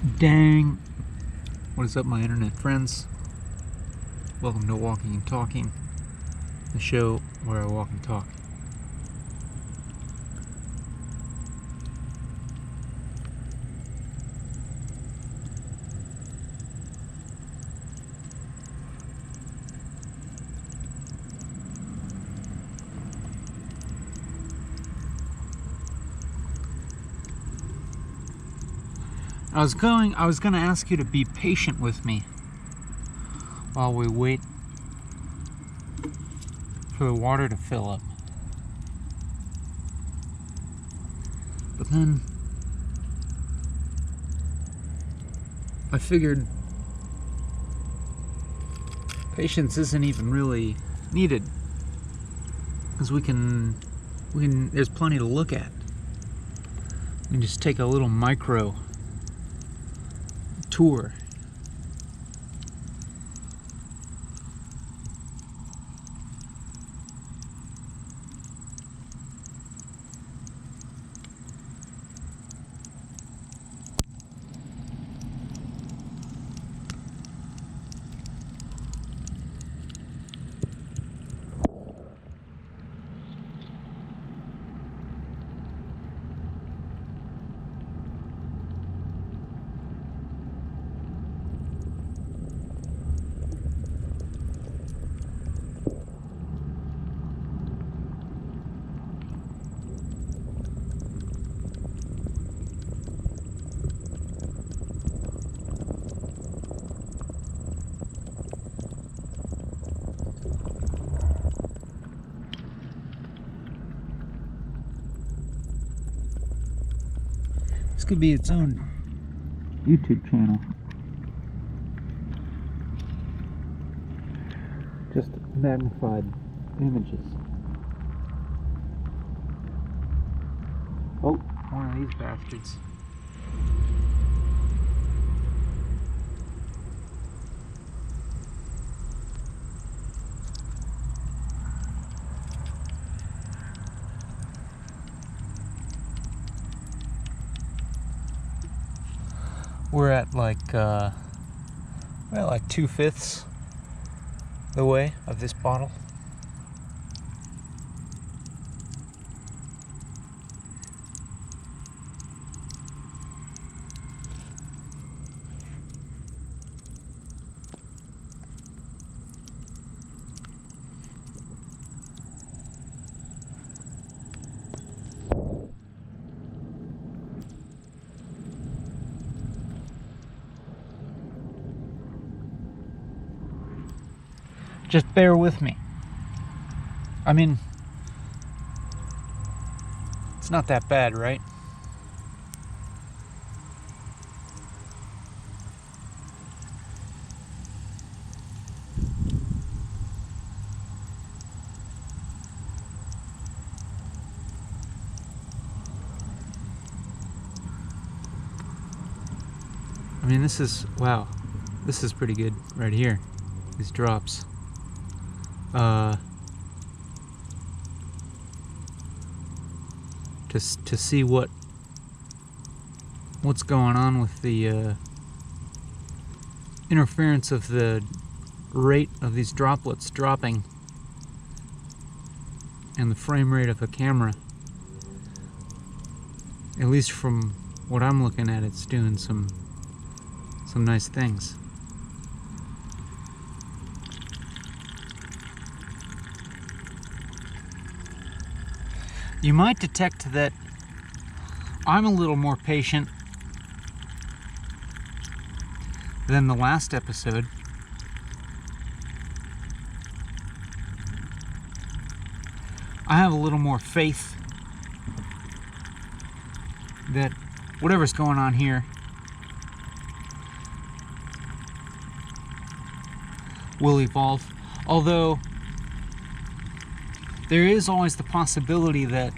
Dang. What is up, my internet friends? Welcome to Walking and Talking, the show where I walk and talk. I was going to ask you to be patient with me while we wait for the water to fill up. But then I figured patience isn't even really needed, because we can there's plenty to look at. We can just take a little micro tour. This could be its own YouTube channel. Just magnified images. Oh, one of these bastards. We're at like 2/5 the way of this bottle. Just bear with me. I mean, it's not that bad, right? I mean, this is, wow, this is pretty good right here, these drops. To see what's going on with the interference of the rate of these droplets dropping and the frame rate of a camera. At least from what I'm looking at, it's doing some nice things. You might detect that I'm a little more patient than the last episode. I have a little more faith that whatever's going on here will evolve. Although there is always the possibility that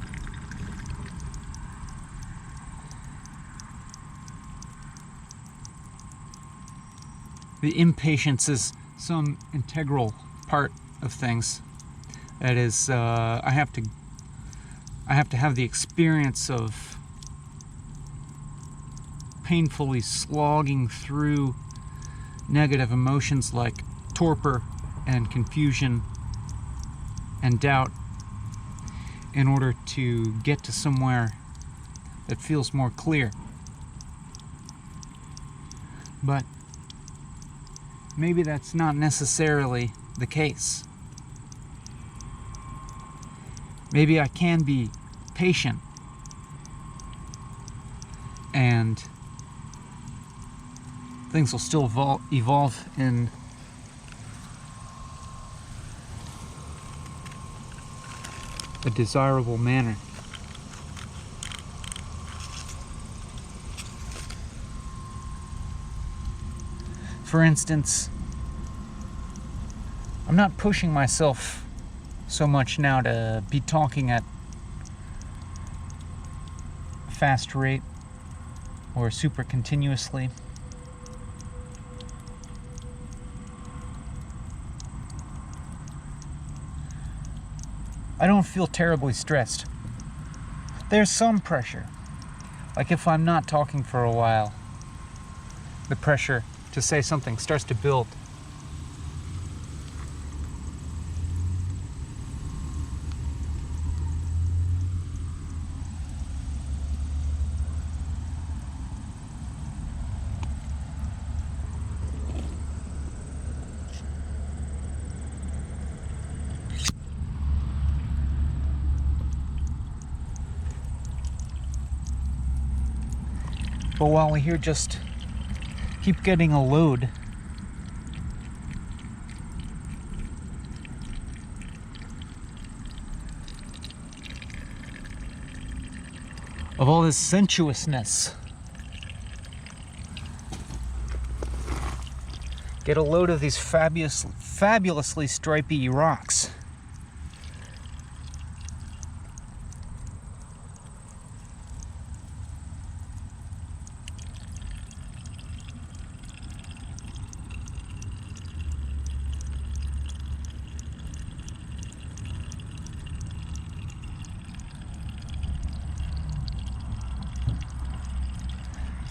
the impatience is some integral part of things. That is, I have to have the experience of painfully slogging through negative emotions like torpor and confusion and doubt in order to get to somewhere that feels more clear. But maybe that's not necessarily the case. Maybe I can be patient and things will still evolve in a desirable manner. For instance, I'm not pushing myself so much now to be talking at a fast rate or super continuously. I don't feel terribly stressed. There's some pressure. Like if I'm not talking for a while, the pressure to say something starts to build. But while we here just keep getting a load of all this sensuousness, get a load of these fabulously stripy rocks.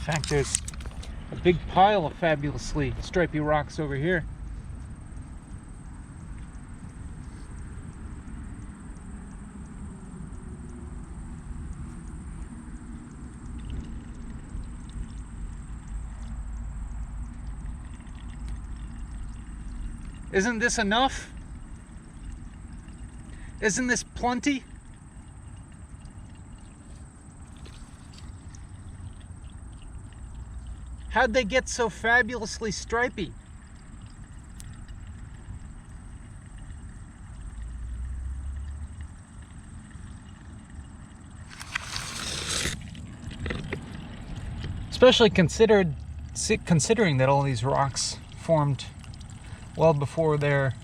In fact, there's a big pile of fabulously stripy rocks over here. Isn't this enough? Isn't this plenty? How'd they get so fabulously stripy? Especially considering that all these rocks formed well before there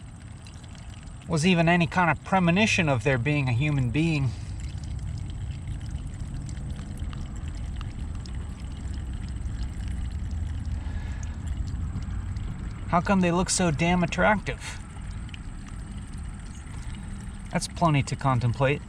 was even any kind of premonition of there being a human being. How come they look so damn attractive? That's plenty to contemplate.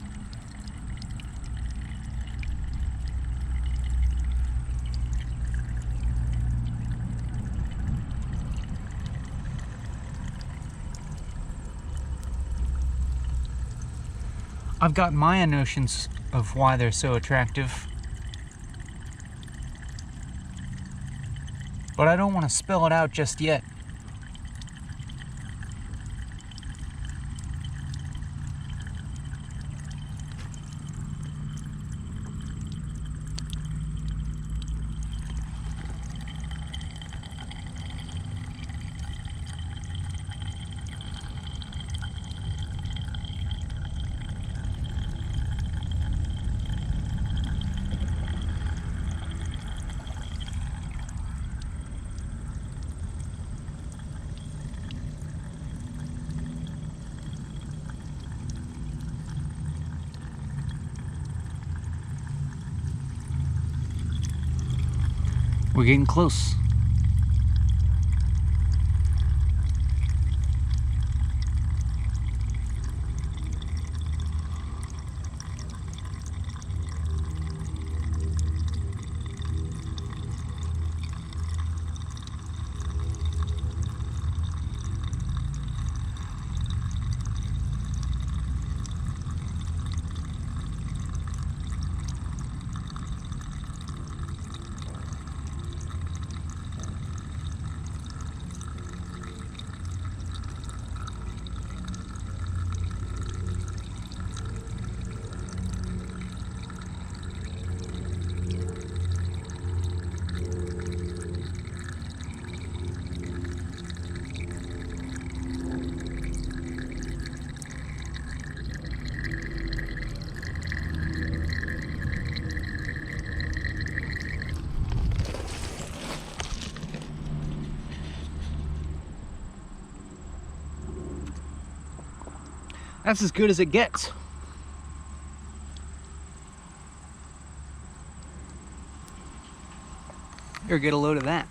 I've got my notions of why they're so attractive, but I don't want to spell it out just yet. We're getting close. That's as good as it gets. Here, get a load of that.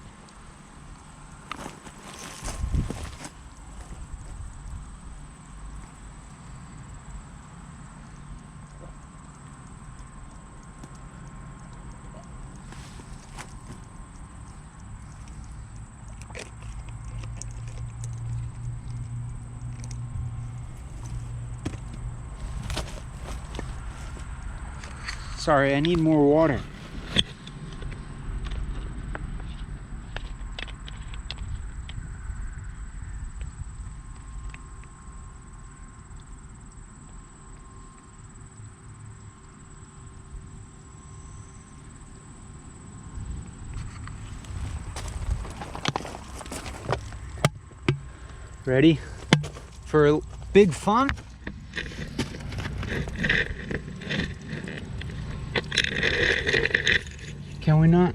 Sorry, I need more water. Ready for big fun? Can we not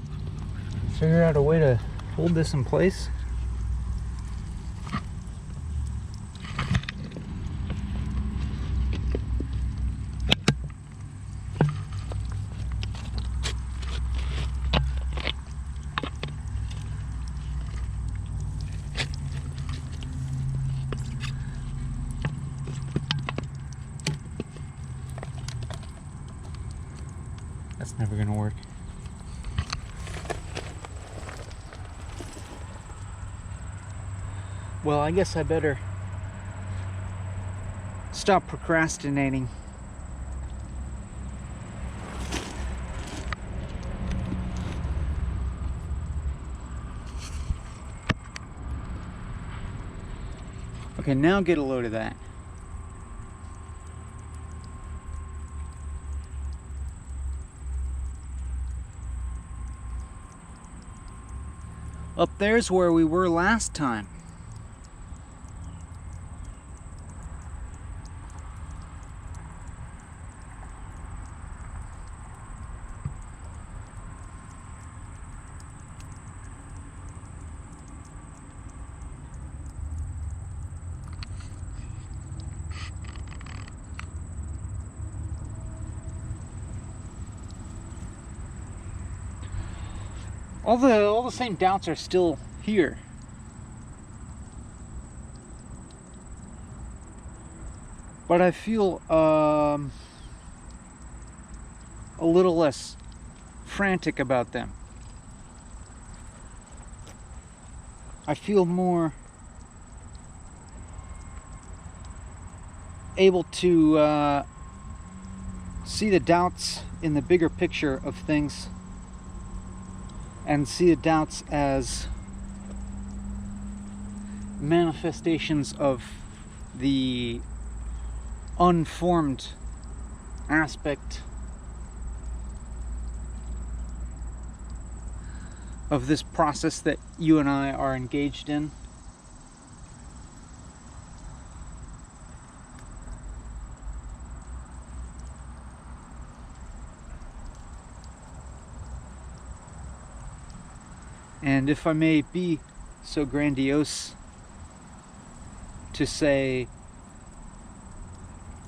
figure out a way to hold this in place? That's never gonna work. Well, I guess I better stop procrastinating. Okay, now get a load of that. Up there's where we were last time. All the same doubts are still here. But I feel a little less frantic about them. I feel more able to see the doubts in the bigger picture of things, and see the doubts as manifestations of the unformed aspect of this process that you and I are engaged in. And if I may be so grandiose to say,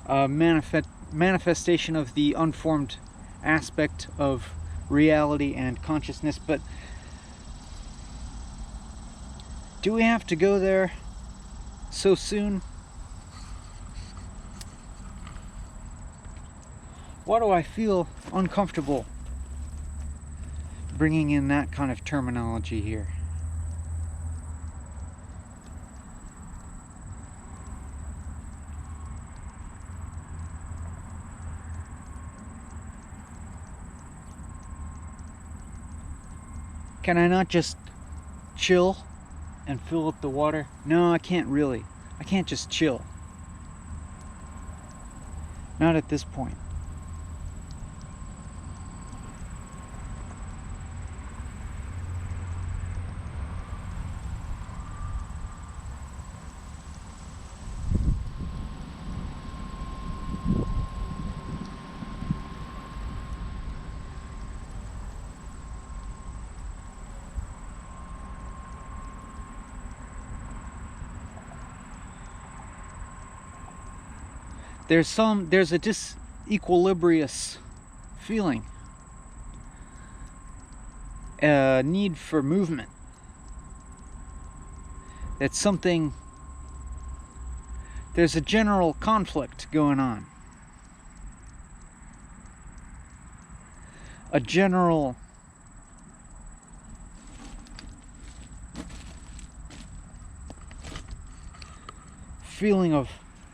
manifestation of the unformed aspect of reality and consciousness, but do we have to go there so soon? Why do I feel uncomfortable bringing in that kind of terminology here? Can I not just chill and fill up the water? No, I can't really. I can't just chill. Not at this point. there's a disequilibrious feeling, a need for movement. That's something, there's a general conflict going on. A general feeling of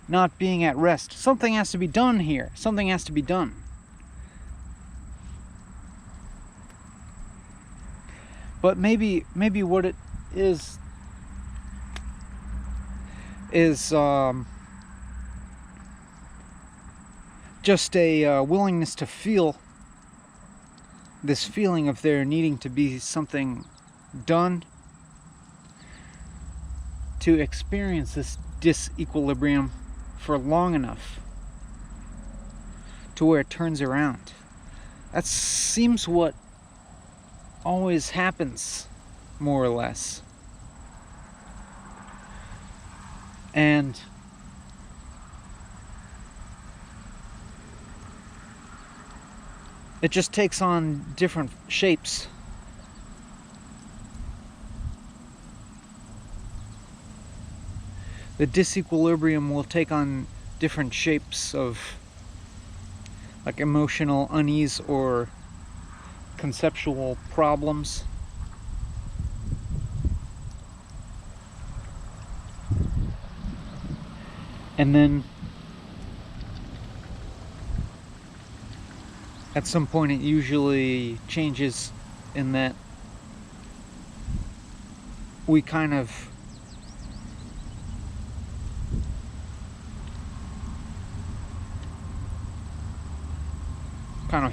not being at rest. Something has to be done here. Something has to be done. But maybe what it is just a willingness to feel this feeling of there needing to be something done, to experience this disequilibrium for long enough to where it turns around. That seems what always happens, more or less. And it just takes on different shapes. The disequilibrium will take on different shapes of like emotional unease or conceptual problems. And then at some point it usually changes in that we kind of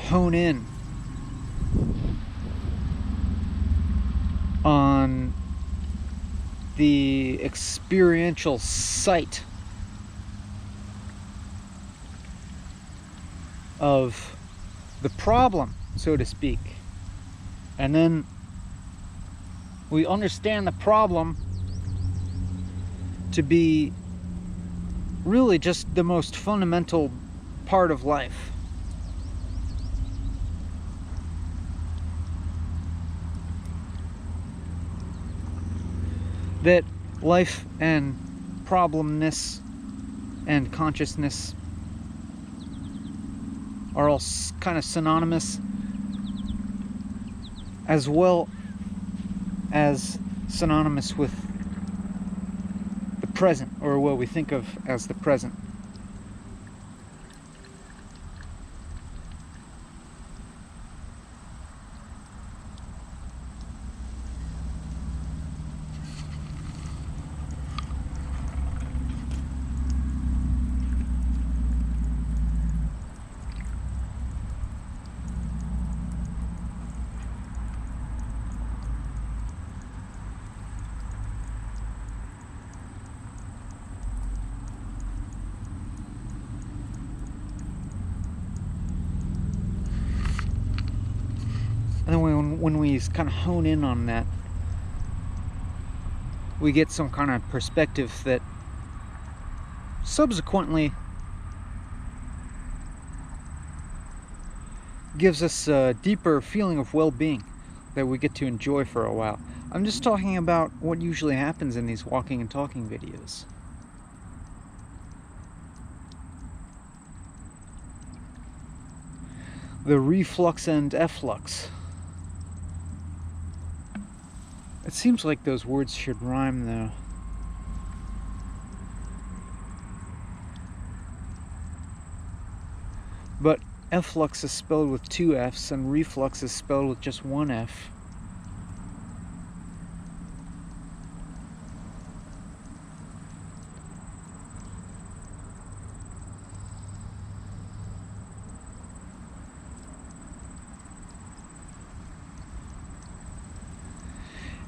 hone in on the experiential sight of the problem, so to speak. And then we understand the problem to be really just the most fundamental part of life. That life and problemness and consciousness are all kind of synonymous, as well as synonymous with the present, or what we think of as the present. And then when we kind of hone in on that, we get some kind of perspective that subsequently gives us a deeper feeling of well-being that we get to enjoy for a while. I'm just talking about what usually happens in these walking and talking videos. The reflux and efflux. It seems like those words should rhyme, though. But efflux is spelled with 2 F's, and reflux is spelled with just 1 F.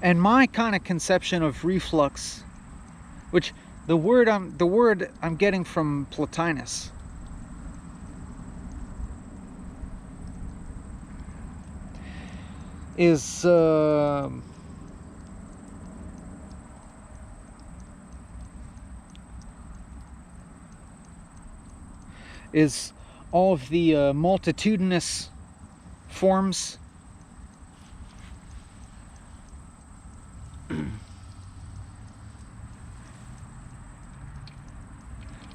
And my kind of conception of reflux, which the word I'm getting from Plotinus, is is all of the multitudinous forms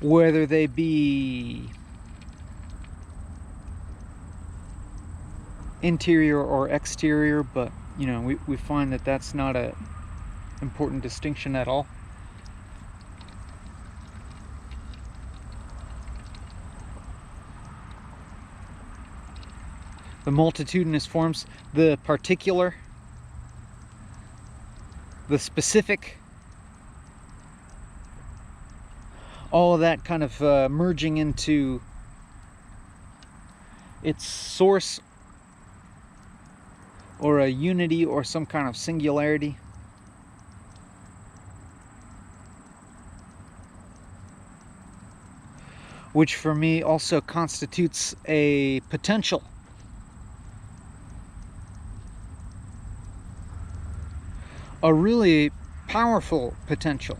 whether they be interior or exterior, but you know, we find that that's not a important distinction at all. The multitudinous forms, the particular, the specific, all of that kind of merging into its source or a unity or some kind of singularity. Which for me also constitutes a potential. A really powerful potential.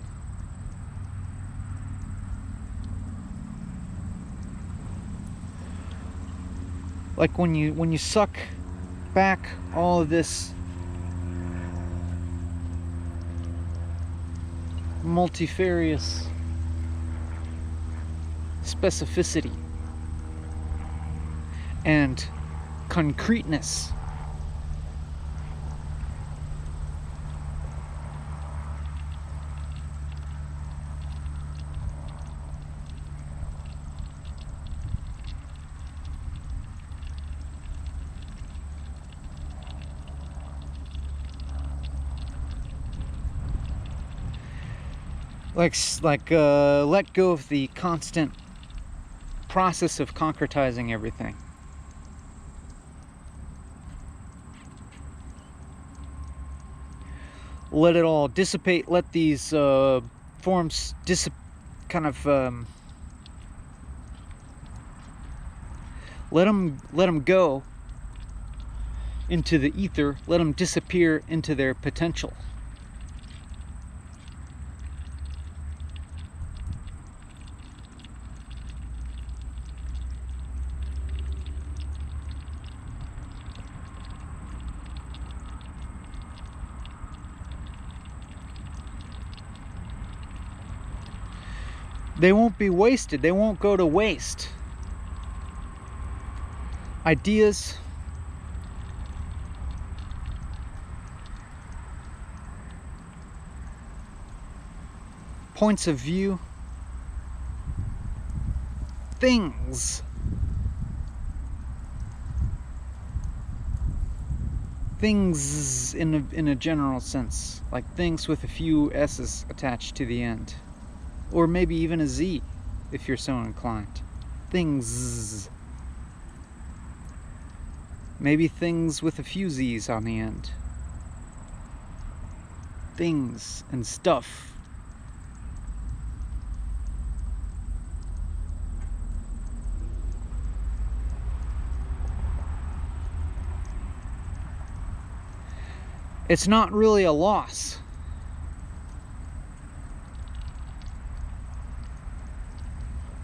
Like when you suck back all of this multifarious specificity and concreteness, let go of the constant process of concretizing everything. Let it all dissipate. Let these forms let them go into the ether. Let them disappear into their potential. They won't be wasted. They won't go to waste. Ideas, points of view, things in a general sense, like things with a few S's attached to the end. Or maybe even a Z, if you're so inclined. Things. Maybe things with a few Z's on the end. Things and stuff. It's not really a loss.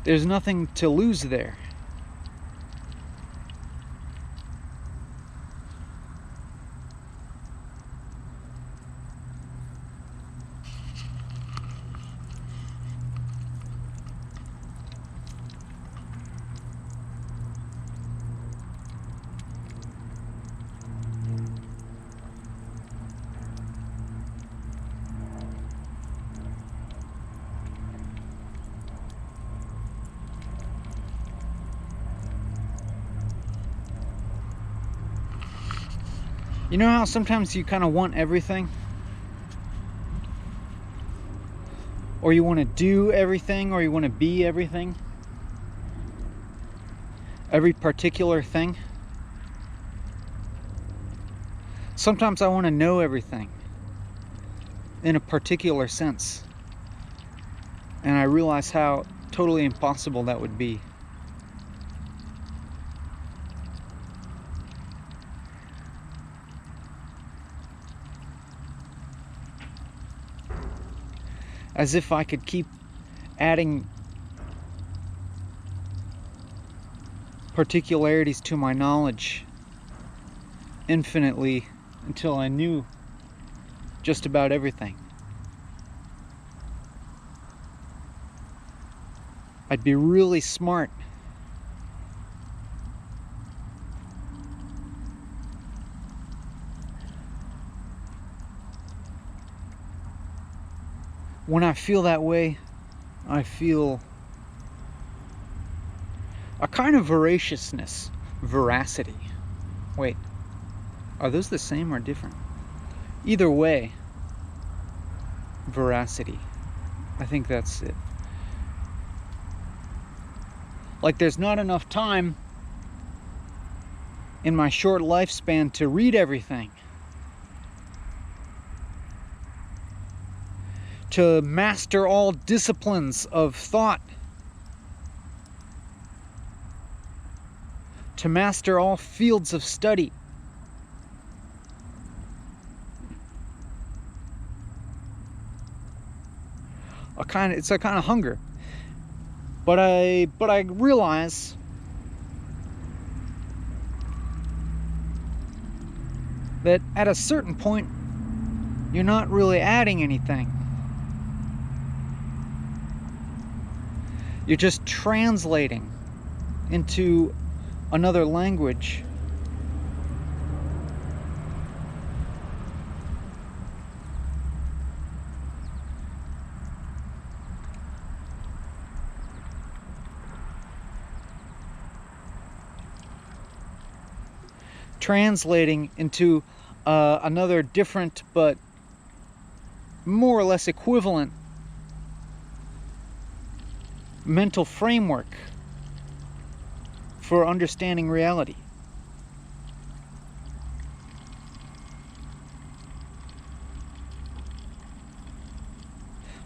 There's nothing to lose there. You know how sometimes you kind of want everything? Or you want to do everything, or you want to be everything? Every particular thing? Sometimes I want to know everything in a particular sense. And I realize how totally impossible that would be. As if I could keep adding particularities to my knowledge infinitely until I knew just about everything. I'd be really smart. When I feel that way, I feel a kind of veracity. Wait, are those the same or different? Either way, veracity. I think that's it. Like there's not enough time in my short lifespan to read everything, to master all disciplines of thought, to master all fields of study. It's a kind of hunger. But I realize that at a certain point, you're not really adding anything. You're just translating into another language. Translating into another different but more or less equivalent mental framework for understanding reality.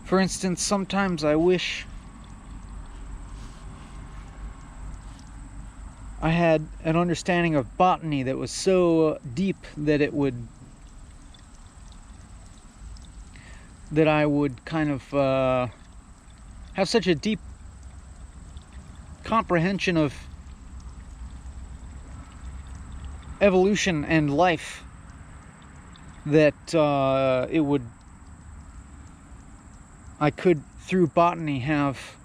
For instance, sometimes I wish I had an understanding of botany that was so deep that I would kind of have such a deep comprehension of evolution and life that I could through botany have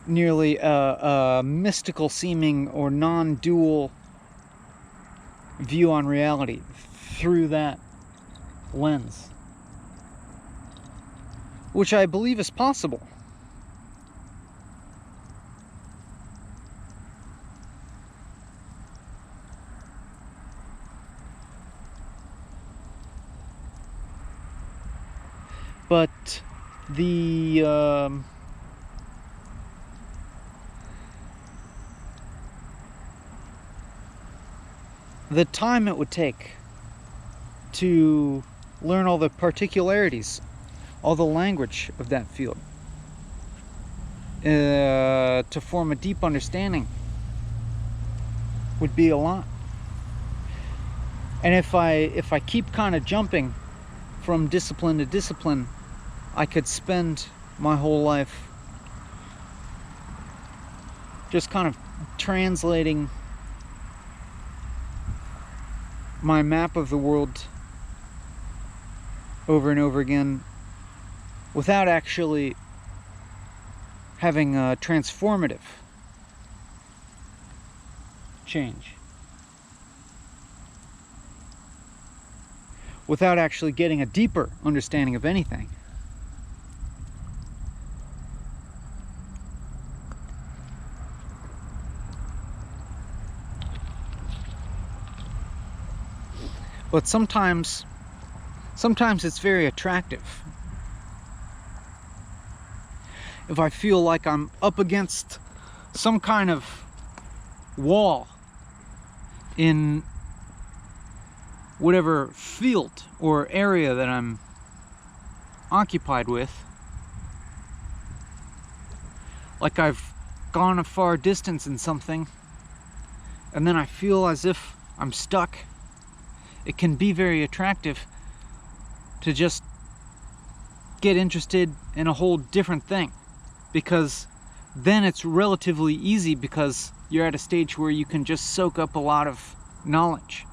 nearly a mystical seeming or non-dual view on reality through that lens, which I believe is possible. But the time it would take to learn all the particularities, all the language of that field, to form a deep understanding would be a lot. And if I keep kind of jumping from discipline to discipline, I could spend my whole life just kind of translating my map of the world over and over again without actually having a transformative change, without actually getting a deeper understanding of anything. But sometimes it's very attractive. If I feel like I'm up against some kind of wall in whatever field or area that I'm occupied with, like I've gone a far distance in something, and then I feel as if I'm stuck, it can be very attractive to just get interested in a whole different thing, because then it's relatively easy, because you're at a stage where you can just soak up a lot of knowledge,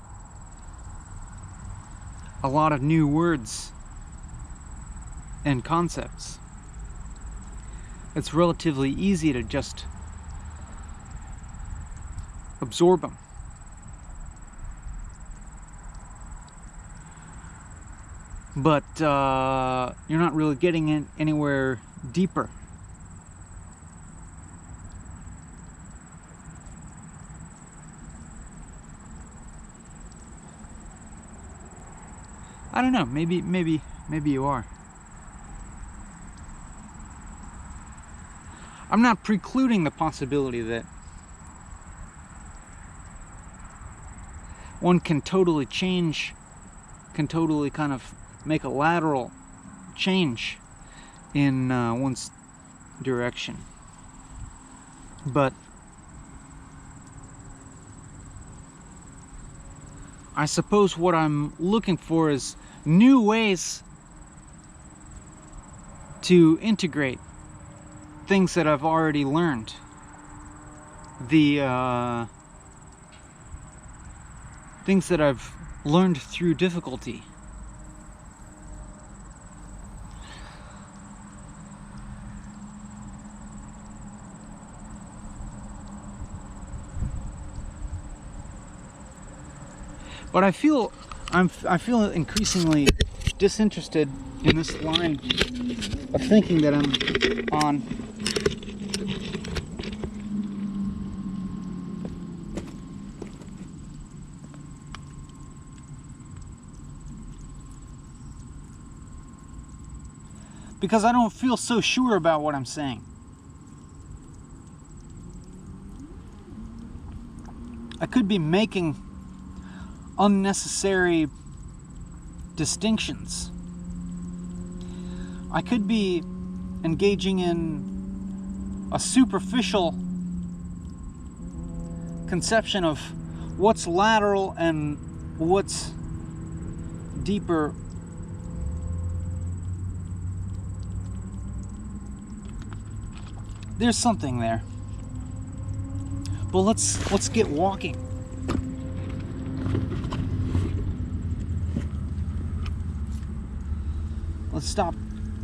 a lot of new words and concepts. It's relatively easy to just absorb them. But you're not really getting anywhere deeper. I don't know, maybe you are. I'm not precluding the possibility that one can totally change, can totally kind of make a lateral change in one's direction. But I suppose what I'm looking for is new ways to integrate things that I've already learned. The things that I've learned through difficulty. But I feel increasingly disinterested in this line of thinking that I'm on. Because I don't feel so sure about what I'm saying. I could be making unnecessary distinctions. I could be engaging in a superficial conception of what's lateral and what's deeper. There's something there. But let's get walking. Let's stop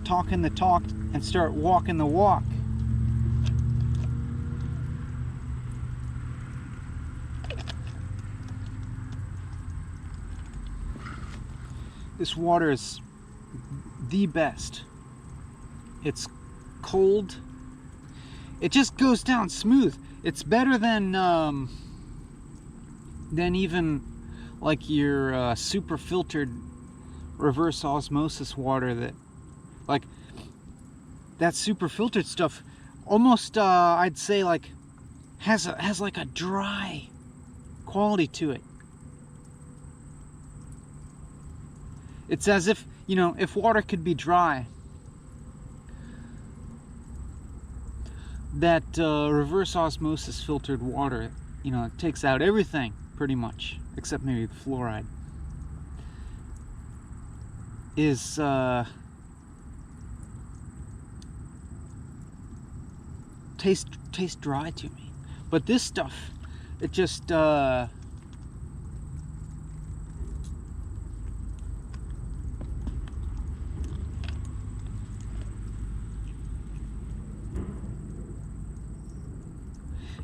talking the talk and start walking the walk. This water is the best. It's cold. It just goes down smooth. It's better than even like your super filtered reverse osmosis water. That, like, that super filtered stuff almost I'd say like has like a dry quality to it. It's as if, you know, if water could be dry, that reverse osmosis filtered water, you know, it takes out everything pretty much, except maybe the fluoride, is taste dry to me. But this stuff, it just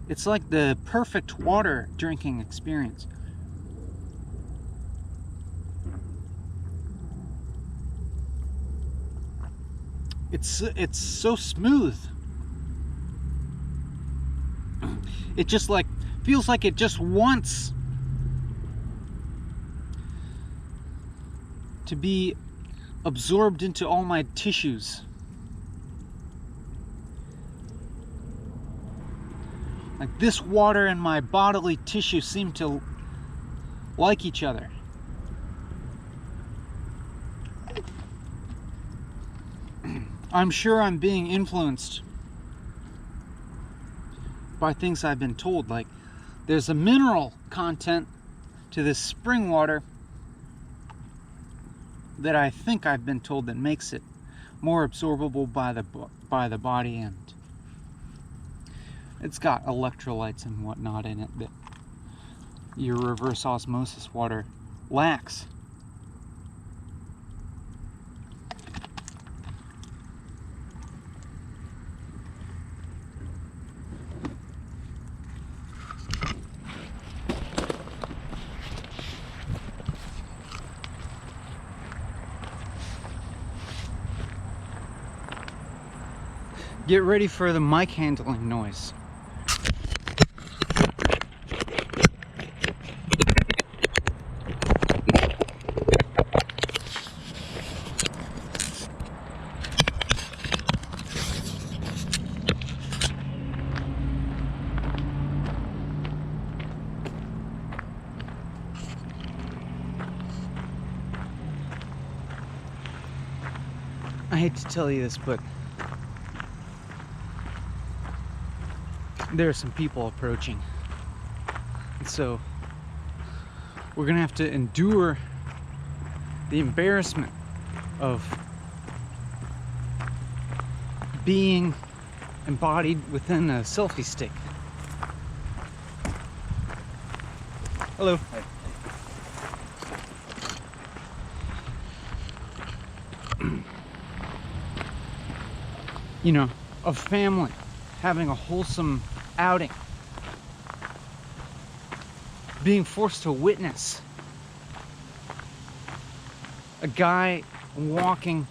it's like the perfect water drinking experience. It's so smooth. It just like feels like it just wants to be absorbed into all my tissues. Like this water and my bodily tissue seem to like each other. I'm sure I'm being influenced by things I've been told. Like, there's a mineral content to this spring water that I think I've been told that makes it more absorbable by the body, and it's got electrolytes and whatnot in it that your reverse osmosis water lacks. Get ready for the mic handling noise. I hate to tell you this, but there are some people approaching, and so we're gonna have to endure the embarrassment of being embodied within a selfie stick. Hello. Hi. You know, a family having a wholesome outing, being forced to witness a guy walking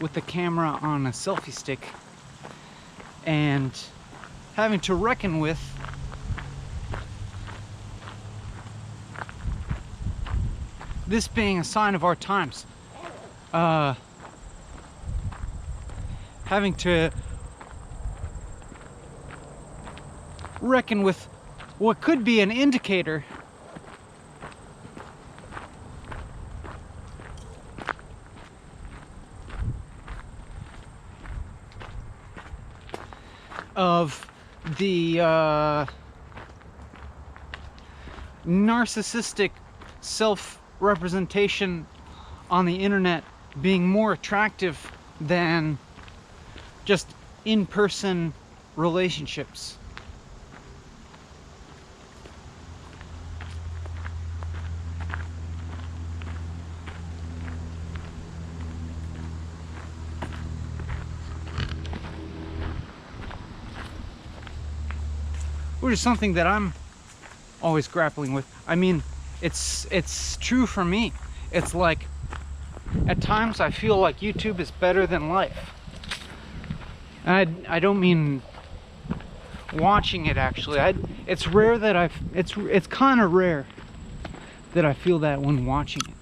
with the camera on a selfie stick and having to reckon with this being a sign of our times. Having to reckon with what could be an indicator of the narcissistic self-representation on the internet being more attractive than just in-person relationships. Which is something that I'm always grappling with. I mean, it's true for me. It's like, at times I feel like YouTube is better than life. And I don't mean watching it, actually. It's rare that it's kind of rare that I feel that when watching it.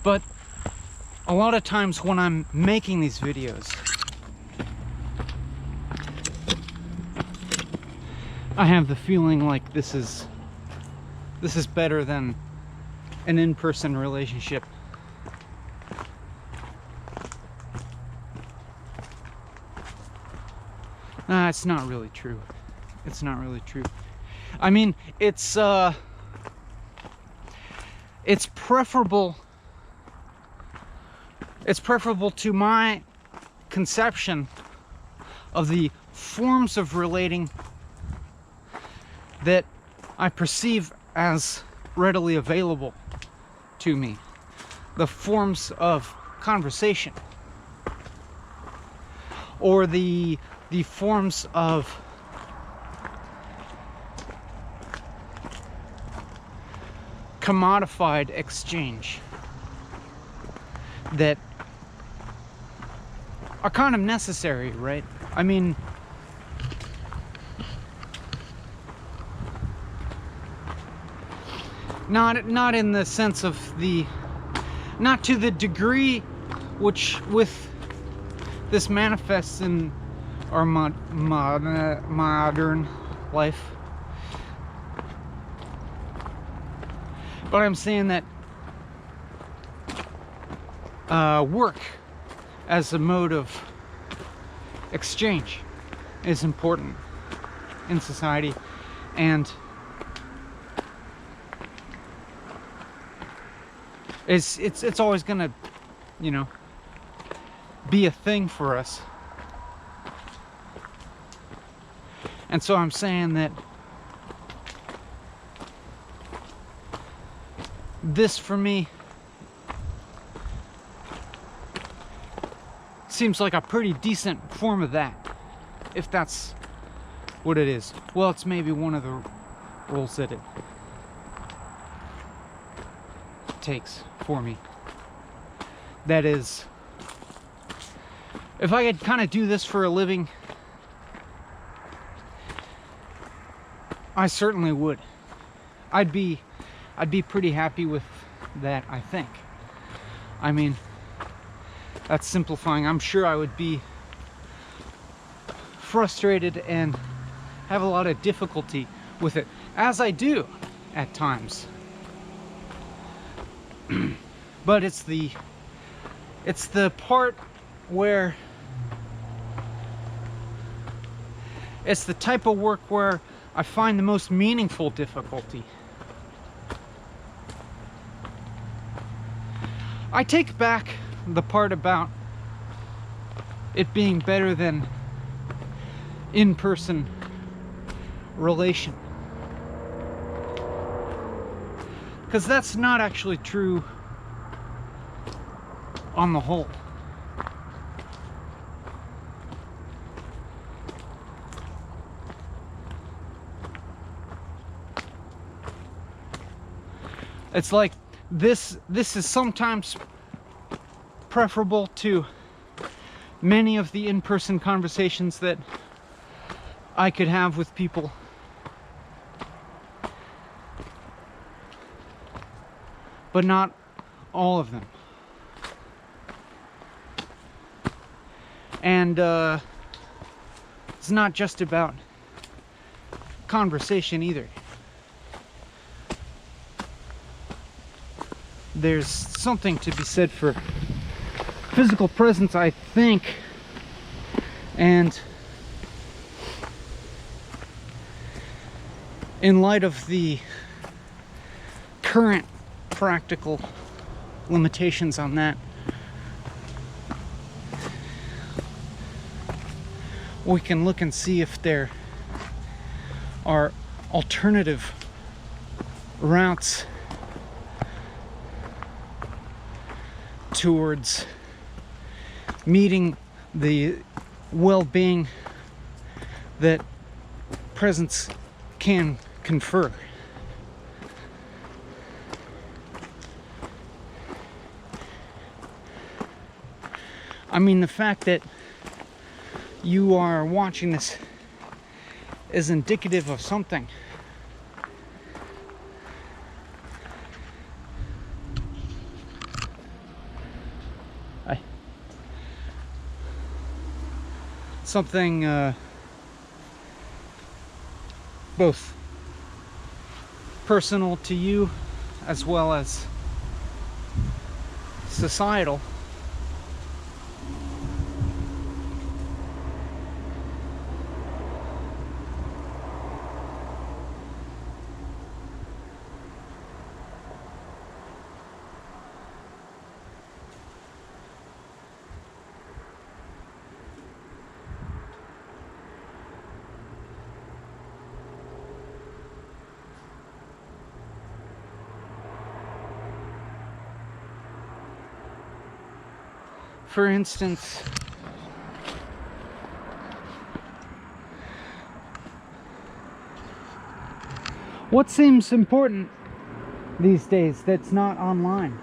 But a lot of times when I'm making these videos, I have the feeling like this is better than an in-person relationship. It's not really true. It's not really true. I mean, it's preferable. It's preferable to my conception of the forms of relating that I perceive as readily available to me. The forms of conversation, or the forms of commodified exchange that are kind of necessary, right? I mean, not in the sense of not to the degree which with this manifests in our modern life. But I'm saying that work as a mode of exchange is important in society, and it's always gonna, you know, be a thing for us. And so I'm saying that this, for me, seems like a pretty decent form of that, if that's what it is. Well, it's maybe one of the roles that it takes for me. That is, if I could kind of do this for a living, I certainly would. I'd be pretty happy with that, I think. I mean, that's simplifying. I'm sure I would be frustrated and have a lot of difficulty with it, as I do at times. But it's the part where it's the type of work where I find the most meaningful difficulty. I take back the part about it being better than in-person relation, because that's not actually true on the whole. It's like this is sometimes preferable to many of the in-person conversations that I could have with people. But not all of them. And it's not just about conversation either. There's something to be said for physical presence, I think, and in light of the current practical limitations on that, we can look and see if there are alternative routes towards meeting the well-being that presence can confer. I mean, the fact that you are watching this is indicative of something. Something both personal to you as well as societal. For instance, what seems important these days that's not online?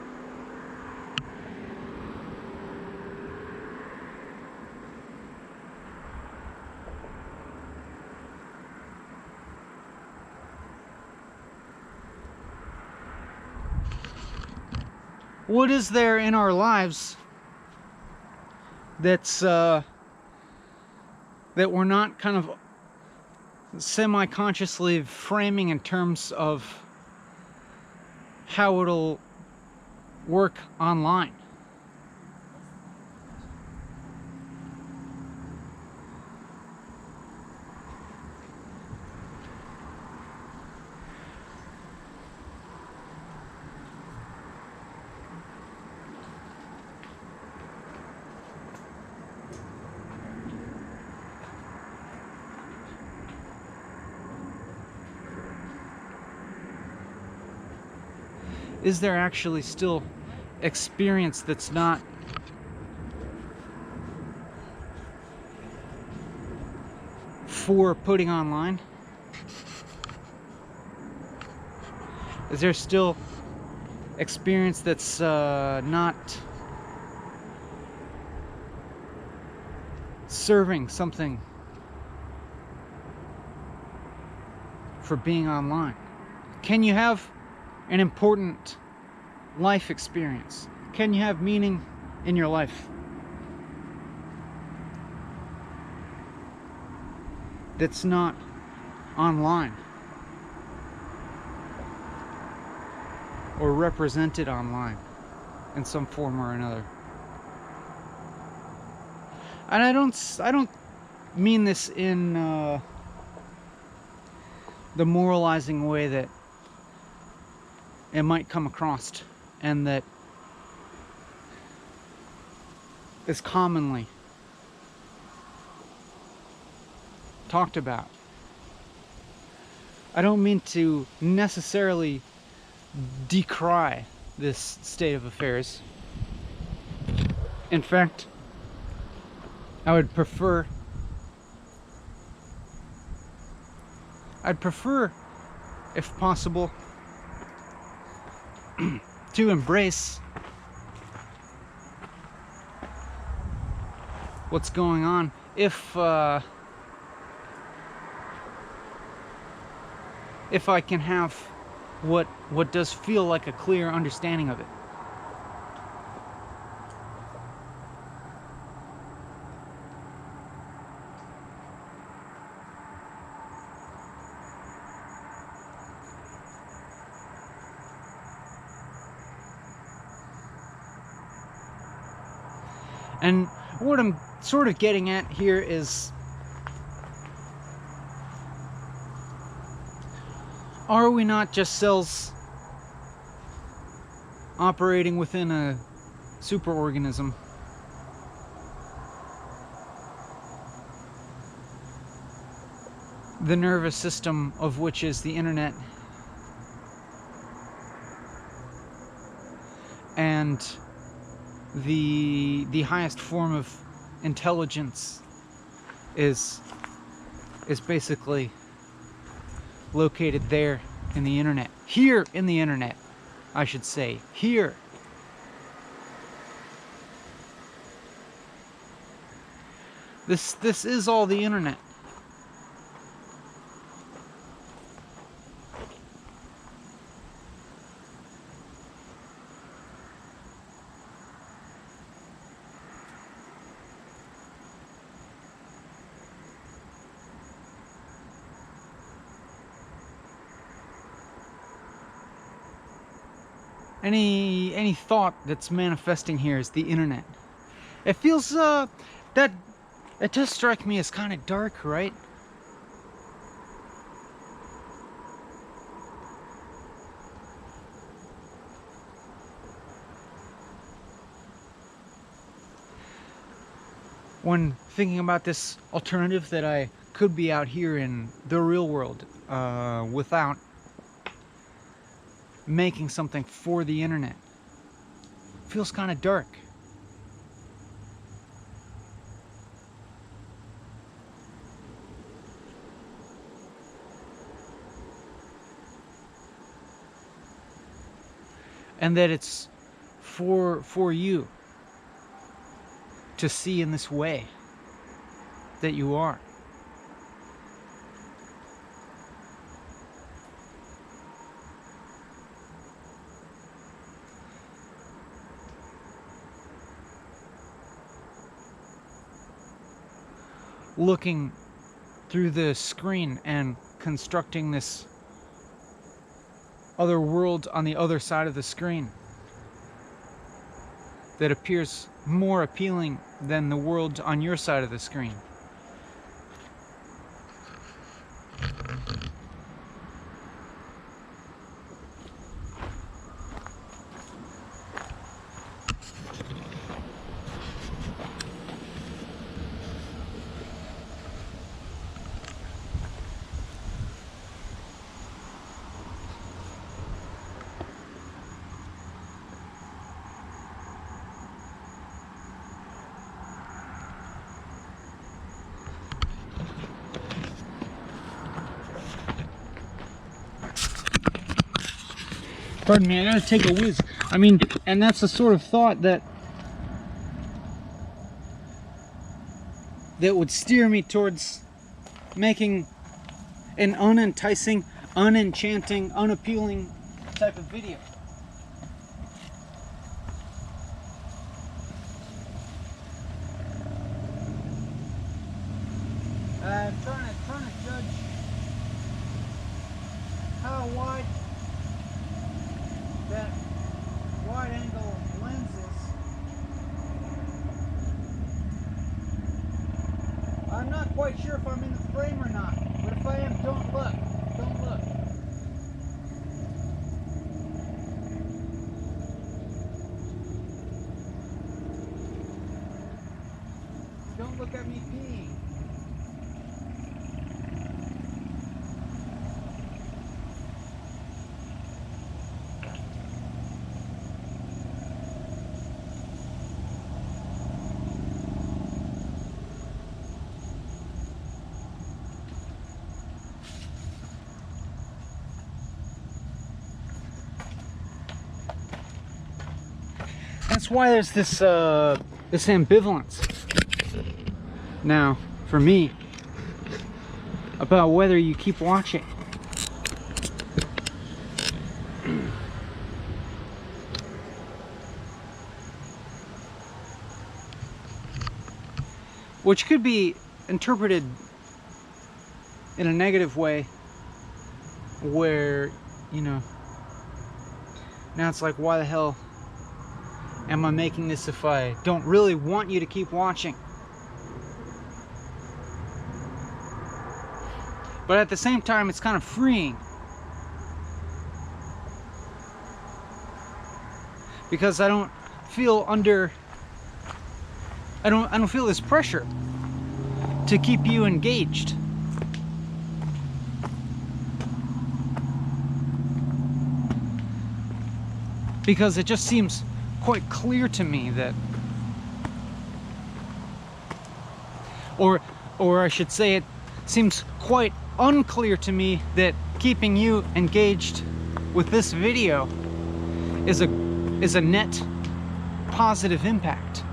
What is there in our lives that's that we're not kind of semi-consciously framing in terms of how it'll work online? Is there actually still experience that's not for putting online? Is there still experience that's not serving something for being online? Can you have an important life experience? Can you have meaning in your life that's not online or represented online in some form or another? And I don't mean this in the moralizing way that it might come across, and that is commonly talked about. I don't mean to necessarily decry this state of affairs. In fact, I'd prefer, if possible, to embrace what's going on if I can have what does feel like a clear understanding of it. And what I'm sort of getting at here is, are we not just cells operating within a superorganism? The nervous system of which is the internet, and the highest form of intelligence is basically located there in the internet. Here in the internet, I should say. Here. This is all the internet. Any thought that's manifesting here is the internet. It feels that it does strike me as kind of dark, right? When thinking about this alternative that I could be out here in the real world without making something for the internet, it feels kind of dark. And that it's for you to see in this way that you are. Looking through the screen and constructing this other world on the other side of the screen that appears more appealing than the world on your side of the screen. Pardon me, I gotta take a whiz. I mean, and that's the sort of thought that would steer me towards making an unenticing, unenchanting, unappealing type of video. I'm trying to judge how wide that wide angle lens is. I'm not quite sure if I'm in the frame or not, but if I am, don't look. Don't look. Don't look at me peeing. That's why there's this this ambivalence now for me about whether you keep watching. Which could be interpreted in a negative way, where, you know, now it's like, why the hell am I making this if I don't really want you to keep watching? But at the same time, it's kind of freeing, because I don't feel I don't feel this pressure to keep you engaged. Because it just seems quite clear to me that, or I should say, it seems quite unclear to me that keeping you engaged with this video is a net positive impact.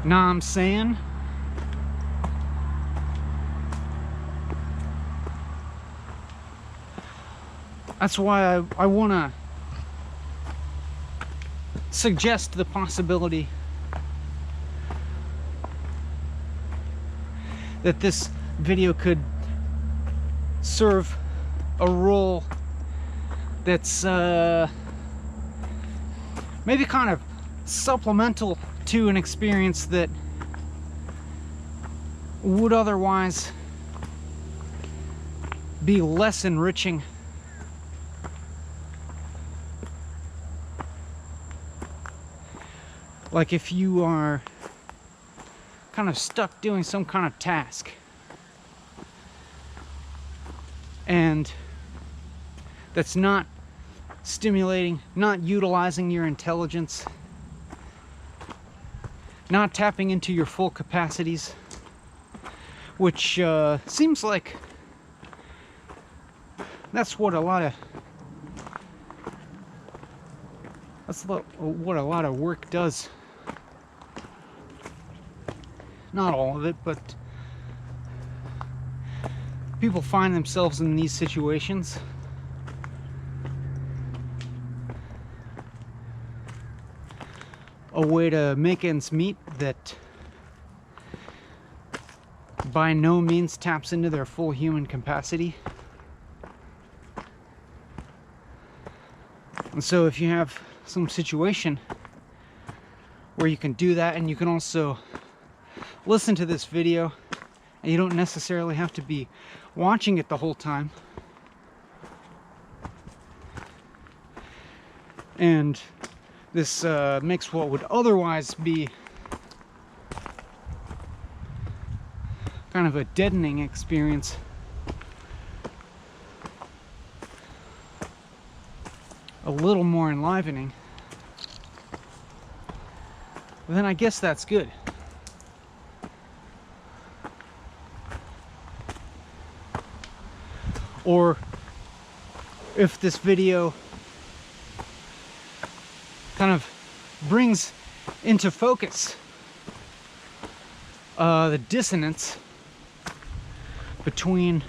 Know what I'm saying? That's why I want to suggest the possibility that this video could serve a role that's maybe kind of supplemental to an experience that would otherwise be less enriching. Like if you are kind of stuck doing some kind of task and that's not stimulating, not utilizing your intelligence, not tapping into your full capacities, which seems like that's what a lot of work does. Not all of it, but people find themselves in these situations. A way to make ends meet that by no means taps into their full human capacity. And so if you have some situation where you can do that, and you can also listen to this video and you don't necessarily have to be watching it the whole time, and this makes what would otherwise be kind of a deadening experience a little more enlivening, then I guess that's good. Or if this video kind of brings into focus the dissonance between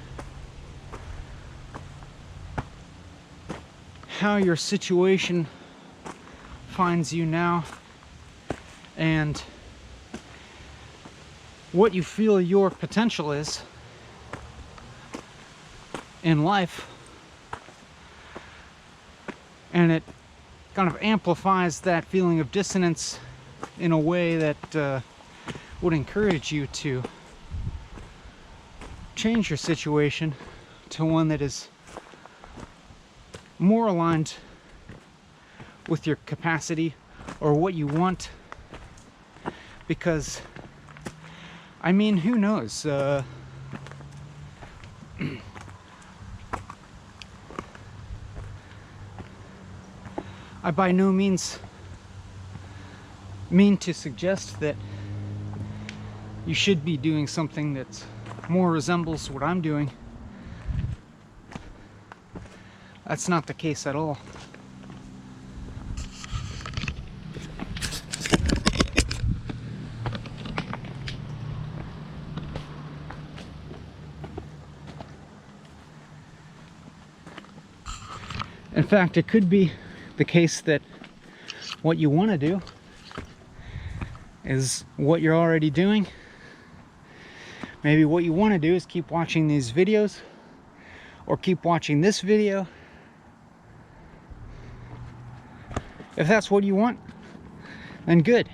how your situation finds you now and what you feel your potential is in life, and it kind of amplifies that feeling of dissonance in a way that would encourage you to change your situation to one that is more aligned with your capacity or what you want. Because, I mean, who knows? I by no means mean to suggest that you should be doing something that more resembles what I'm doing. That's not the case at all. In fact, it could be the case that what you want to do is what you're already doing. Maybe what you want to do is keep watching these videos or keep watching this video. If that's what you want, then good.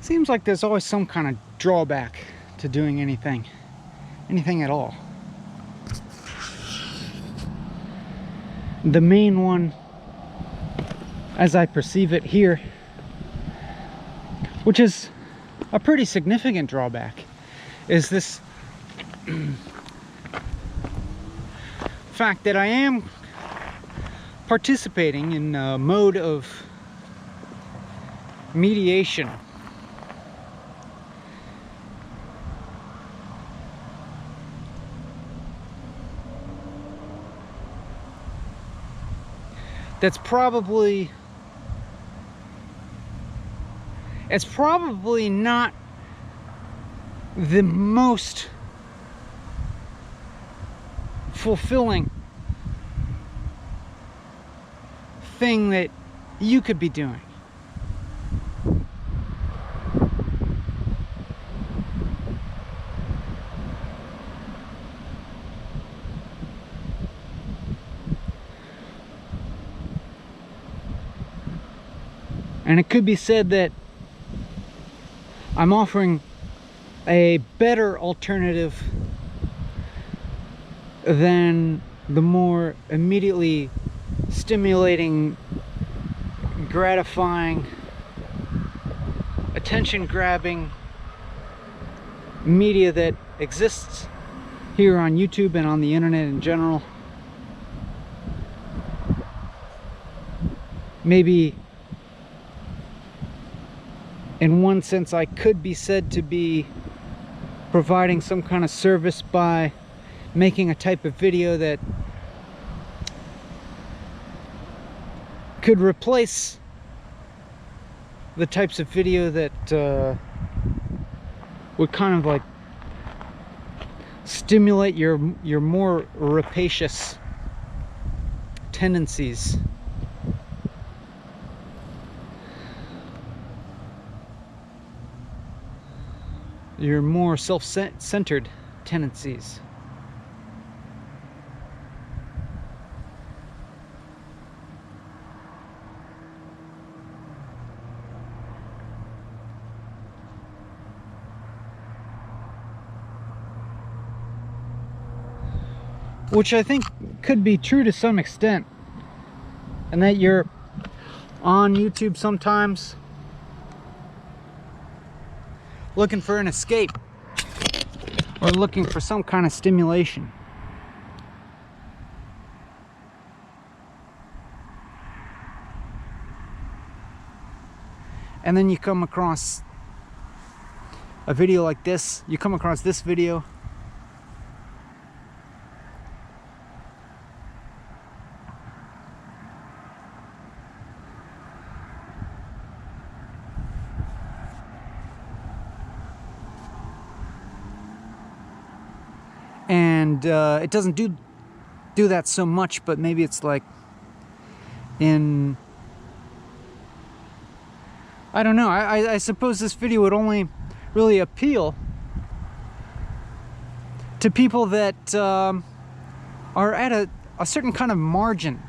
Seems like there's always some kind of drawback to doing anything at all. The main one, as I perceive it here, which is a pretty significant drawback, is this fact that I am participating in a mode of mediation. It's probably not the most fulfilling thing that you could be doing. And it could be said that I'm offering a better alternative than the more immediately stimulating, gratifying, attention-grabbing media that exists here on YouTube and on the internet in general. Maybe in one sense, I could be said to be providing some kind of service by making a type of video that could replace the types of video that would kind of like stimulate your more rapacious tendencies. Your more self-centered tendencies. Which I think could be true to some extent. and that you're on YouTube sometimes looking for an escape or looking for some kind of stimulation. And then you come across a video like this, you come across this video, and it doesn't do that so much, but maybe it's like in, I don't know, I suppose this video would only really appeal to people that are at a certain kind of margin,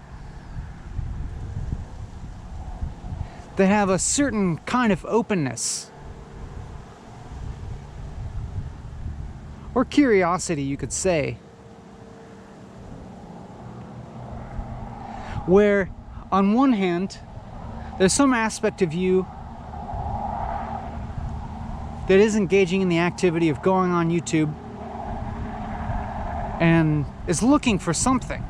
that have a certain kind of openness or curiosity, you could say, where on one hand there's some aspect of you that is engaging in the activity of going on YouTube and is looking for something.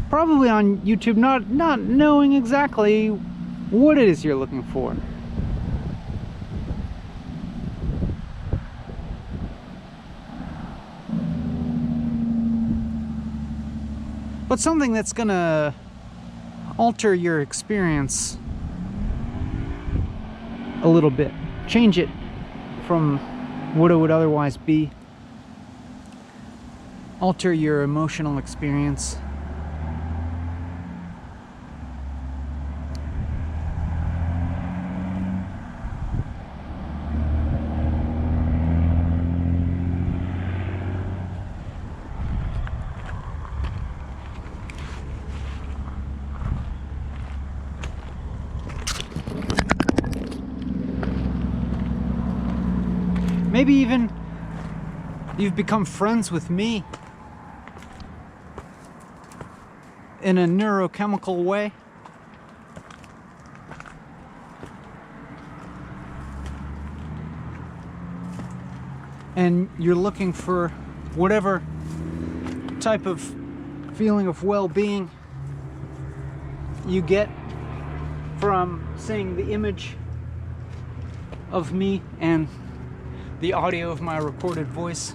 Probably on YouTube, not knowing exactly what it is you're looking for. But something that's gonna alter your experience a little bit, change it from what it would otherwise be, alter your emotional experience. Maybe even you've become friends with me in a neurochemical way. And you're looking for whatever type of feeling of well-being you get from seeing the image of me and the audio of my recorded voice.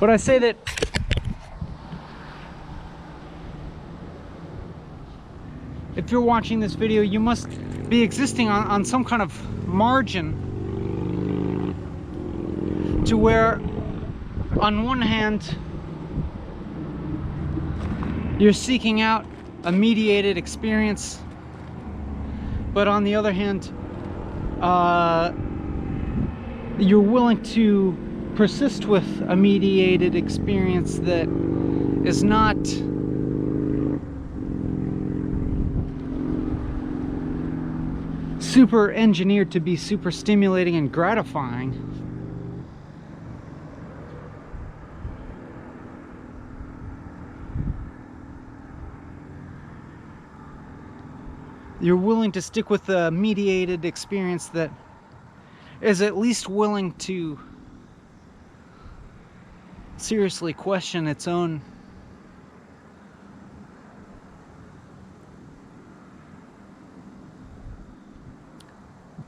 But I say that if you're watching this video, you must be existing on some kind of margin to where, on one hand, you're seeking out a mediated experience, but on the other hand, you're willing to persist with a mediated experience that is not super engineered to be super stimulating and gratifying. You're willing to stick with a mediated experience that is at least willing to seriously question its own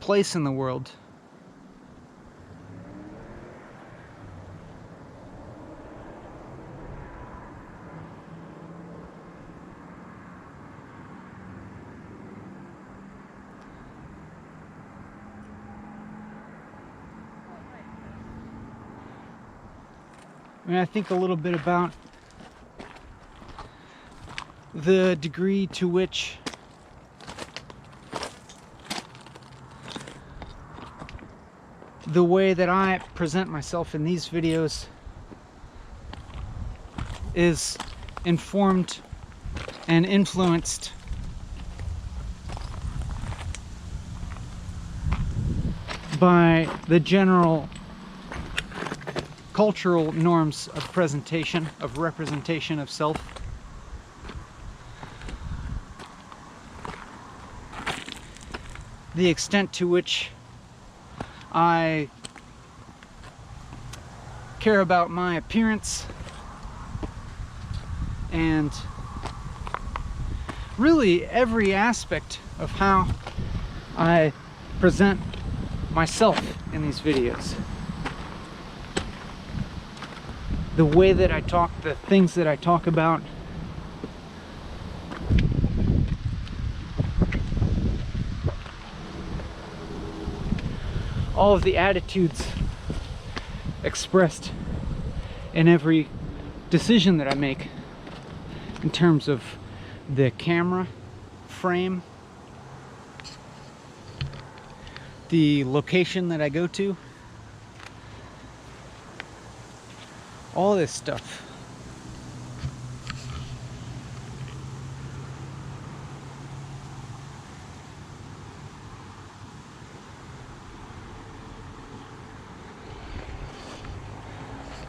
place in the world. I mean, I think a little bit about the degree to which the way that I present myself in these videos is informed and influenced by the general cultural norms of presentation, of representation of self. The extent to which I care about my appearance and really every aspect of how I present myself in these videos. The way that I talk, the things that I talk about. All of the attitudes expressed in every decision that I make in terms of the camera frame, the location that I go to, all this stuff.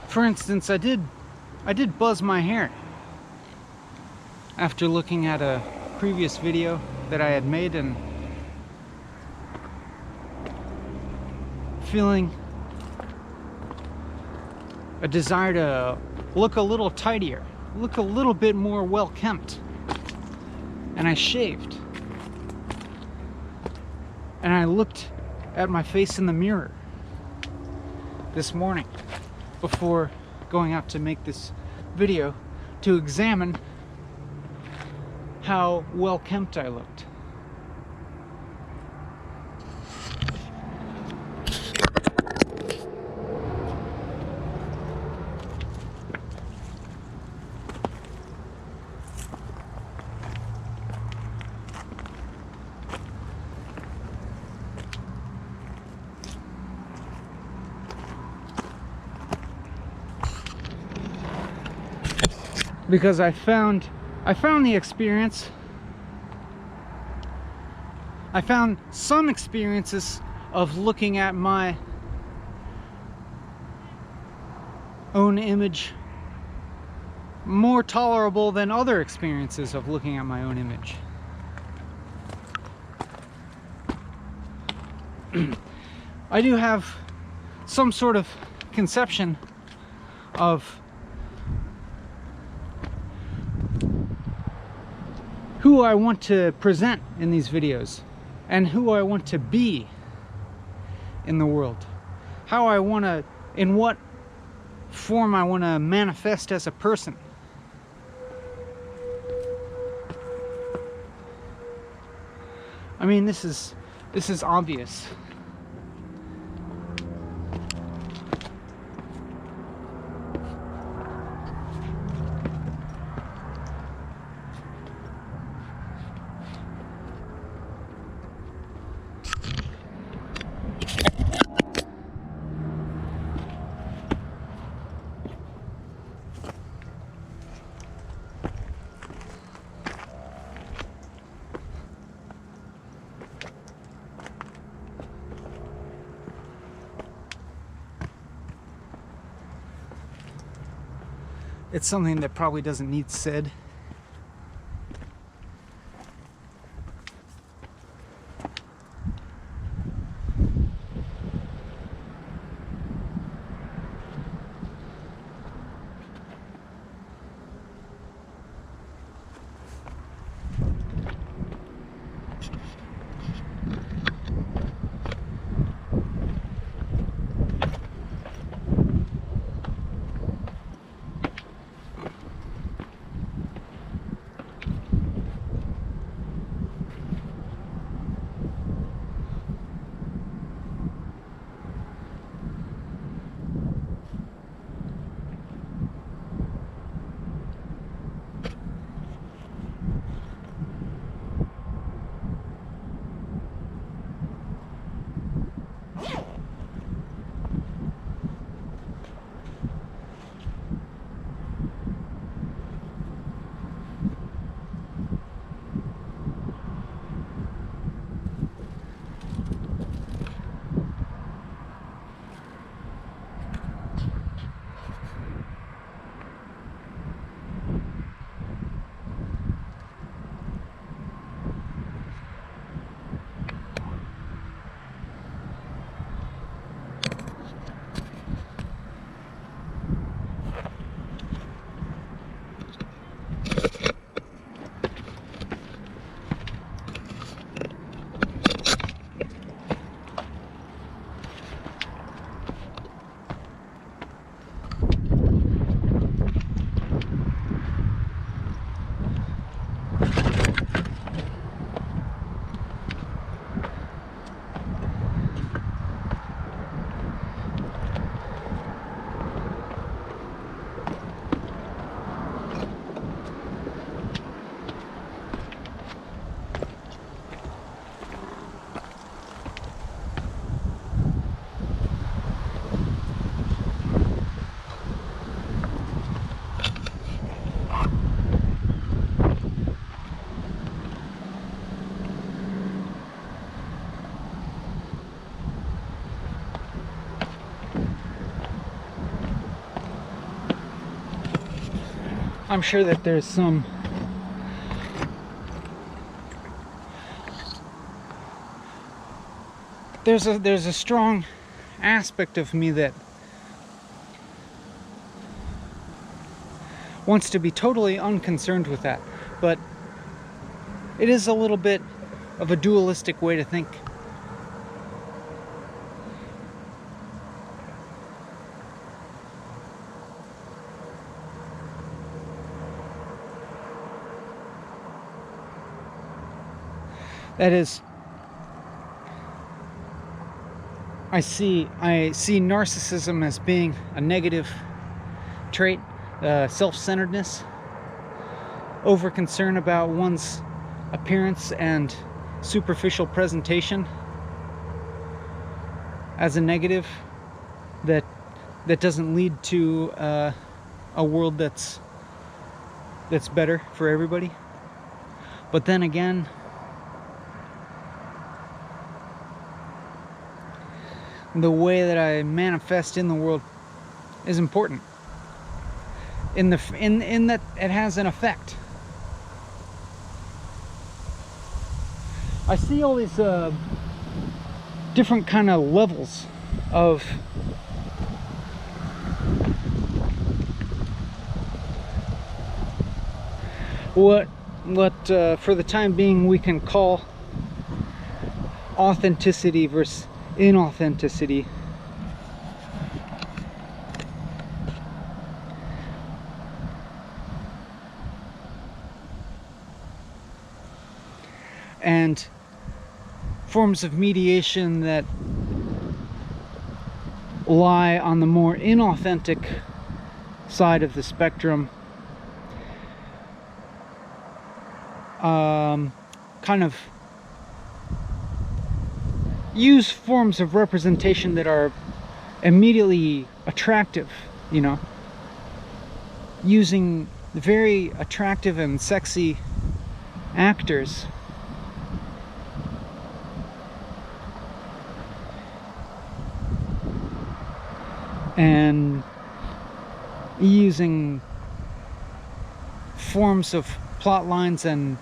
For instance, I did buzz my hair after looking at a previous video that I had made and feeling a desire to look a little tidier, look a little bit more well-kempt. And I shaved. And I looked at my face in the mirror this morning before going out to make this video to examine how well-kempt I looked. Because I found the experience. I found some experiences of looking at my own image more tolerable than other experiences of looking at my own image. I do have some sort of conception of who I want to present in these videos and who I want to be in the world. How I want to, in what form I want to manifest as a person. I mean, this is obvious. It's something that probably doesn't need said. I'm sure that there's a strong aspect of me that wants to be totally unconcerned with that, but it is a little bit of a dualistic way to think. That is, I see narcissism as being a negative trait, self-centeredness, over concern about one's appearance and superficial presentation as a negative that doesn't lead to a world that's better for everybody. But then again, the way that I manifest in the world is important. In that it has an effect. I see all these different kind of levels of what for the time being we can call authenticity versus inauthenticity. And forms of mediation that lie on the more inauthentic side of the spectrum, kind of use forms of representation that are immediately attractive, you know, using very attractive and sexy actors and using forms of plot lines and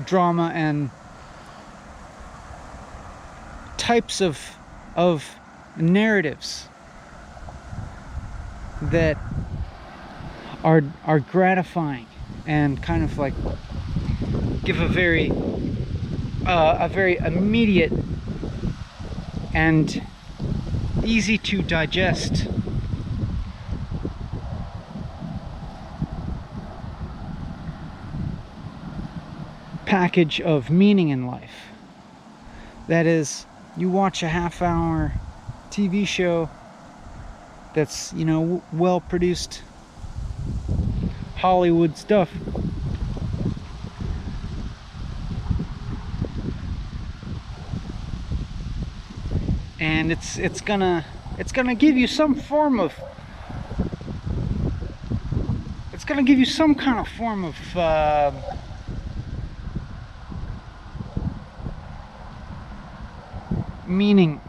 drama and types of narratives that are gratifying and kind of like give a very immediate and easy to digest package of meaning in life. That is, you watch a half-hour TV show that's, you know, well-produced Hollywood stuff, and it's gonna give you some form of, it's gonna give you some kind of form of meaning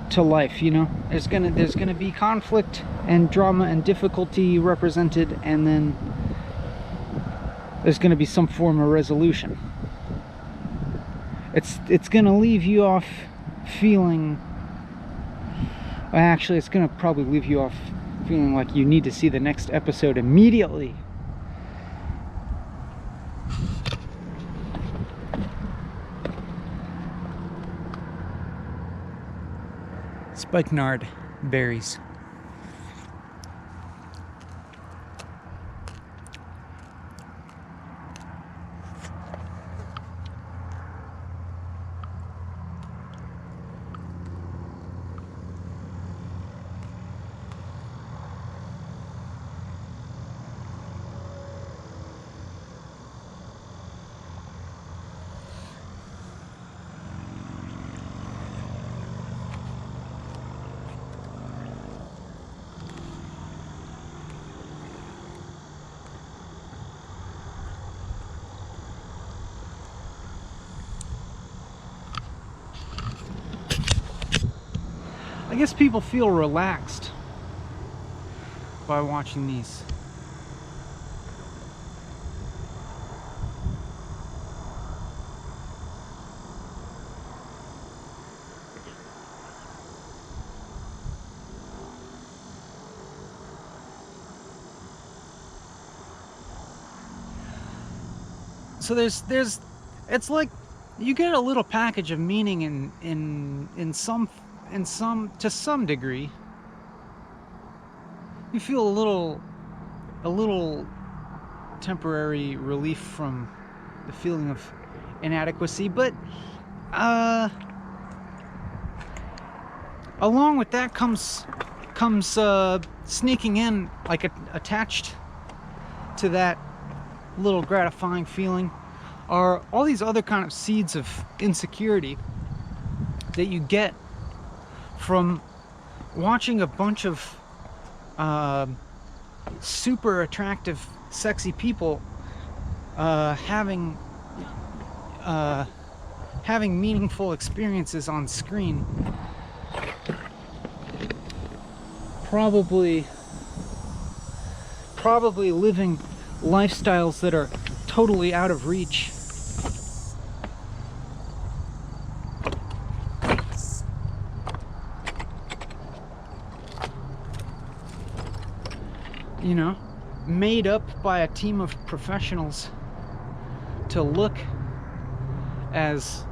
to life, you know. There's gonna be conflict and drama and difficulty represented, and then there's gonna be some form of resolution. It's gonna leave you off feeling, actually it's gonna probably leave you off feeling like you need to see the next episode immediately. Spikenard berries. I guess people feel relaxed by watching these so there's it's like you get a little package of meaning in some to some degree. You feel a little temporary relief from the feeling of inadequacy, but along with that comes sneaking in, like attached to that little gratifying feeling, are all these other kind of seeds of insecurity that you get from watching a bunch of super attractive, sexy people having meaningful experiences on screen, probably living lifestyles that are totally out of reach. You know, made up by a team of professionals to look as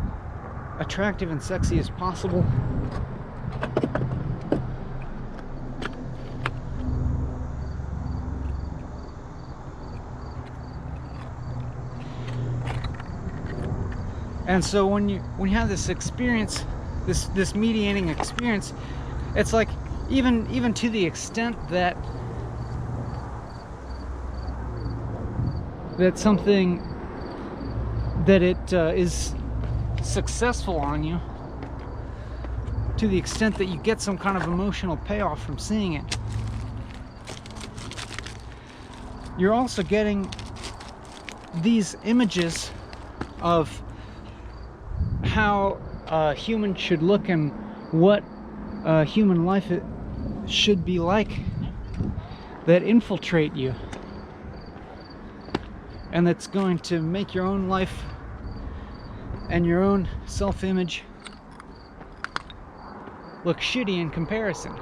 attractive and sexy as possible. And so when you have this experience, this mediating experience, it's like even to the extent that something that it is successful on you, to the extent that you get some kind of emotional payoff from seeing it, you're also getting these images of how a human should look and what human life should be like, that infiltrate you, and that's going to make your own life and your own self-image look shitty in comparison.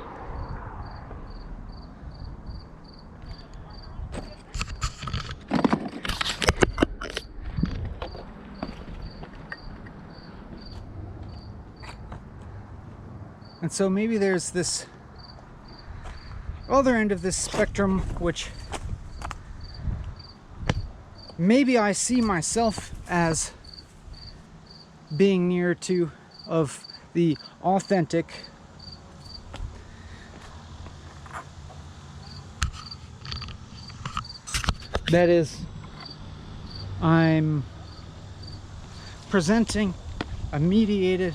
And so maybe there's this other end of this spectrum, which maybe I see myself as being near to, of the authentic, that is, I'm presenting a mediated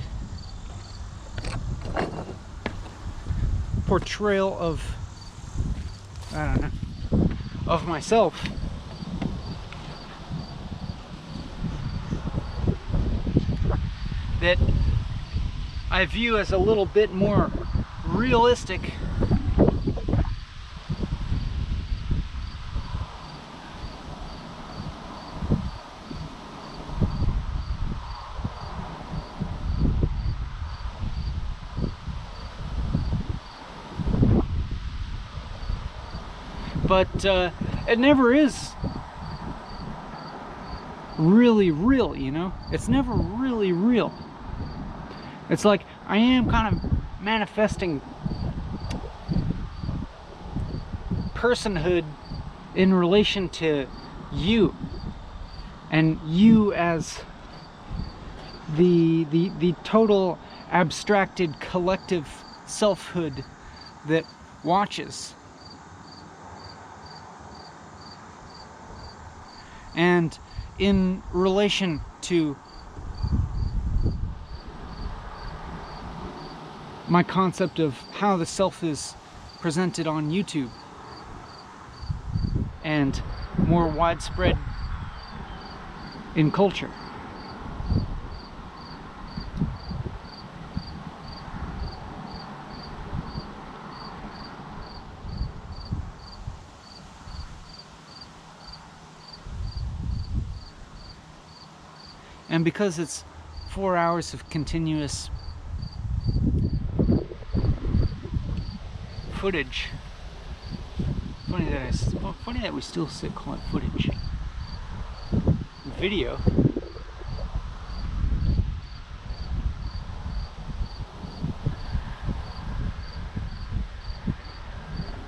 portrayal of, I don't know, of myself. That I view as a little bit more realistic but it never is really real, you know? It's never really real. It's like I am kind of manifesting personhood in relation to you, and you as the total abstracted collective selfhood that watches. And in relation to my concept of how the self is presented on YouTube and more widespread in culture. And because it's 4 hours of continuous footage, funny that we still call it footage, video.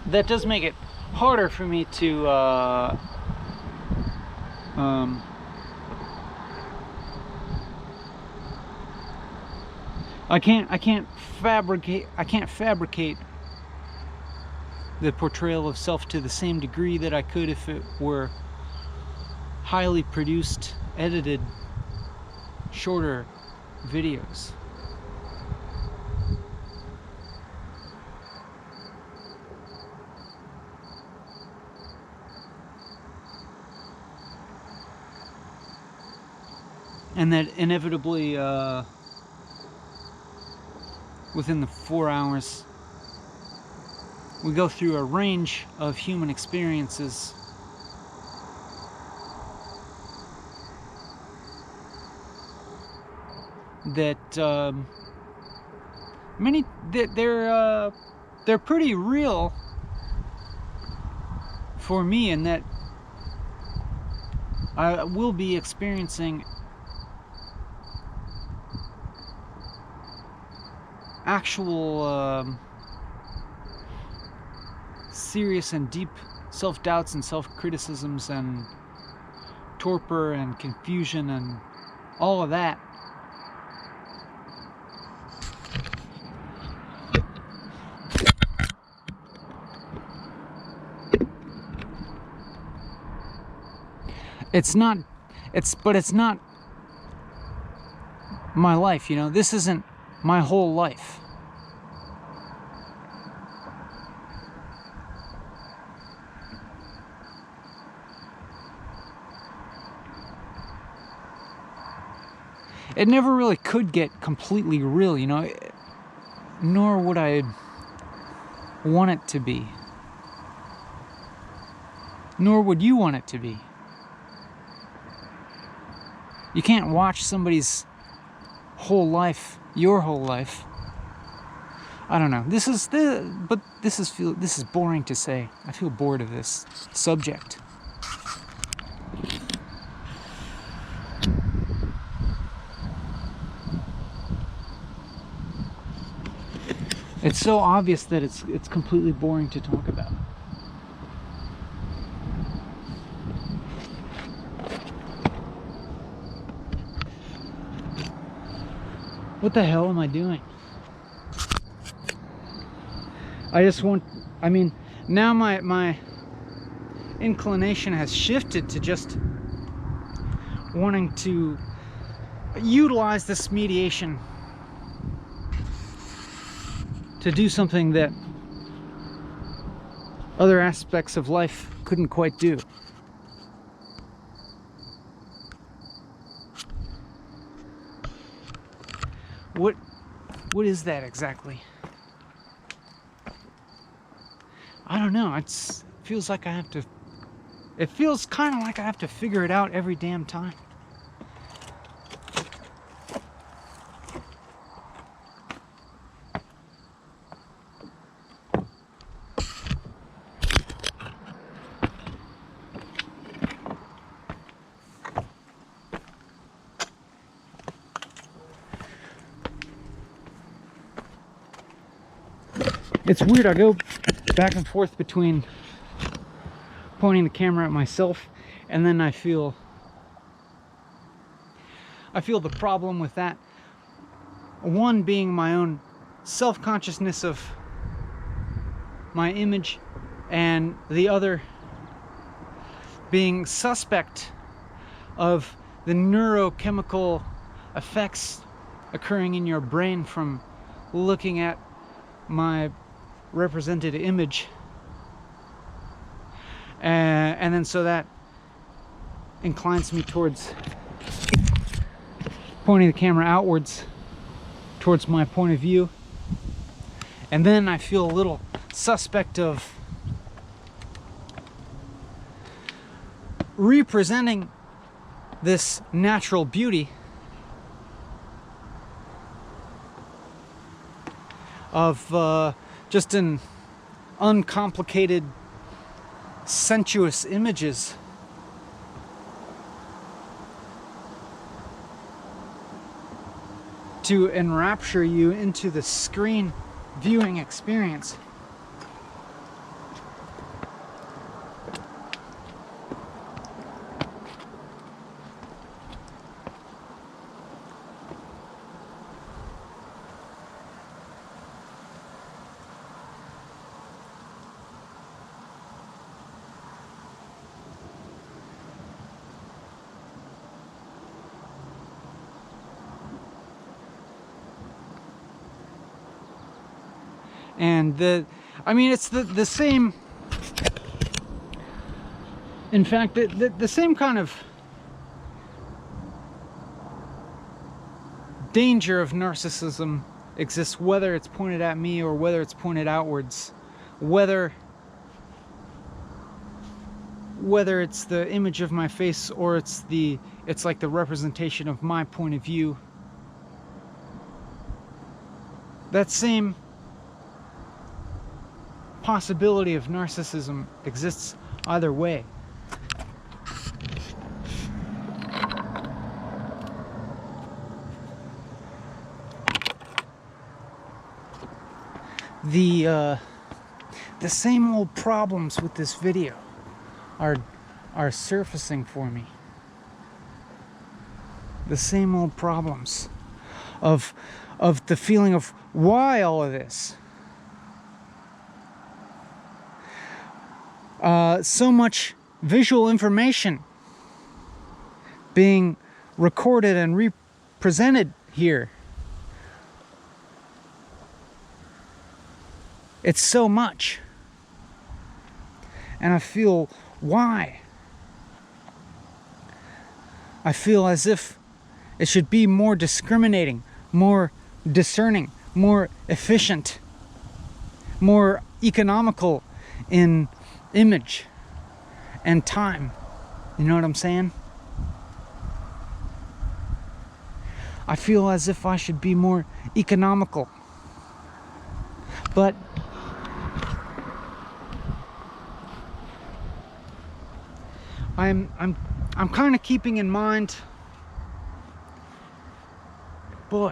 That does make it harder for me to I can't fabricate the portrayal of self to the same degree that I could if it were highly produced, edited, shorter videos. And that inevitably, within the 4 hours, we go through a range of human experiences that they're pretty real for me, in that I will be experiencing actual serious and deep self-doubts and self-criticisms and torpor and confusion and all of that. It's not my life, you know. This isn't my whole life. It never really could get completely real, you know, nor would I want it to be. Nor would you want it to be. You can't watch somebody's whole life, your whole life. I don't know. This is boring to say. I feel bored of this subject. It's so obvious that it's completely boring to talk about. What the hell am I doing? Now my inclination has shifted to just wanting to utilize this mediation to do something that other aspects of life couldn't quite do. What is that exactly? I don't know. It feels like I have to. It feels kind of like I have to figure it out every damn time. It's weird, I go back and forth between pointing the camera at myself, and then I feel the problem with that. One being my own self-consciousness of my image, and the other being suspect of the neurochemical effects occurring in your brain from looking at my represented image, and then so that inclines me towards pointing the camera outwards towards my point of view, and then I feel a little suspect of representing this natural beauty of just an uncomplicated, sensuous images to enrapture you into the screen viewing experience. And it's the same, in fact, the same kind of danger of narcissism exists, whether it's pointed at me or whether it's pointed outwards, whether it's the image of my face or it's like the representation of my point of view. That same possibility of narcissism exists either way. The same old problems with this video are surfacing for me. The same old problems of the feeling of why all of this. So much visual information being recorded and represented here. It's so much. And I feel why. I feel as if it should be more discriminating, more discerning, more efficient, more economical in image and time. You know what I'm saying? I feel as if I should be more economical. But I'm kind of keeping in mind, I'm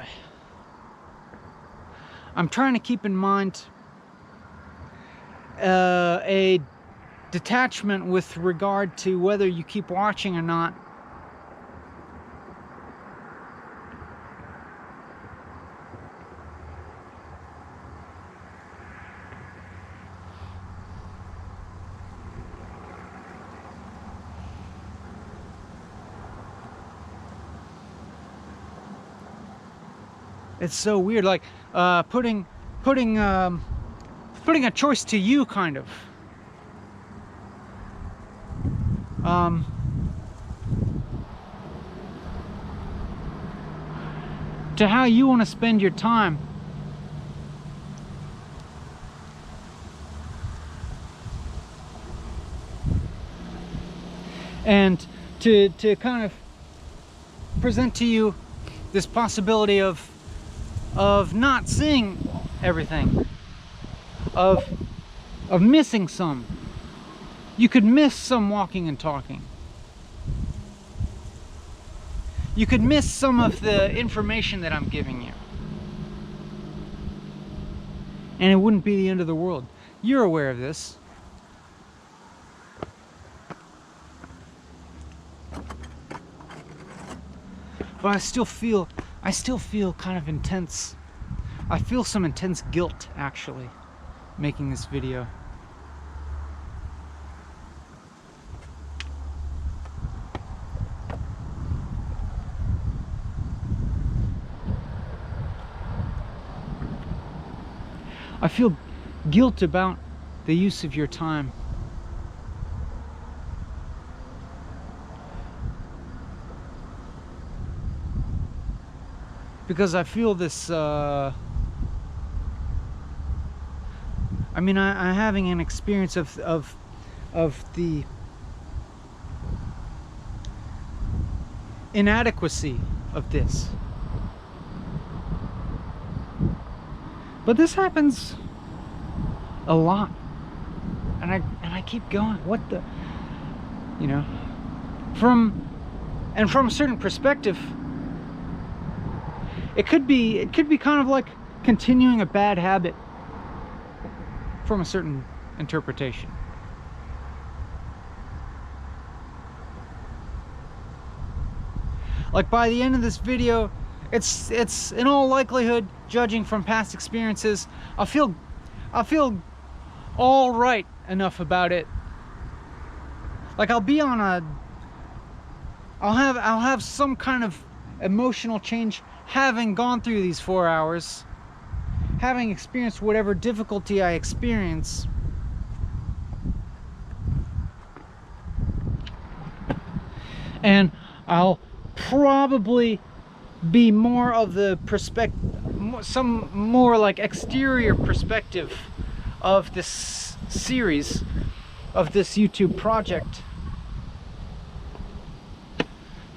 trying to keep in mind a detachment with regard to whether you keep watching or not. It's so weird, like putting a choice to you, kind of. To how you want to spend your time. And to kind of present to you this possibility of not seeing everything, of missing some. You could miss some walking and talking. You could miss some of the information that I'm giving you. And it wouldn't be the end of the world. You're aware of this. But I still feel kind of intense. I feel some intense guilt, actually, making this video. I feel guilt about the use of your time. Because I feel this, I'm having an experience of the inadequacy of this. But this happens a lot, and I keep going. What the, you know, from a certain perspective, it could be kind of like continuing a bad habit from a certain interpretation. Like by the end of this video, it's in all likelihood, judging from past experiences, I'll feel all right enough about it. Like I'll have some kind of emotional change having gone through these 4 hours, having experienced whatever difficulty I experience. And I'll probably be more of the some more like exterior perspective of this series, of this YouTube project,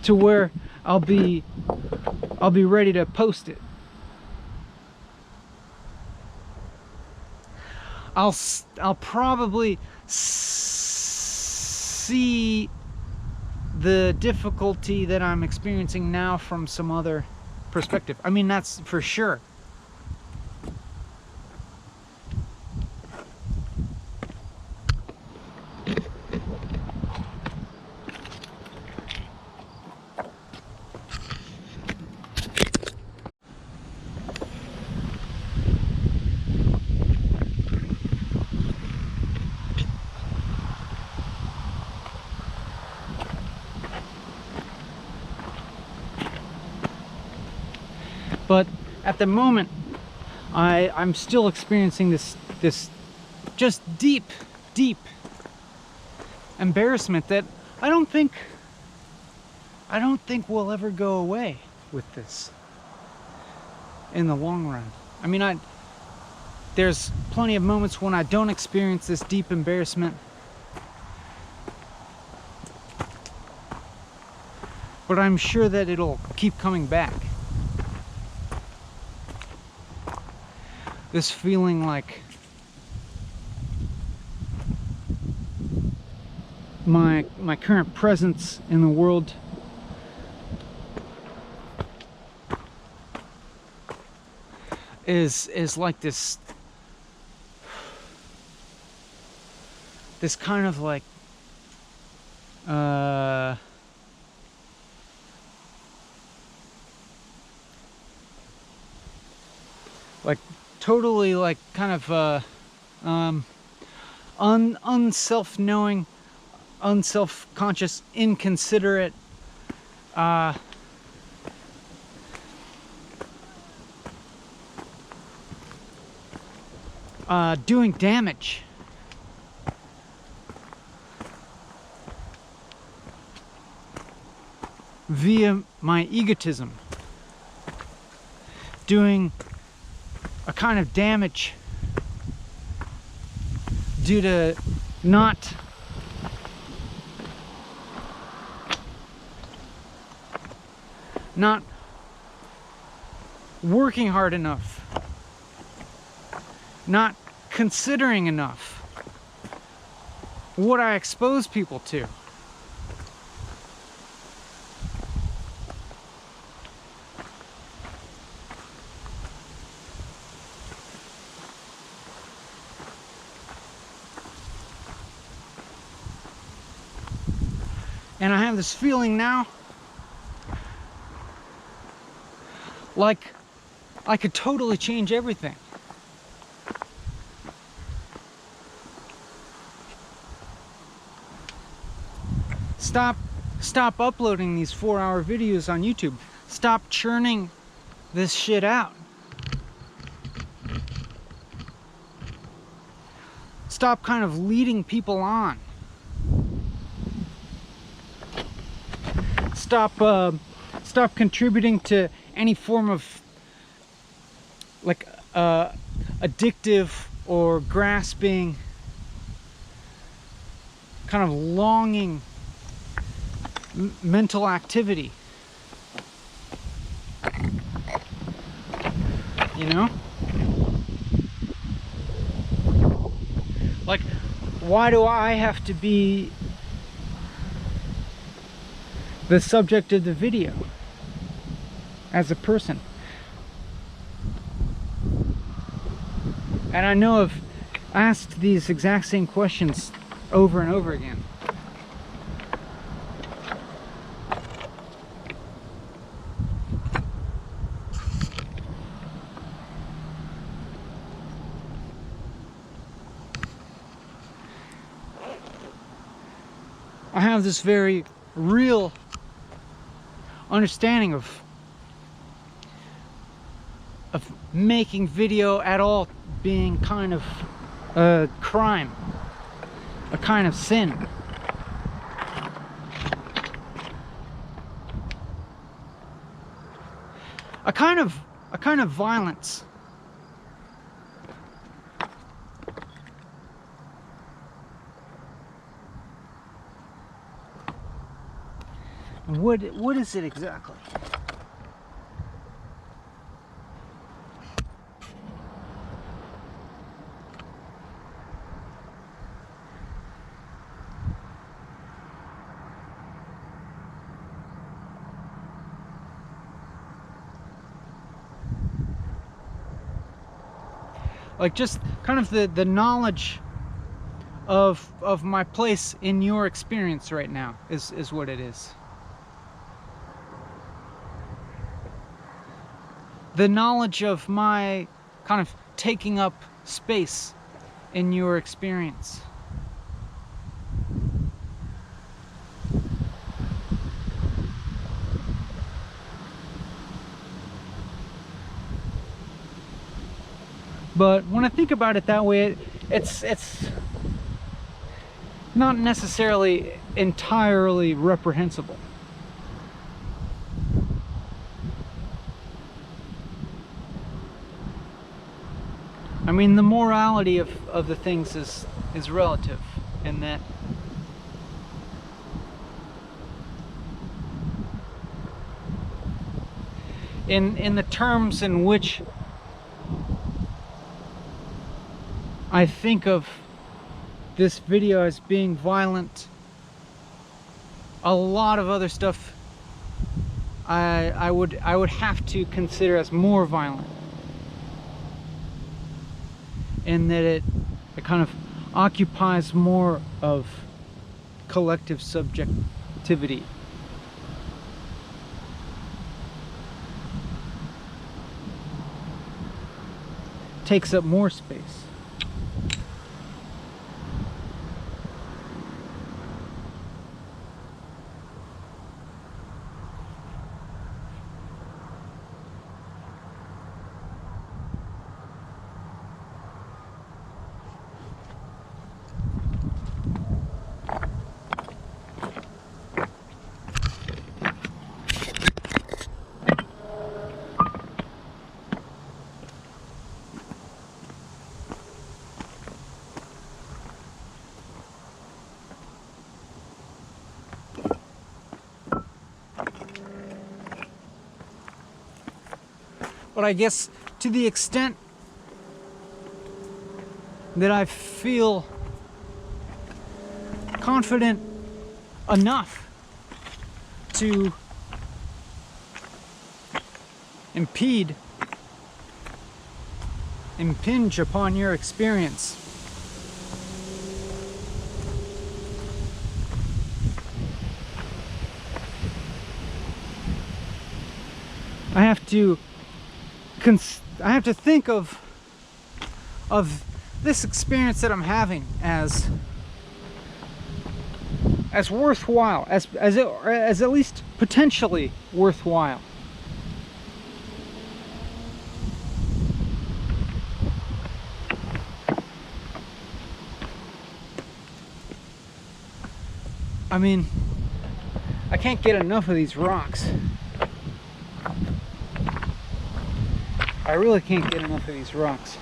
to where I'll be ready to post it. I'll probably see the difficulty that I'm experiencing now from some other perspective. I mean, that's for sure. But at the moment, I'm still experiencing this just deep embarrassment that I don't think will ever go away with this in the long run. I mean, there's plenty of moments when I don't experience this deep embarrassment, but I'm sure that it'll keep coming back. This feeling like my current presence in the world is like this kind of like totally like kind of unself-knowing, unself-conscious, inconsiderate, doing damage. Via my egotism, doing a kind of damage due to not working hard enough, not considering enough what I expose people to. And I have this feeling now like I could totally change everything. Stop uploading these 4-hour videos on YouTube. Stop churning this shit out. Stop kind of leading people on. Stop contributing to any form of like addictive or grasping kind of longing mental activity. You know? Like, why do I have to be the subject of the video as a person? And I know I've asked these exact same questions over and over again. I have this very real understanding of making video at all being kind of a crime, a kind of sin. A kind of violence. What is it exactly? Like just kind of the knowledge of my place in your experience right now is what it is. The knowledge of my kind of taking up space in your experience. But when I think about it that way, it's not necessarily entirely reprehensible. I mean, the morality of the things is relative in that in the terms in which I think of this video as being violent, a lot of other stuff I would have to consider as more violent, in that it kind of occupies more of collective subjectivity. Takes up more space. But I guess to the extent that I feel confident enough to impinge upon your experience, I have to think of this experience that I'm having as worthwhile, as at least potentially worthwhile. I mean, I can't get enough of these rocks. I really can't get enough of these rocks.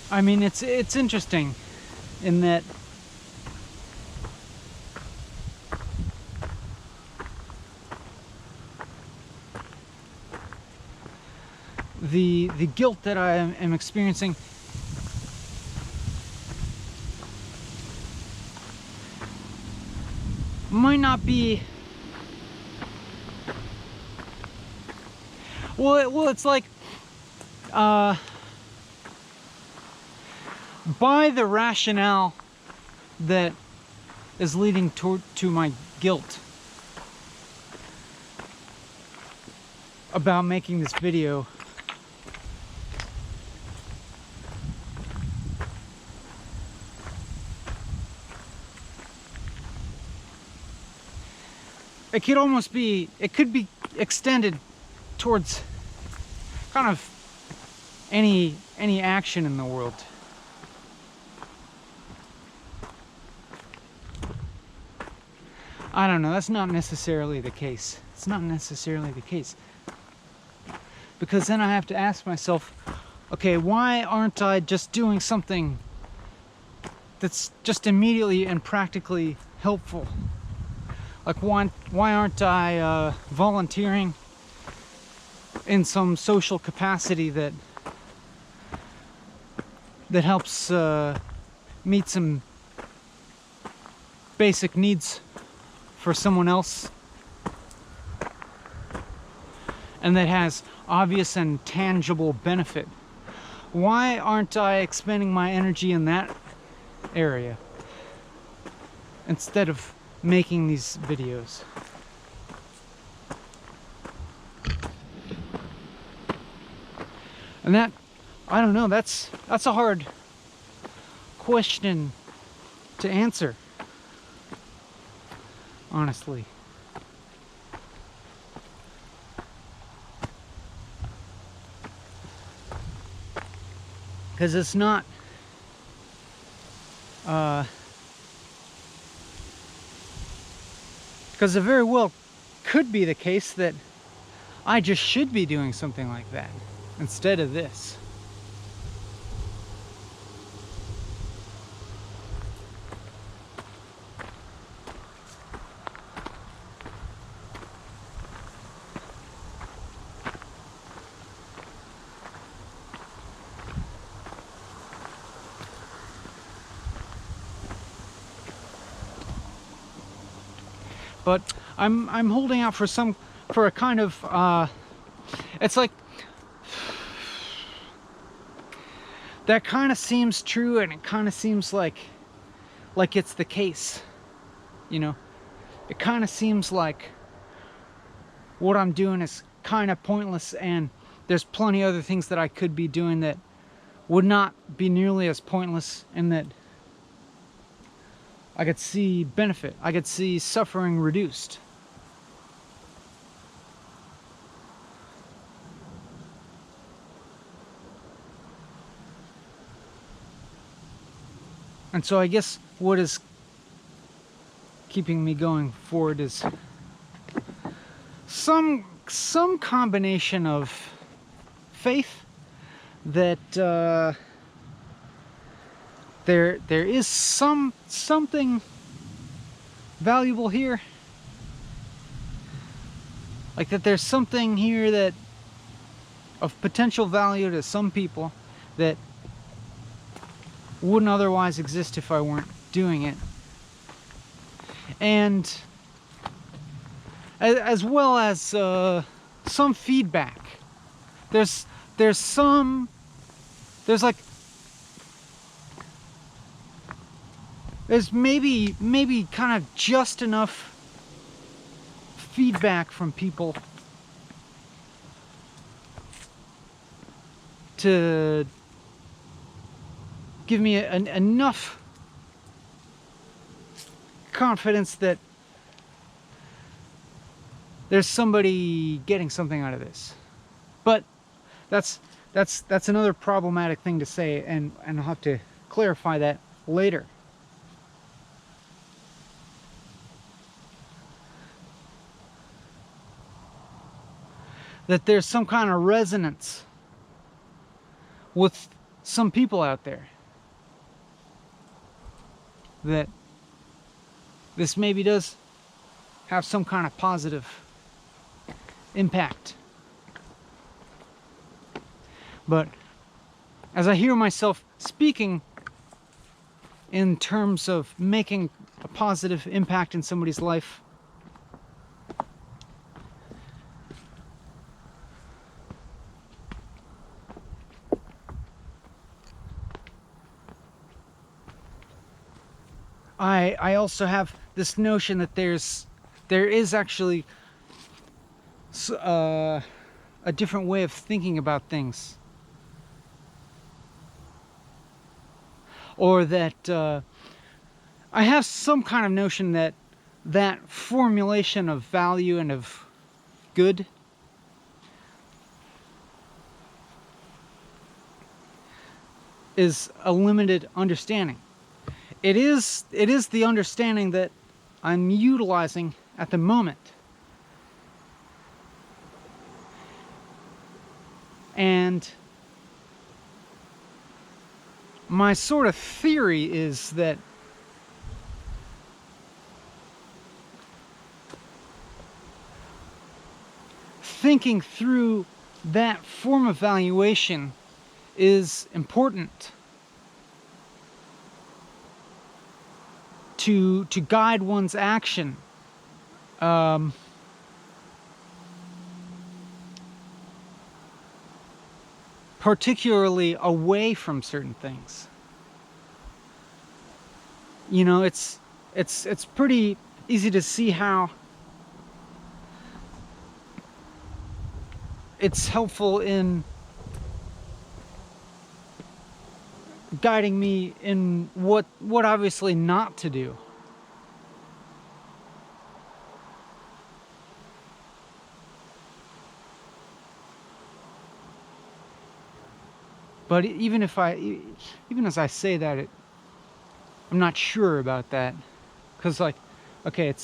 I mean, it's interesting in that the guilt that I am experiencing might not be well it's like by the rationale that is leading to my guilt about making this video, it could be extended towards kind of any action in the world. I don't know, that's not necessarily the case. It's not necessarily the case. Because then I have to ask myself, okay, why aren't I just doing something that's just immediately and practically helpful? Like, why aren't I volunteering in some social capacity that helps meet some basic needs for someone else, and that has obvious and tangible benefit? Why aren't I expending my energy in that area instead of making these videos? And that, I don't know, that's a hard question to answer, honestly. Because it's not because it very well could be the case that I just should be doing something like that instead of this. But I'm holding out for a kind of it's like that kind of seems true, and it kind of seems like it's the case, you know. It kind of seems like what I'm doing is kind of pointless, and there's plenty of other things that I could be doing that would not be nearly as pointless, and that I could see benefit. I could see suffering reduced. And so I guess what is keeping me going forward is some combination of faith that there is something valuable here, like that there's something here that of potential value to some people that wouldn't otherwise exist if I weren't doing it, and as well as some feedback. There's maybe kind of just enough feedback from people to give me enough confidence that there's somebody getting something out of this. But that's another problematic thing to say, and I'll have to clarify that later. That there's some kind of resonance with some people out there that this maybe does have some kind of positive impact. But as I hear myself speaking in terms of making a positive impact in somebody's life, I also have this notion that there is actually a different way of thinking about things, or that I have some kind of notion that that formulation of value and of good is a limited understanding. It is the understanding that I'm utilizing at the moment. And my sort of theory is that thinking through that form of valuation is important to guide one's action. Particularly away from certain things. You know, it's pretty easy to see how it's helpful in guiding me in what obviously not to do. But even as I say that, I'm not sure about that, because like, okay,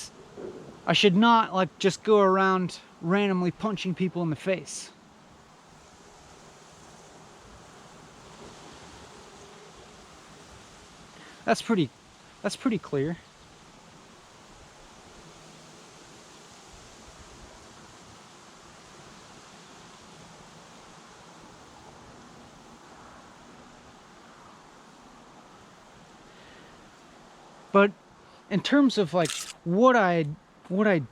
I should not like just go around randomly punching people in the face. That's pretty clear. But in terms of like what I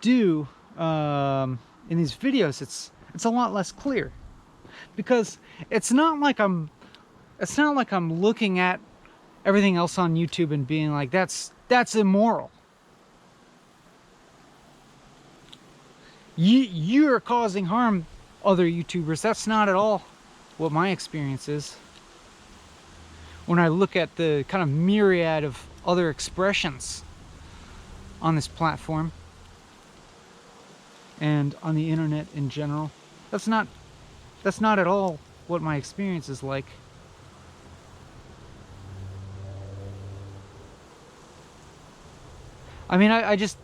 do in these videos, it's a lot less clear, because it's not like I'm looking at everything else on YouTube and being like, that's immoral. You're causing harm, other YouTubers. That's not at all what my experience is when I look at the kind of myriad of other expressions on this platform and on the internet in general. That's not at all what my experience is like. I mean, I guess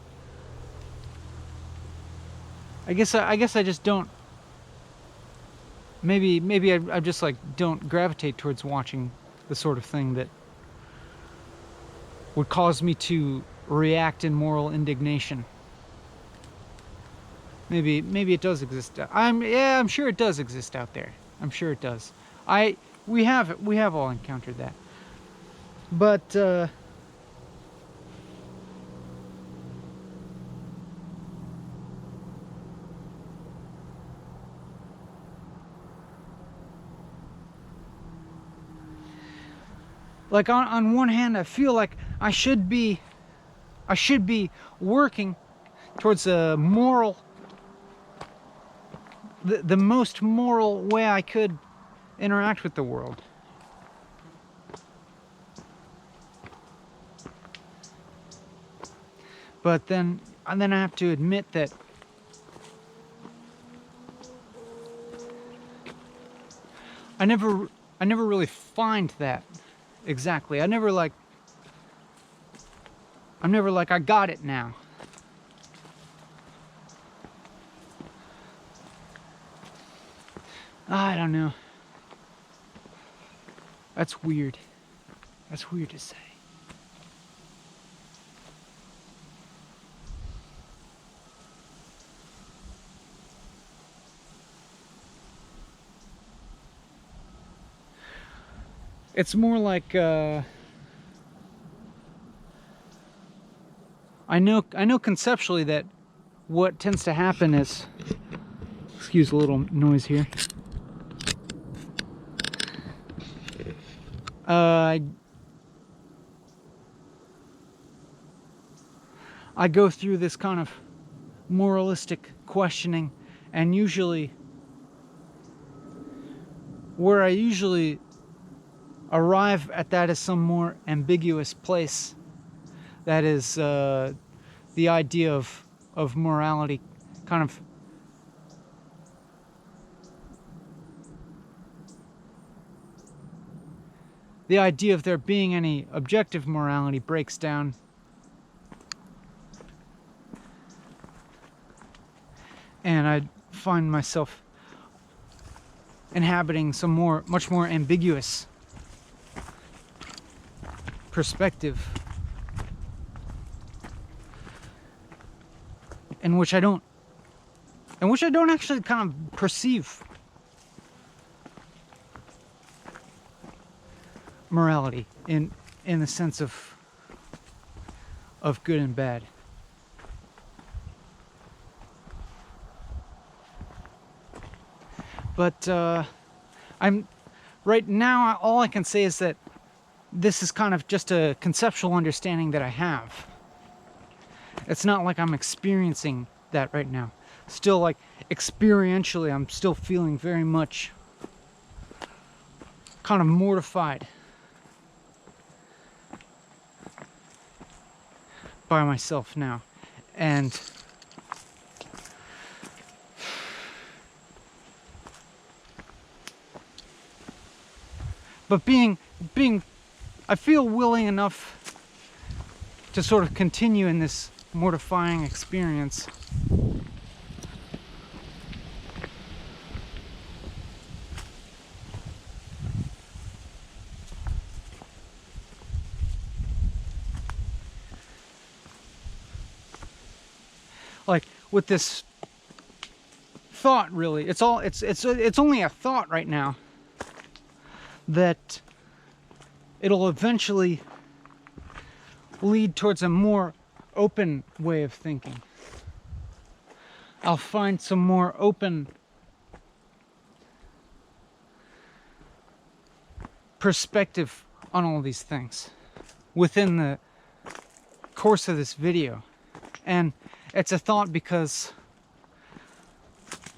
I just don't. Maybe I just like don't gravitate towards watching the sort of thing that would cause me to react in moral indignation. Maybe it does exist. I'm sure it does exist out there. I'm sure it does. We have all encountered that. But like on one hand, I feel like I should be working towards a moral, the most moral way I could interact with the world. But then I have to admit that I never really find that exactly. I'm never like, I got it now. I don't know. That's weird. That's weird to say. It's more like I know conceptually that what tends to happen is, excuse a little noise here. I go through this kind of moralistic questioning, and usually where I usually arrive at that is some more ambiguous place. That is the idea of morality, kind of the idea of there being any objective morality breaks down. And I find myself inhabiting some much more ambiguous perspective, in which I don't actually kind of perceive morality in the sense of good and bad. But I'm right now, all I can say is that this is kind of just a conceptual understanding that I have. It's not like I'm experiencing that right now. Still, like, experientially, I'm still feeling very much kind of mortified by myself now. And but being I feel willing enough to sort of continue in this mortifying experience. Like with this thought, really, it's only a thought right now, that it'll eventually lead towards a more open way of thinking. I'll find some more open perspective on all these things within the course of this video. And it's a thought because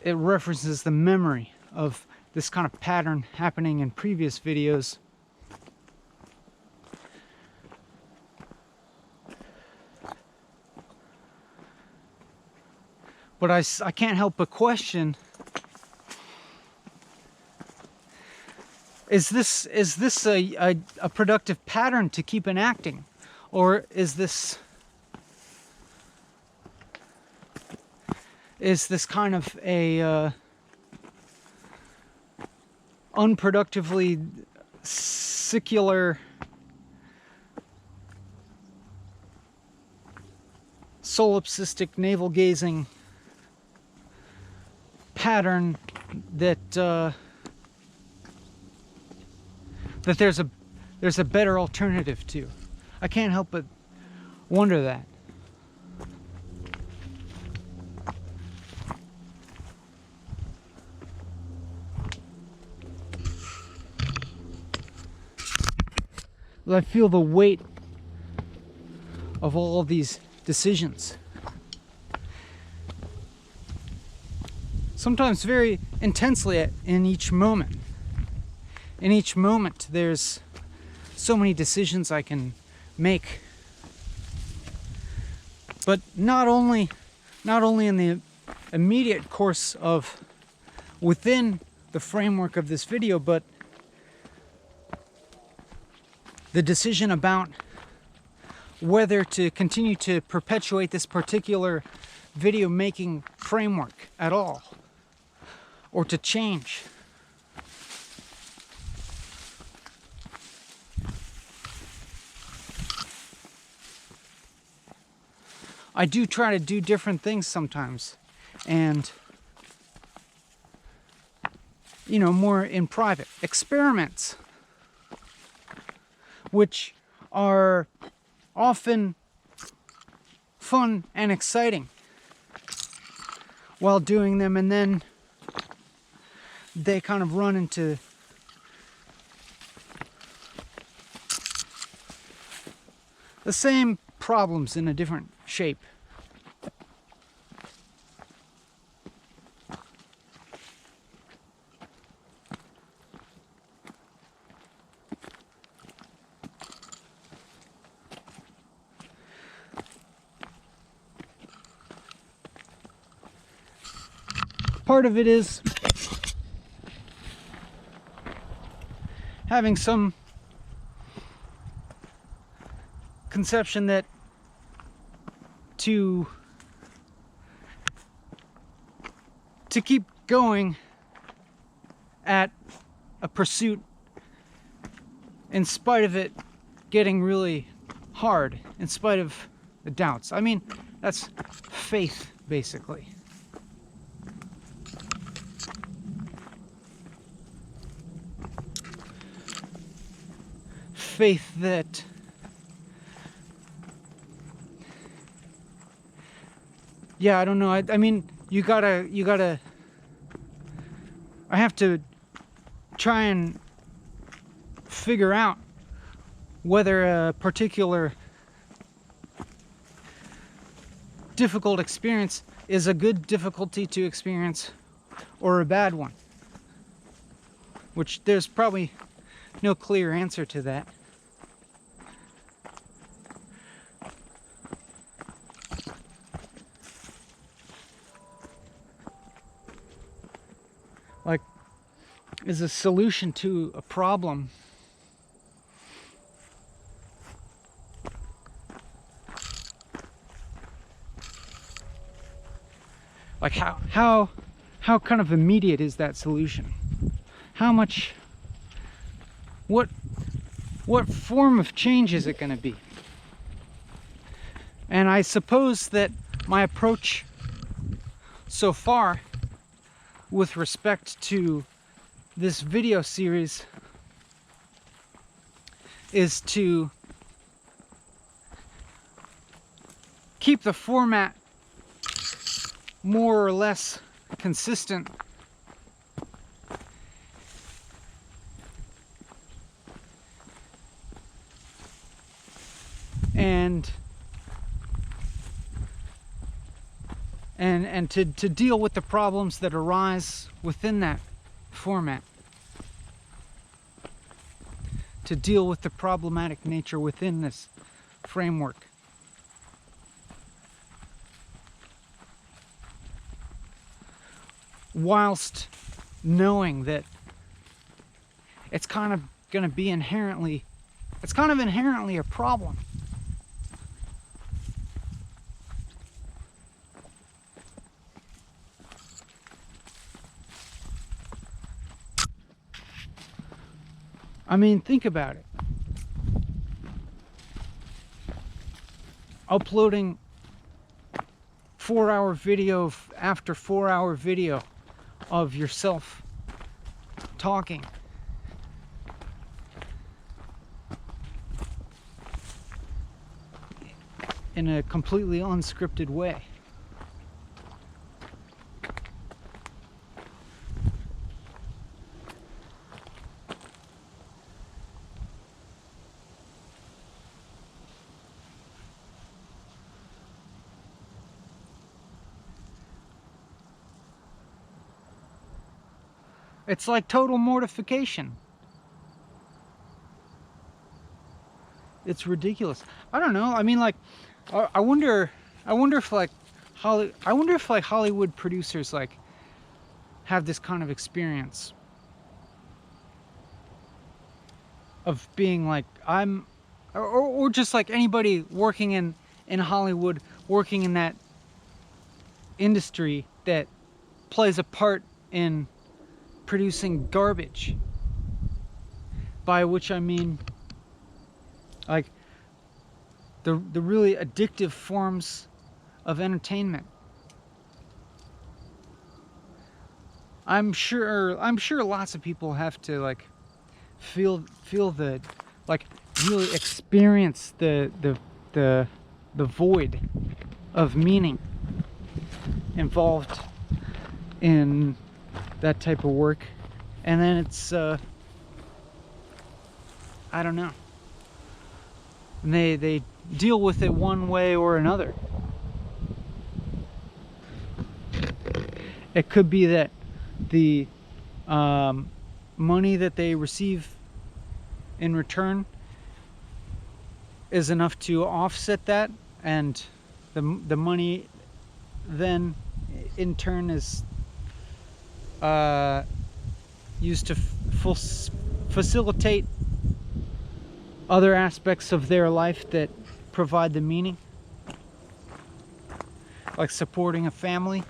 it references the memory of this kind of pattern happening in previous videos. But I can't help but question, is this a productive pattern to keep enacting? Or is this kind of a unproductively secular, solipsistic, navel-gazing pattern that there's a better alternative to? I can't help but wonder that. I feel the weight of all of these decisions. Sometimes very intensely in each moment. In each moment, there's so many decisions I can make. But not only in the immediate course of within the framework of this video, but the decision about whether to continue to perpetuate this particular video making framework at all, or to change. I do try to do different things sometimes, and you know, more in private experiments, which are often fun and exciting while doing them, and then they kind of run into the same problems in a different shape. Part of it is having some conception that to keep going at a pursuit in spite of it getting really hard, in spite of the doubts. I mean, that's faith, basically. Faith that I don't know. I mean, you gotta I have to try and figure out whether a particular difficult experience is a good difficulty to experience or a bad one, which there's probably no clear answer to that. Like, is a solution to a problem like how kind of immediate is that solution? How much, what form of change is it going to be? And I suppose that my approach so far with respect to this video series is to keep the format more or less consistent, and to deal with the problems that arise within that format, to deal with the problematic nature within this framework. Whilst knowing that it's kind of going to be inherently a problem. I mean, think about it. Uploading 4-hour video after 4-hour video of yourself talking. In a completely unscripted way. It's like total mortification. It's ridiculous. I don't know. I mean, like, I wonder if like Hollywood producers like have this kind of experience of being like, or just like anybody working in Hollywood, working in that industry that plays a part in producing garbage, by which I mean like the really addictive forms of entertainment. I'm sure lots of people have to like feel the, like, really experience the void of meaning involved in that type of work, and then it's I don't know, and they deal with it one way or another. It could be that the money that they receive in return is enough to offset that, and the money then in turn is used to facilitate other aspects of their life that provide the meaning, like supporting a family.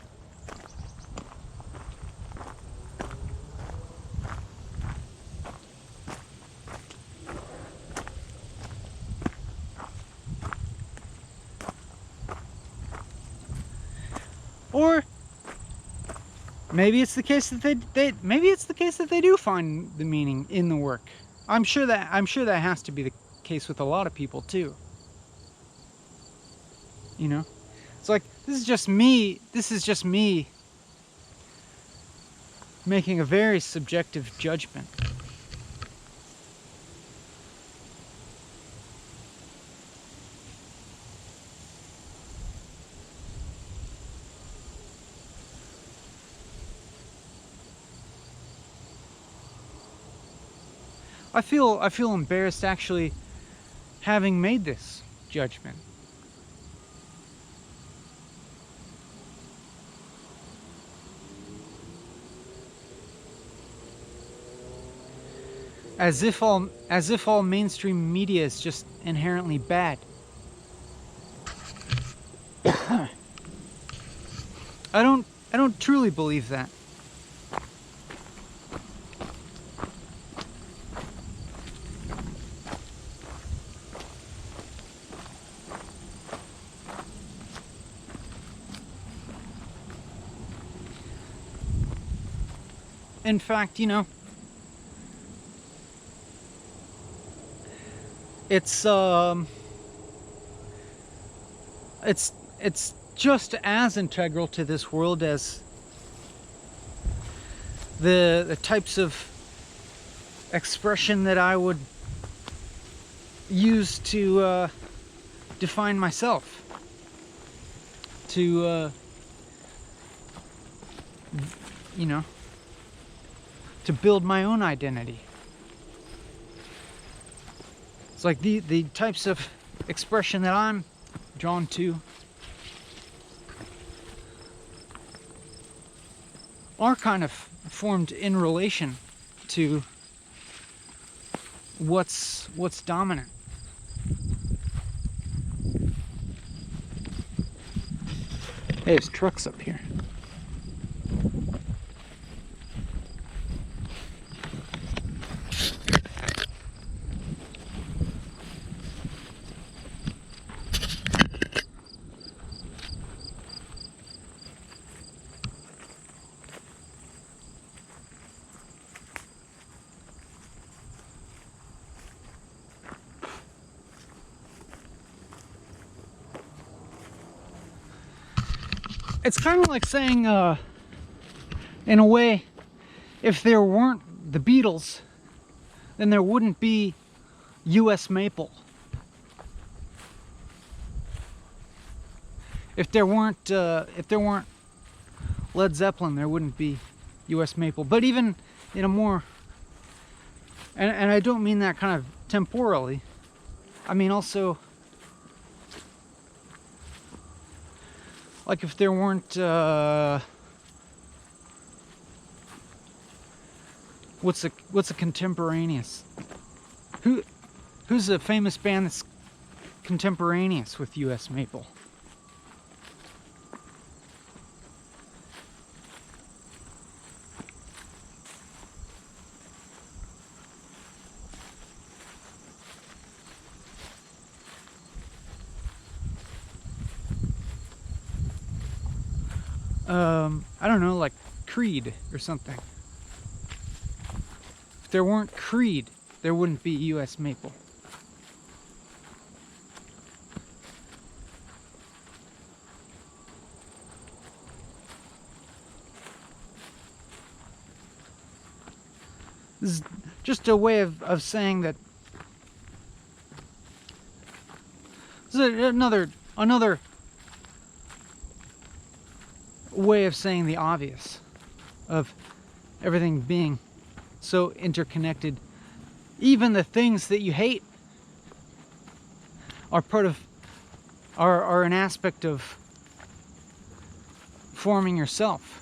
Or maybe it's the case that they do find the meaning in the work. I'm sure that has to be the case with a lot of people too. You know, it's like, this is just me making a very subjective judgment. I feel embarrassed actually having made this judgment. As if all mainstream media is just inherently bad. I don't truly believe that. In fact, you know, it's just as integral to this world as the types of expression that I would use to define myself, to you know, to build my own identity. It's like the types of expression that I'm drawn to are kind of formed in relation to what's dominant. Hey, there's trucks up here. It's kind of like saying, in a way, if there weren't the Beatles, then there wouldn't be U.S. Maple. If there weren't Led Zeppelin, there wouldn't be U.S. Maple. But even in a more, and I don't mean that kind of temporally, I mean also, like if there weren't, what's a contemporaneous? Who's a famous band that's contemporaneous with U.S. Maple? I don't know, like Creed or something. If there weren't Creed, there wouldn't be US Maple. This is just a way of saying that. This is another way of saying the obvious, of everything being so interconnected. Even the things that you hate are are an aspect of forming yourself.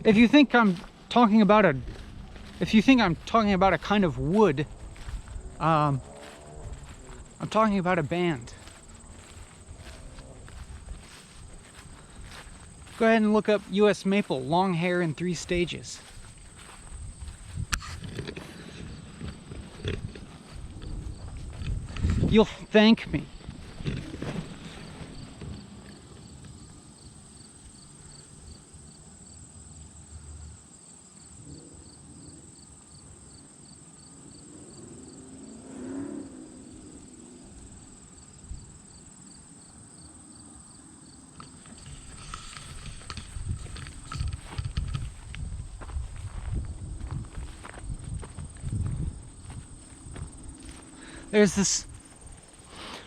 If you think I'm talking about a kind of wood, I'm talking about a band. Go ahead and look up US Maple, long hair in 3 stages. You'll thank me.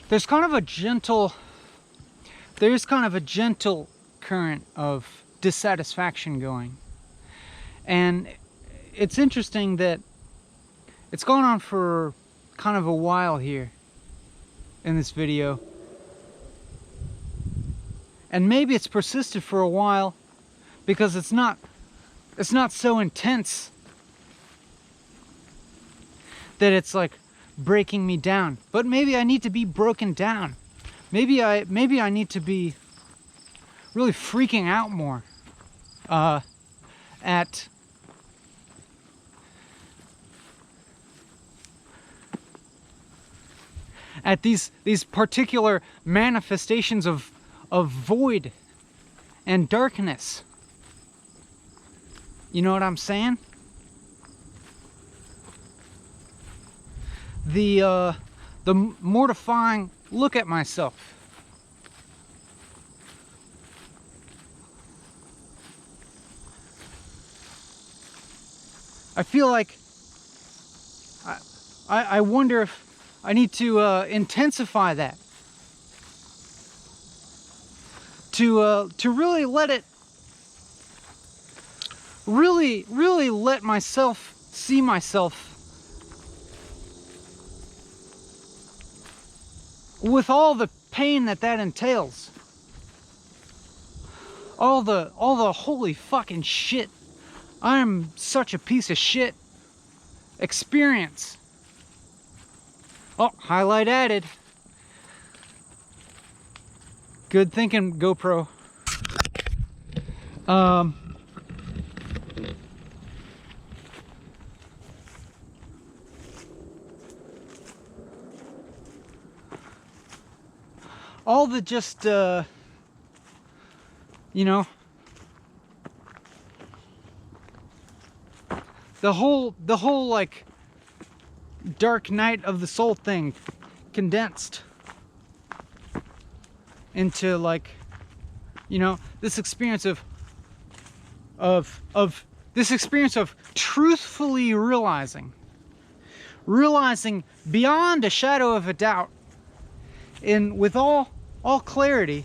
There's kind of a gentle current of dissatisfaction going. And it's interesting that it's gone on for kind of a while here in this video. And maybe it's persisted for a while because it's not so intense that it's like breaking me down. But maybe I need to be broken down. Maybe I need to be really freaking out more at these particular manifestations of void and darkness. You know what I'm saying? The mortifying look at myself. I feel like I wonder if I need to intensify that, to really let it, really let myself see myself with all the pain that entails, all the holy fucking shit, I'm such a piece of shit experience. Oh, highlight added. Good thinking, GoPro. All the just, you know, the whole like dark night of the soul thing condensed into, like, you know, this experience of truthfully realizing beyond a shadow of a doubt, with all clarity,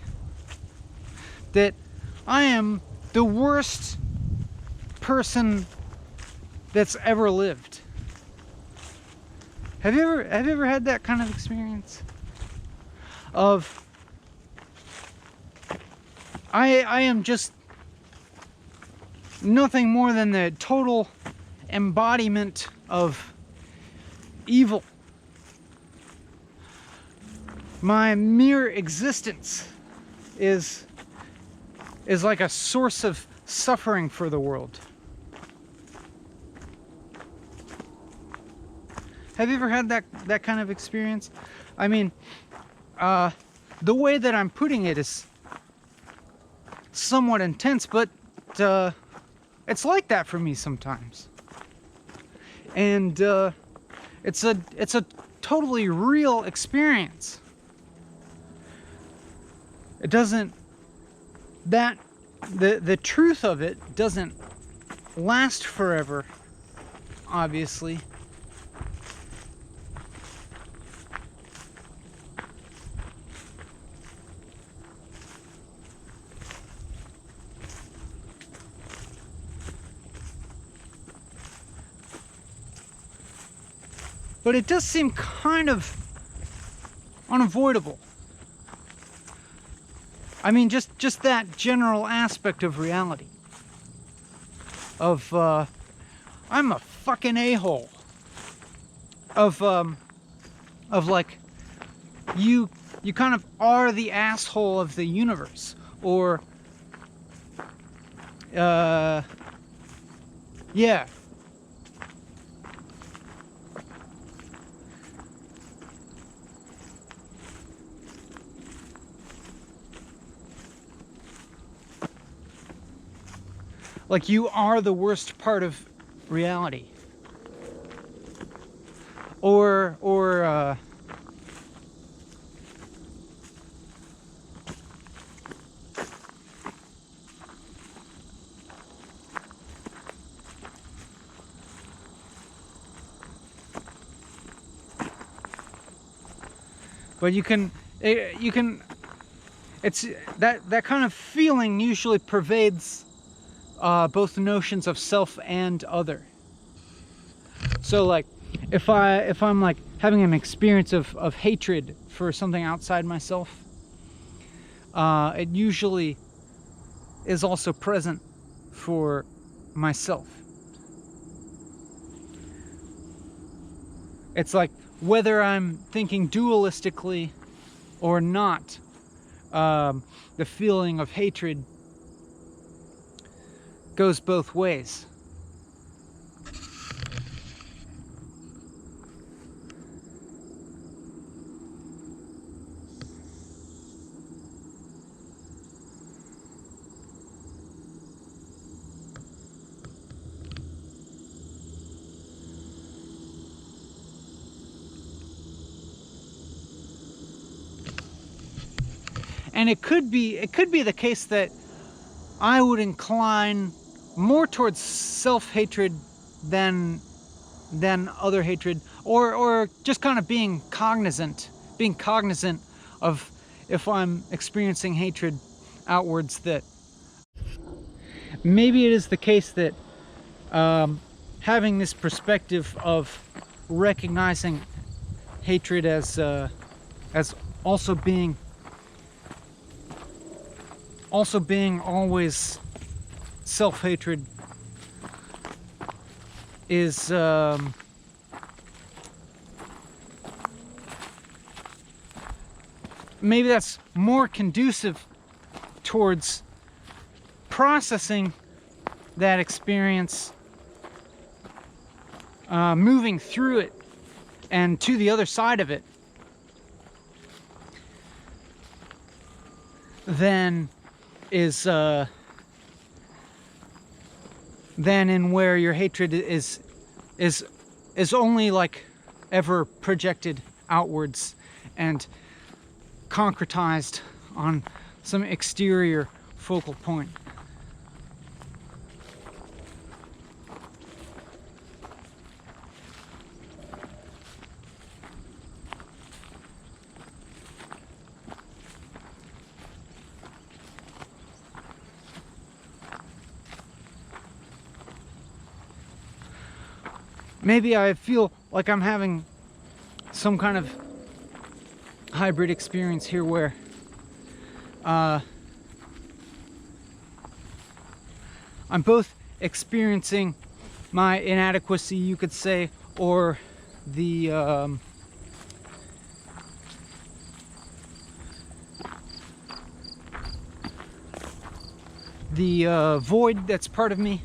that I am the worst person that's ever lived. Have you ever had that kind of experience? Of I am just nothing more than the total embodiment of evil my mere existence is like a source of suffering for the world. Have you ever had that kind of experience? I mean, the way that I'm putting it is somewhat intense, but it's like that for me sometimes. And it's a totally real experience. It doesn't, the truth of it doesn't last forever, obviously. But it does seem kind of unavoidable. I mean, just that general aspect of reality. Of, I'm a fucking a-hole. Of like, you kind of are the asshole of the universe. Or, yeah. Like you are the worst part of reality. Or but you can, it's that kind of feeling usually pervades both the notions of self and other. So like, if I'm like having an experience of hatred for something outside myself, it usually is also present for myself. It's like whether I'm thinking dualistically or not, the feeling of hatred goes both ways. And it could be the case that I would incline more towards self-hatred than other hatred, or just kind of being cognizant of, if I'm experiencing hatred outwards, that maybe it is the case that having this perspective of recognizing hatred as also being always self-hatred is maybe that's more conducive towards processing that experience, moving through it and to the other side of it, than in where your hatred is only like ever projected outwards and concretized on some exterior focal point. Maybe I feel like I'm having some kind of hybrid experience here where I'm both experiencing my inadequacy, you could say, or the the void that's part of me.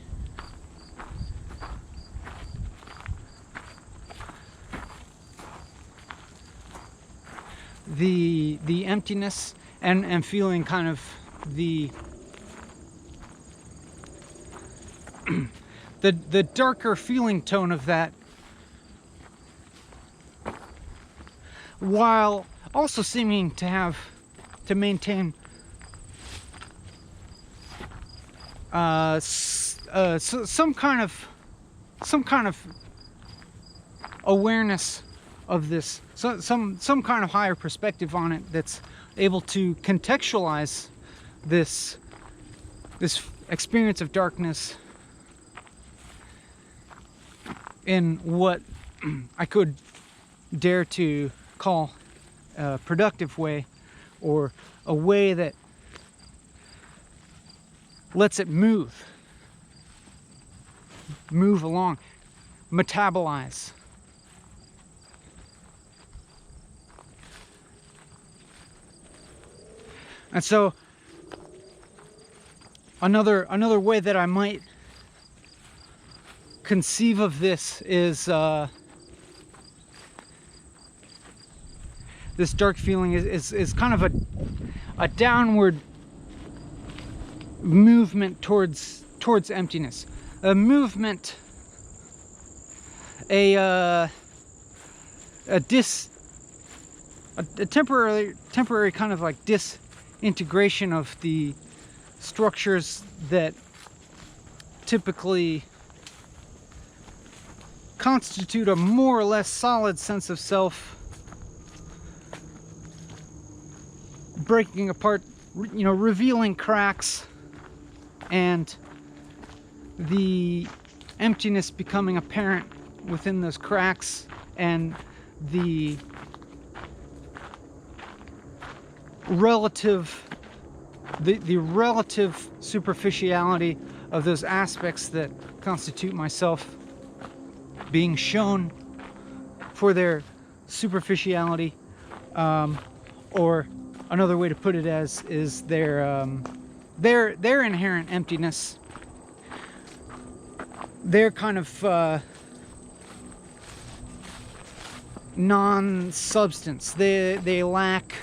The emptiness, and feeling kind of the the darker feeling tone of that, while also seeming to maintain some kind of awareness of this, some kind of higher perspective on it that's able to contextualize this experience of darkness in what I could dare to call a productive way, or a way that lets it move along, metabolize. And so another way that I might conceive of this is this dark feeling is kind of a downward movement towards emptiness, a movement, a temporary kind of like disintegration of the structures that typically constitute a more or less solid sense of self, breaking apart, revealing cracks, and the emptiness becoming apparent within those cracks, and the relative superficiality of those aspects that constitute myself being shown for their superficiality, or another way to put it is their inherent emptiness, their kind of non-substance. They lack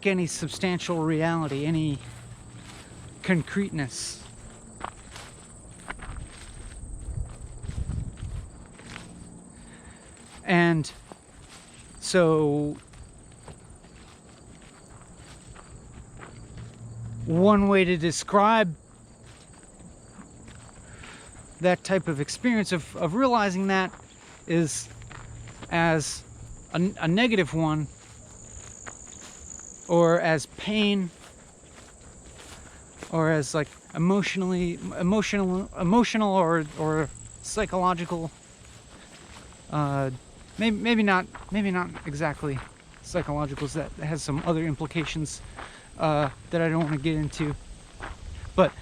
any substantial reality, any concreteness. And so one way to describe that type of experience of realizing that is as a negative one, or as pain, or as like emotional or psychological, maybe not exactly psychological, that has some other implications that I don't want to get into, but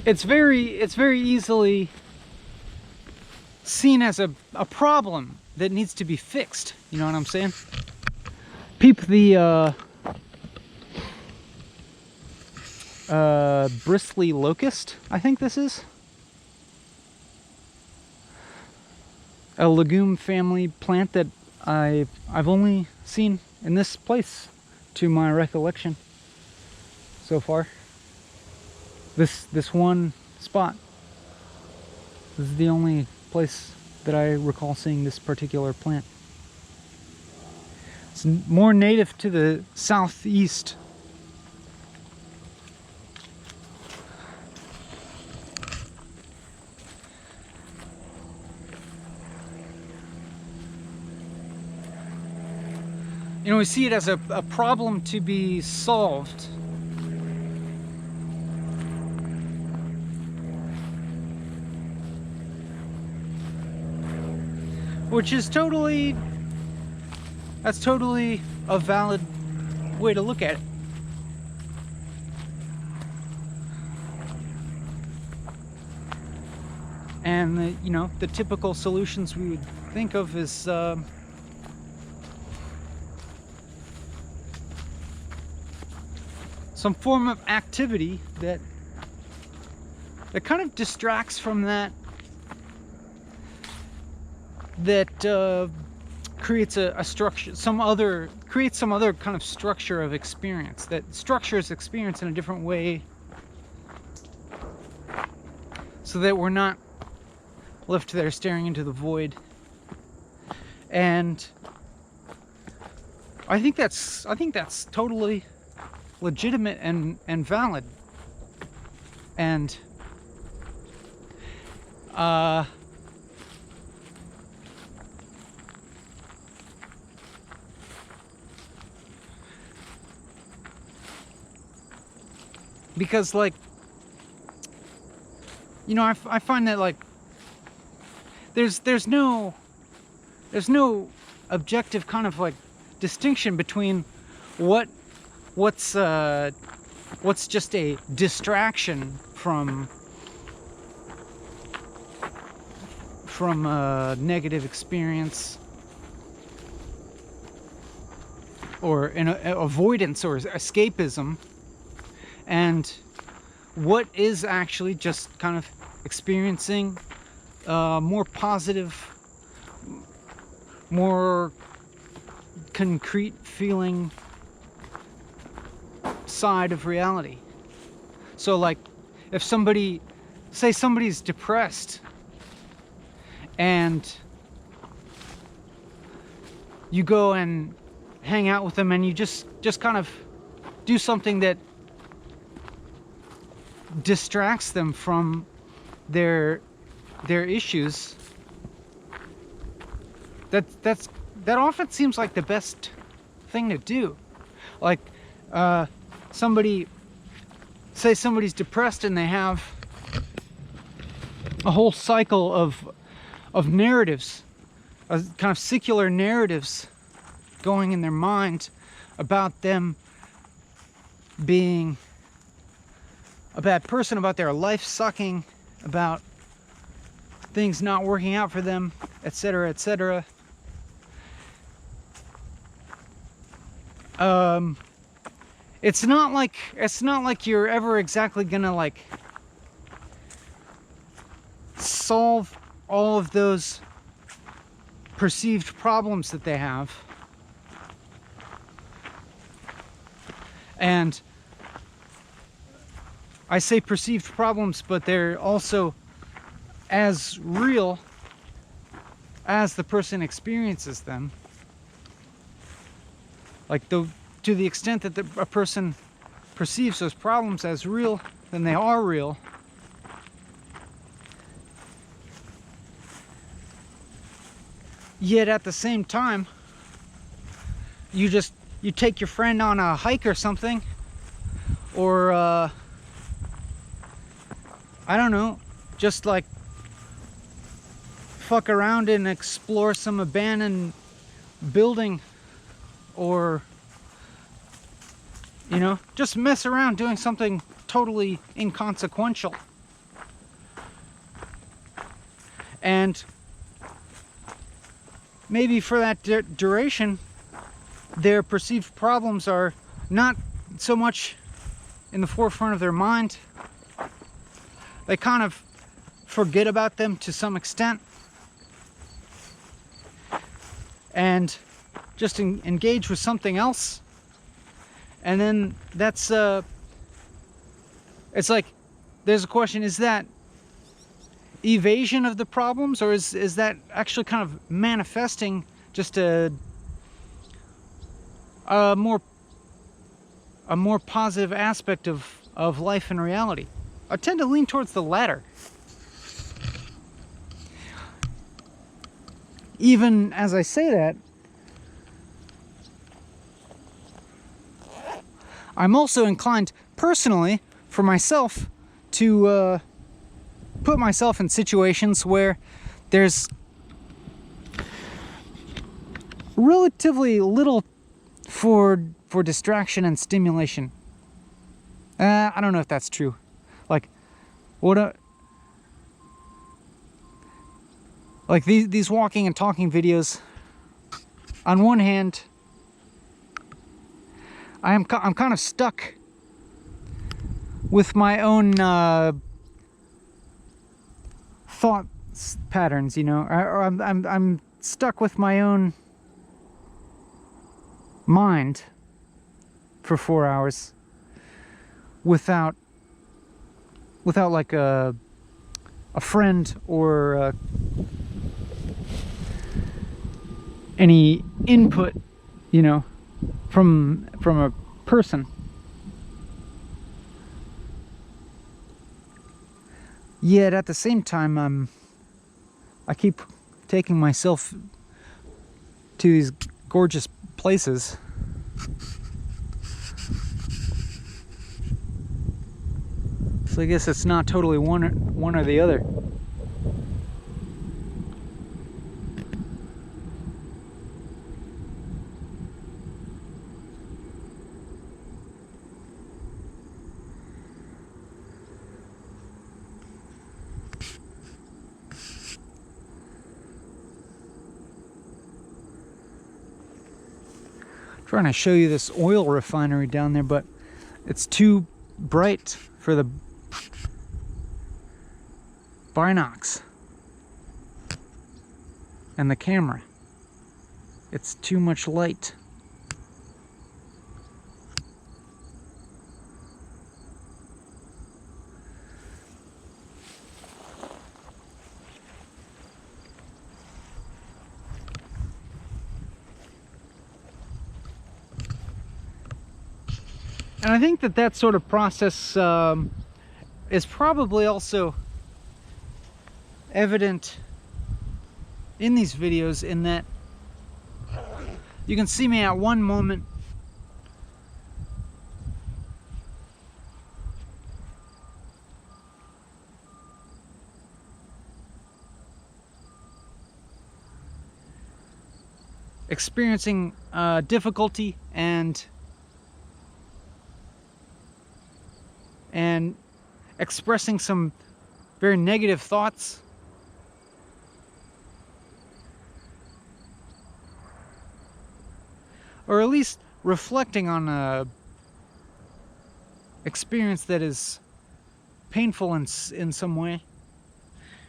it's very easily seen as a problem that needs to be fixed. You know what I'm saying? Peep the bristly locust, I think this is. A legume family plant that I've only seen in this place to my recollection so far. This one spot. This is the only place that I recall seeing this particular plant. It's more native to the southeast. We see it as a problem to be solved. Which is totally a valid way to look at it. And the typical solutions we would think of as some form of activity that kind of distracts from that, creates a structure, creates some other kind of structure of experience, that structures experience in a different way, so that we're not left there staring into the void. And I think that's totally legitimate and valid. And because, like, you know, I find that, like, there's no objective kind of, like, distinction between what's just a distraction from a negative experience, or an avoidance or escapism, and what is actually just kind of experiencing more positive, more concrete feeling side of reality. So, like, if somebody's depressed, and you go and hang out with them, and you just kind of do something that distracts them from their issues, that often seems like the best thing to do. Like, somebody's depressed, and they have a whole cycle of narratives, kind of secular narratives going in their mind about them being a bad person, about their life sucking, about things not working out for them, etc., etc. It's not like you're ever exactly gonna, like, solve all of those perceived problems that they have. And I say perceived problems, but they're also as real as the person experiences them. Like, to the extent that a person perceives those problems as real, then they are real. Yet at the same time, you take your friend on a hike or something, or I don't know, just, like, fuck around and explore some abandoned building, or, you know, just mess around doing something totally inconsequential. And maybe for that duration, their perceived problems are not so much in the forefront of their mind. They kind of forget about them to some extent, and just engage with something else. And then that's it's like, there's a question: is that evasion of the problems, or is that actually kind of manifesting just a more positive aspect of life and reality? I tend to lean towards the latter. Even as I say that, I'm also inclined, personally, for myself, to put myself in situations where there's relatively little for distraction and stimulation. I don't know if that's true. Like, Like these walking and talking videos, on one hand, I'm kind of stuck with my own thought patterns, you know, or I'm stuck with my own mind for 4 hours without like a friend or any input, you know, from a person. Yet at the same time, I keep taking myself to these gorgeous places. So I guess it's not totally one or the other. Trying to show you this oil refinery down there, but it's too bright for the binocs and the camera. It's too much light. And I think that sort of process is probably also evident in these videos, in that you can see me at one moment experiencing difficulty and expressing some very negative thoughts, or at least reflecting on a experience that is painful in some way.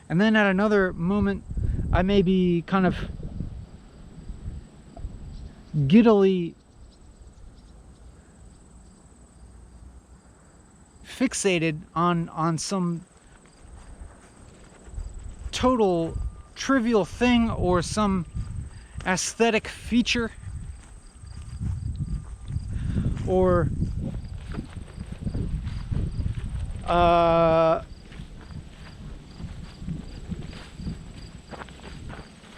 And then at another moment, I may be kind of giddily fixated on some total trivial thing or some aesthetic feature, or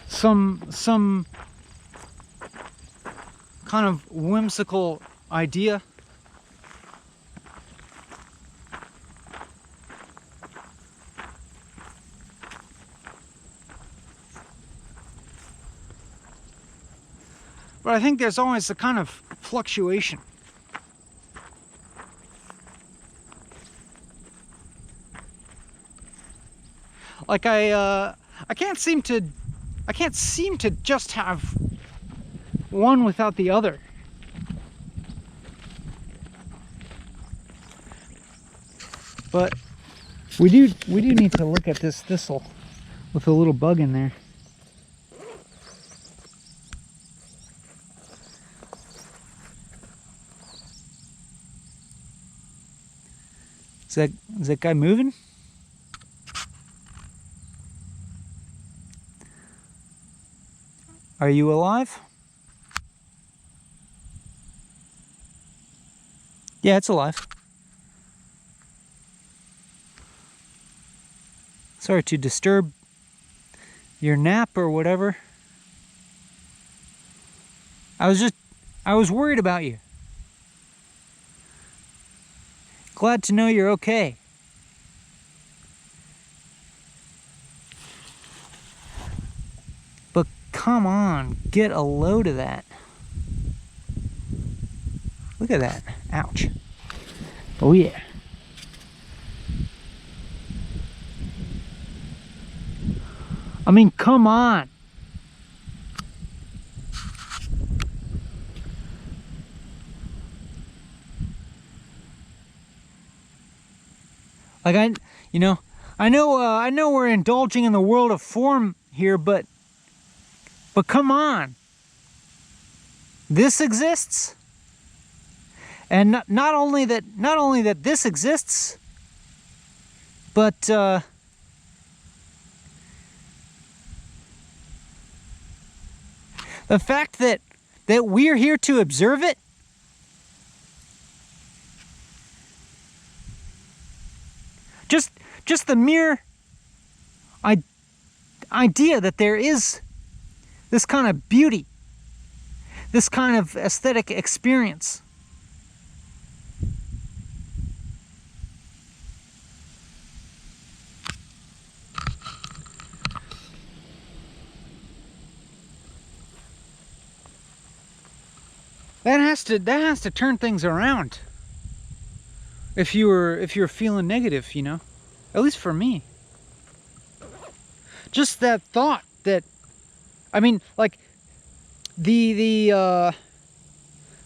some kind of whimsical idea. But I think there's always a kind of fluctuation. Like I can't seem to just have one without the other. But we do need to look at this thistle with a little bug in there. Is that guy moving? Are you alive? Yeah, it's alive. Sorry to disturb your nap or whatever. I was worried about you. Glad to know you're okay. But come on, get a load of that. Look at that. Ouch. Oh yeah. mean, come on. Like I know we're indulging in the world of form here, but come on. This exists. And not only that this exists, but the fact that we're here to observe it, just the mere idea that there is this kind of beauty, this kind of aesthetic experience. That has to turn things around. If you're feeling negative, you know, at least for me. Just that thought that, I mean, like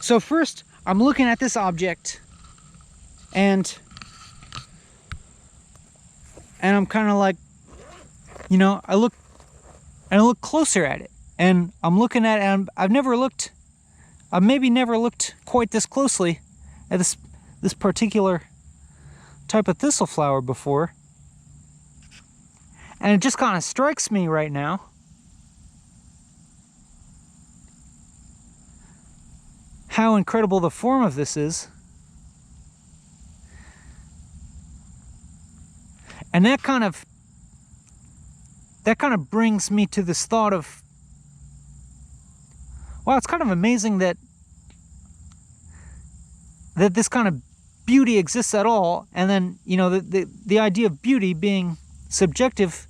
so first I'm looking at this object and I'm kind of like, you know, I look closer at it, and I'm looking at it, and I've maybe never looked quite this closely at this particular type of thistle flower before. And it just kind of strikes me right now how incredible the form of this is. And that kind of brings me to this thought of, wow, it's kind of amazing that this kind of beauty exists at all. And then, you know, the idea of beauty being subjective,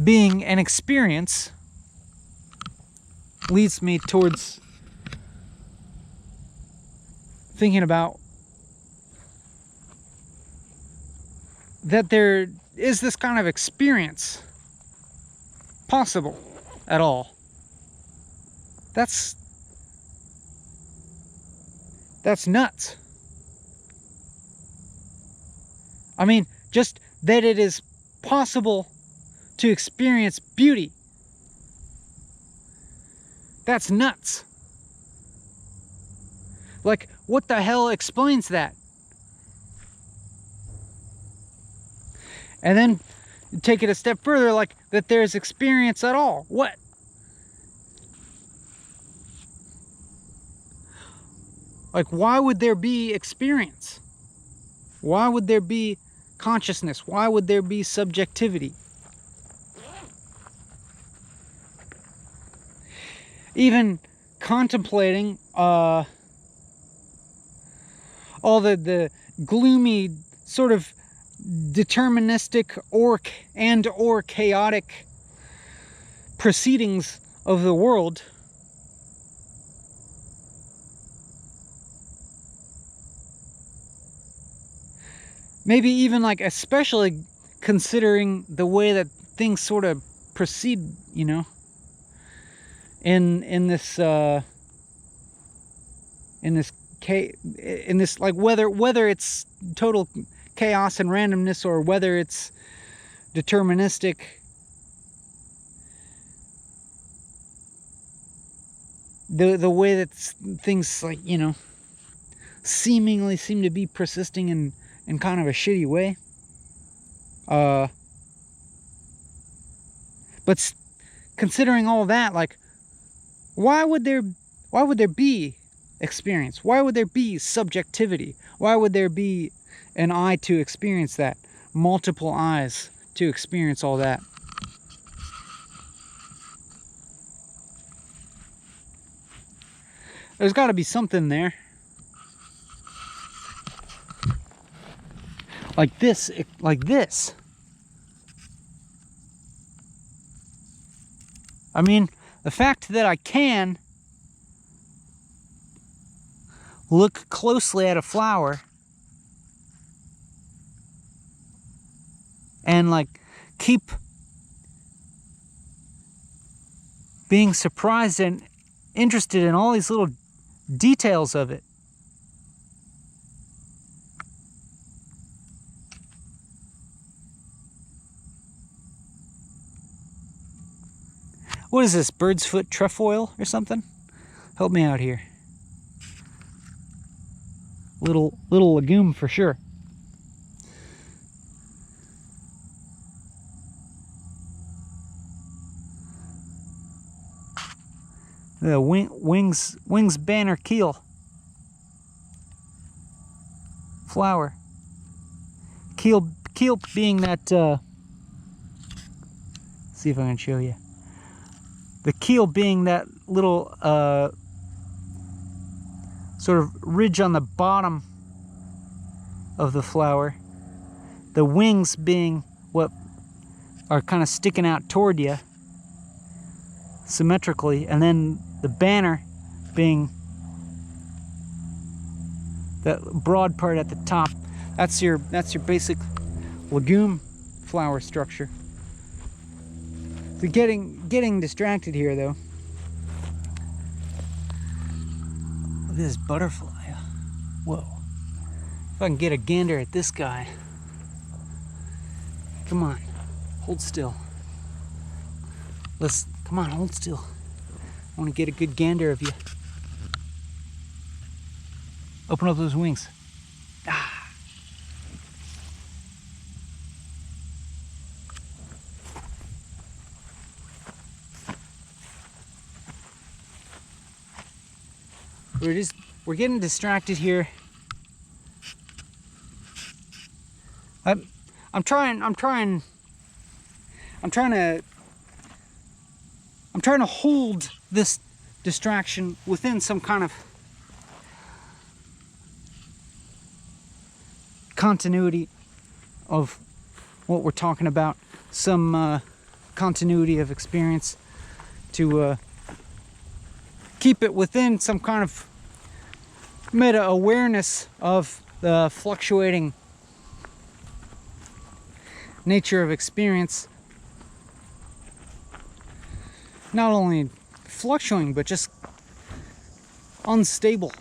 being an experience, leads me towards thinking about that there is this kind of experience possible at all. That's nuts. I mean, just that it is possible to experience beauty. That's nuts. Like, what the hell explains that? And then take it a step further, like that there's experience at all. What? Like, why would there be experience? Why would there be consciousness? Why would there be subjectivity? Even contemplating all the gloomy sort of deterministic or chaotic proceedings of the world, maybe even like especially considering the way that things sort of proceed, you know, in this like whether it's total chaos and randomness or whether it's deterministic, the way that things, like, you know, seemingly seem to be persisting in kind of a shitty way. But considering all that, like, why would there be experience? Why would there be subjectivity? Why would there be an eye to experience that? Multiple eyes to experience all that? There's got to be something there. Like this. I mean, the fact that I can look closely at a flower and like keep being surprised and interested in all these little details of it. What is this, bird's foot trefoil or something? Help me out here. Little legume for sure. The wings banner keel flower. Keel being that. See if I can show you. The keel being that little sort of ridge on the bottom of the flower. The wings being what are kind of sticking out toward you symmetrically, and then the banner being that broad part at the top. That's your basic legume flower structure. So getting distracted here though. Look at this butterfly. Whoa. If I can get a gander at this guy. Come on, hold still. Come on, hold still. I want to get a good gander of you. Open up those wings. Ah. We're getting distracted here. I'm trying to hold this distraction within some kind of continuity of what we're talking about, some continuity of experience, to keep it within some kind of meta awareness of the fluctuating nature of experience. Not only fluctuating, but just unstable.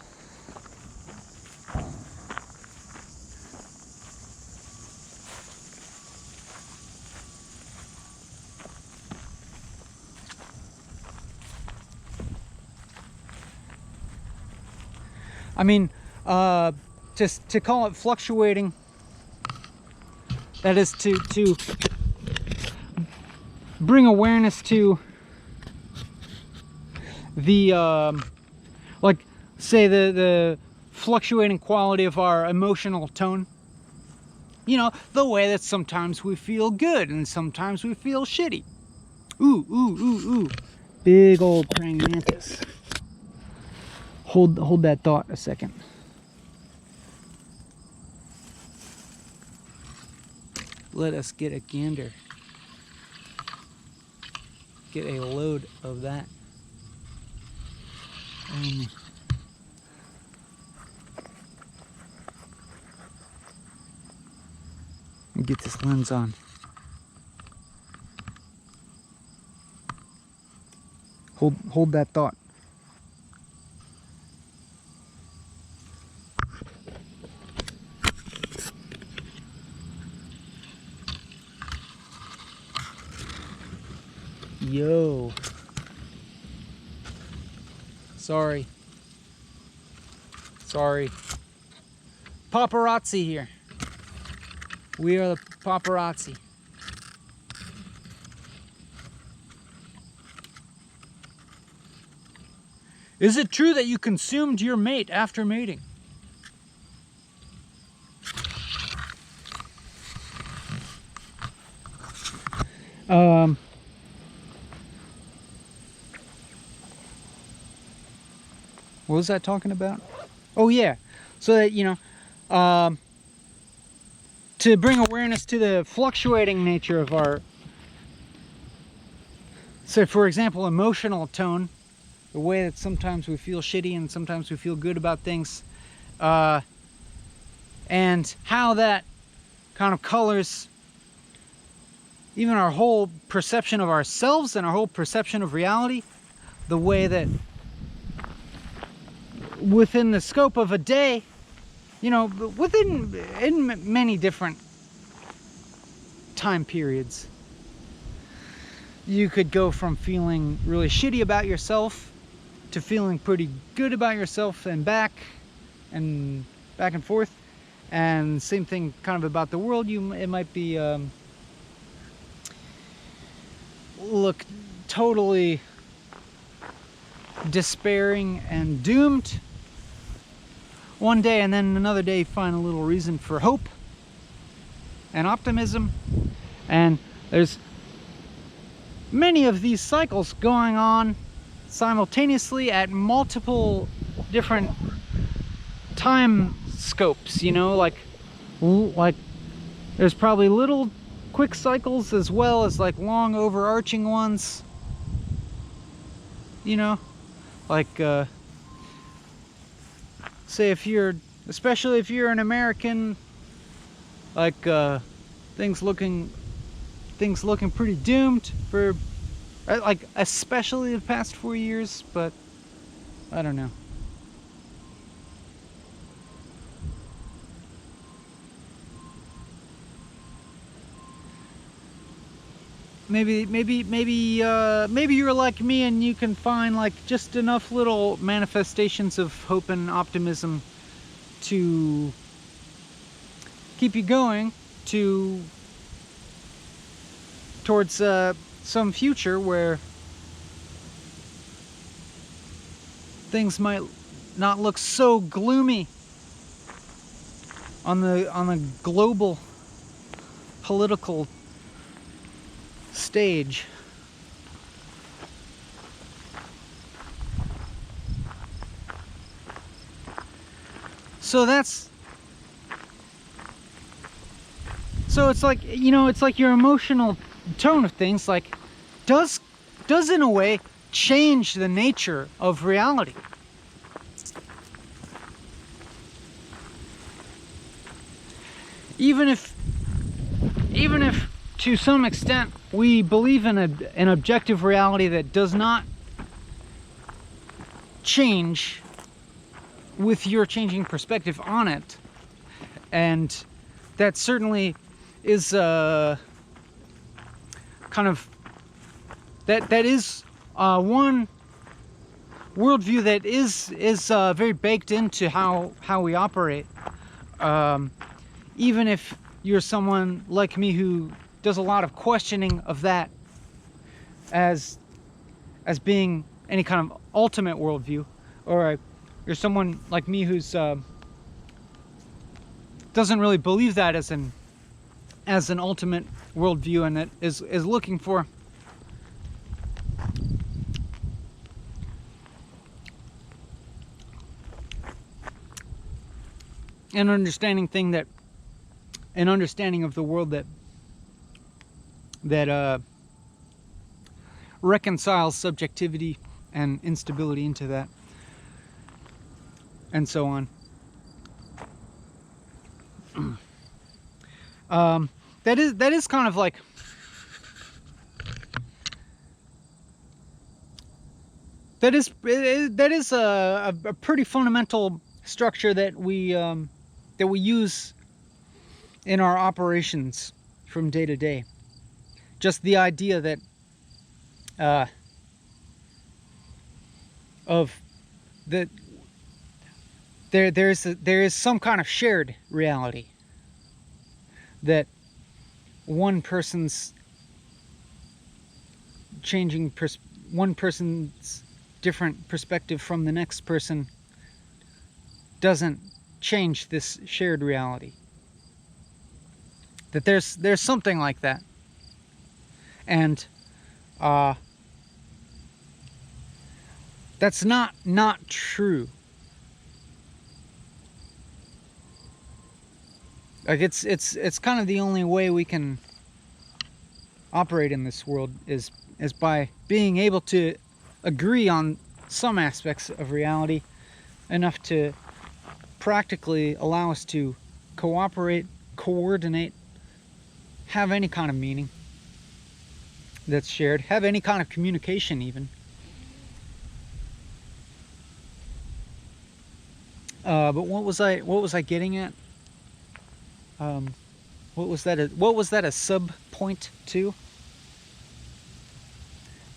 I mean, just to call it fluctuating, that is to bring awareness to the like, say the fluctuating quality of our emotional tone. You know, the way that sometimes we feel good and sometimes we feel shitty. Ooh, ooh, ooh, ooh. Big old praying mantis. Hold that thought a second. Let us get a gander. Get a load of that. Get this lens on. Hold that thought. Yo. Sorry. Paparazzi here. We are the paparazzi. Is it true that you consumed your mate after mating? What was that talking about? Oh yeah, so that, you know, to bring awareness to the fluctuating nature of our, so for example, emotional tone, the way that sometimes we feel shitty and sometimes we feel good about things, and how that kind of colors even our whole perception of ourselves and our whole perception of reality, the way that within the scope of a day, you know, in many different time periods, you could go from feeling really shitty about yourself to feeling pretty good about yourself, and back and forth. And same thing kind of about the world. It might be look totally despairing and doomed one day, and then another day find a little reason for hope and optimism. And there's many of these cycles going on simultaneously at multiple different time scopes, you know, like there's probably little quick cycles as well as like long overarching ones, you know, like say especially if you're an American, like things looking pretty doomed for like especially the past 4 years, but I don't know. Maybe you're like me and you can find like just enough little manifestations of hope and optimism to keep you going towards some future where things might not look so gloomy on the global political stage. So it's like, you know, it's like your emotional tone of things like does in a way change the nature of reality. Even if to some extent we believe in an objective reality that does not change with your changing perspective on it, and that certainly is kind of that is one worldview that is very baked into how we operate. Even if you're someone like me who does a lot of questioning of that as being any kind of ultimate worldview, or you're someone like me who's doesn't really believe that as an ultimate worldview, and that is looking for an understanding of the world that reconciles subjectivity and instability into that, and so on. That is kind of like that is a pretty fundamental structure that we use in our operations from day to day. Just the idea that there is some kind of shared reality that one person's different perspective from the next person doesn't change this shared reality. That there's something like that, and that's not true. Like it's kind of the only way we can operate in this world is by being able to agree on some aspects of reality enough to practically allow us to cooperate, coordinate, have any kind of meaning. that's shared, have any kind of communication even. But what was I getting at? What was that a sub point to?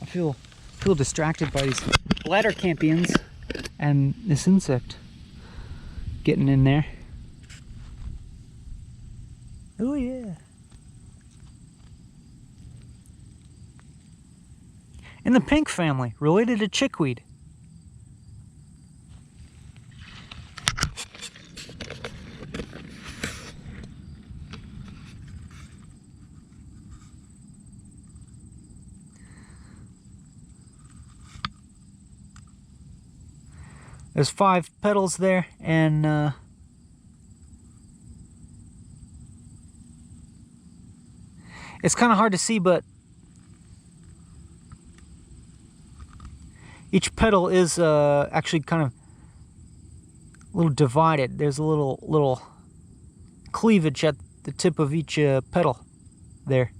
I feel distracted by these bladder campions and this insect getting in there. Oh yeah. In the pink family, related to chickweed. There's 5 petals there, and it's kind of hard to see, but each petal is actually kind of a little divided. There's a little cleavage at the tip of each petal there.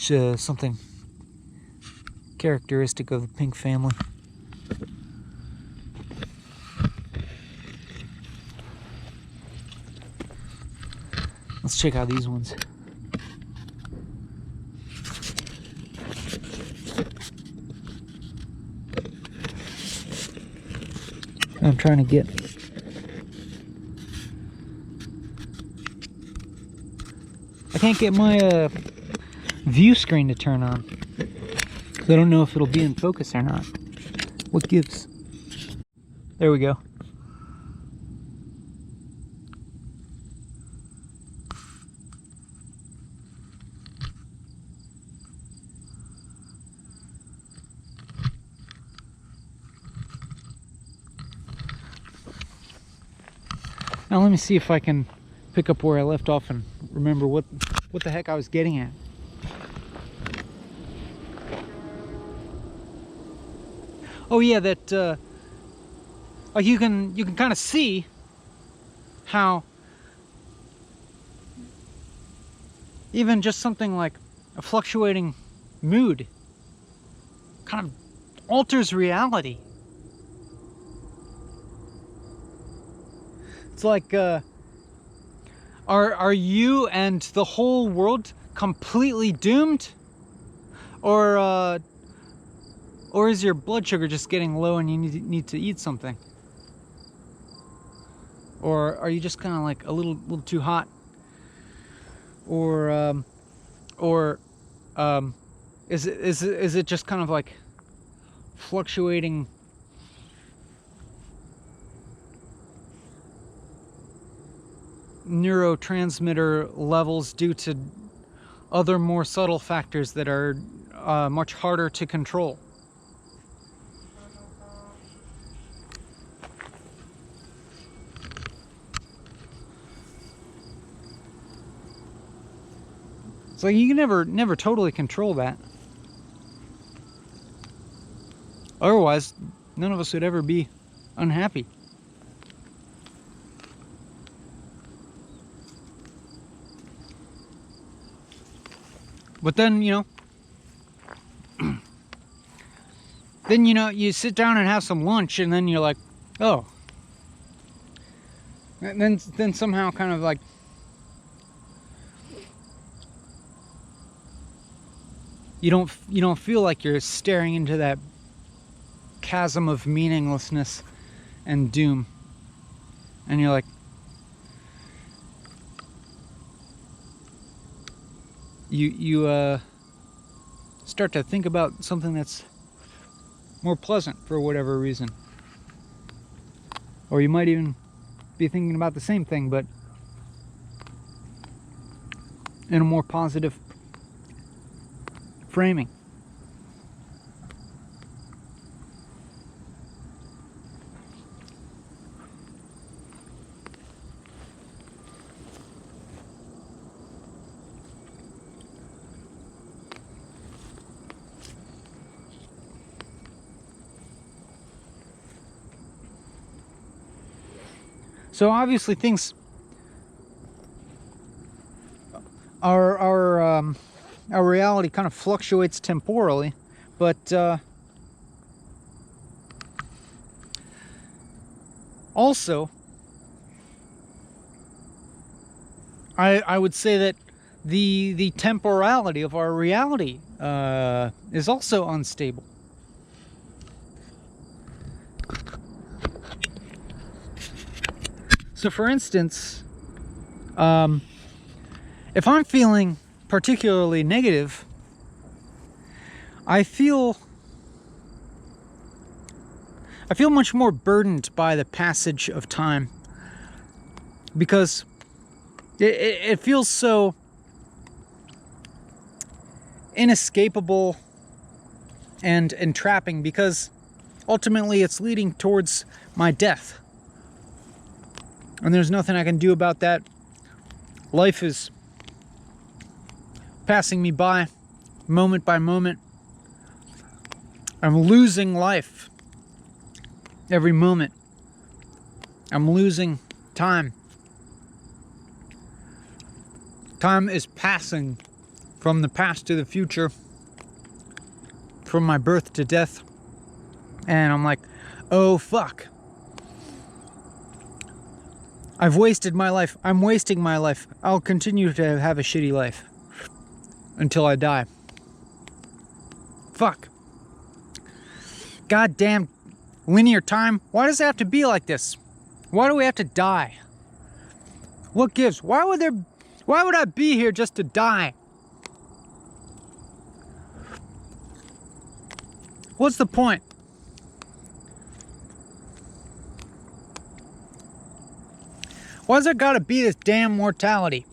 It's something characteristic of the pink family. Let's check out these ones. I'm trying to get I can't get my view screen to turn on, because I don't know if it'll be in focus or not. What gives? There we go. Now let me see if I can pick up where I left off and remember what the heck I was getting at. Oh yeah, that like you can kind of see how even just something like a fluctuating mood kind of alters reality. It's like are you and the whole world completely doomed, or is your blood sugar just getting low and you need to eat something? Or are you just kind of like a little too hot? Or is it just kind of like fluctuating neurotransmitter levels due to other more subtle factors that are much harder to control? So you can never totally control that. Otherwise, none of us would ever be unhappy. But then, then you sit down and have some lunch, and then you're like, oh. And then somehow kind of like you don't feel like you're staring into that chasm of meaninglessness and doom, and you're like, you start to think about something that's more pleasant for whatever reason, or you might even be thinking about the same thing but in a more positive framing. So obviously things our reality kind of fluctuates temporally, but also I would say that the temporality of our reality is also unstable. So for instance, if I'm feeling particularly negative, I feel much more burdened by the passage of time, because it feels so inescapable and entrapping, because ultimately it's leading towards my death. And there's nothing I can do about that. Life is passing me by moment by moment. I'm losing life every moment. I'm losing time. Time is passing from the past to the future, from my birth to death. And I'm like, oh fuck. I've wasted my life. I'm wasting my life. I'll continue to have a shitty life until I die. Fuck. Goddamn linear time. Why does it have to be like this? Why do we have to die? What gives? Why would I be here just to die? What's the point? Why's there gotta be this damn mortality?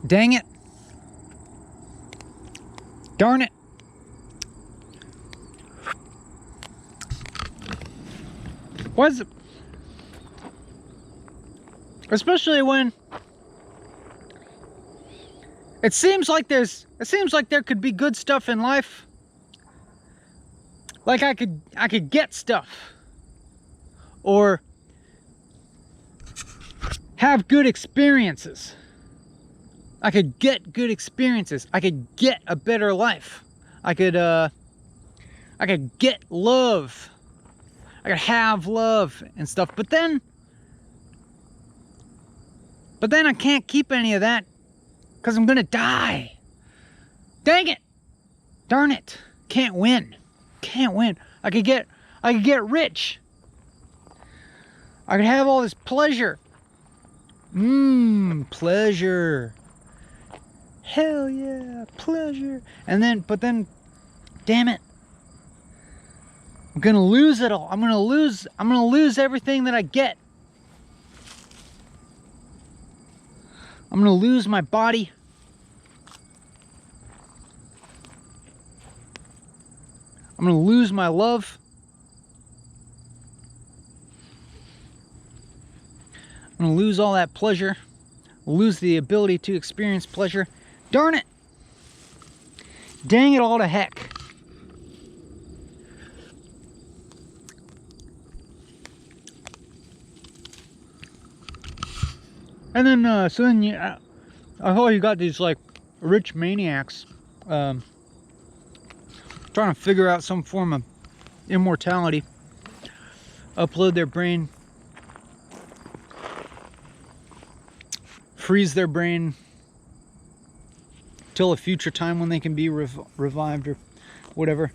Dang it. Darn it. Why's it? Especially when it seems like there could be good stuff in life. Like I could get stuff. Or have good experiences. I could get good experiences. I could get a better life. I could get love. I could have love and stuff. But then I can't keep any of that because I'm gonna die. Dang it. Darn it. Can't win. Can't win. I could get rich. I could have all this pleasure. Pleasure. Hell yeah, pleasure. But then, damn it. I'm gonna lose it all. I'm gonna lose everything that I get. I'm gonna lose my body. I'm gonna lose my love. I'm gonna lose all that pleasure, lose the ability to experience pleasure. Darn it! Dang it all to heck. And then, so then you got these like rich maniacs trying to figure out some form of immortality, upload their brain, freeze their brain till a future time when they can be revived or whatever.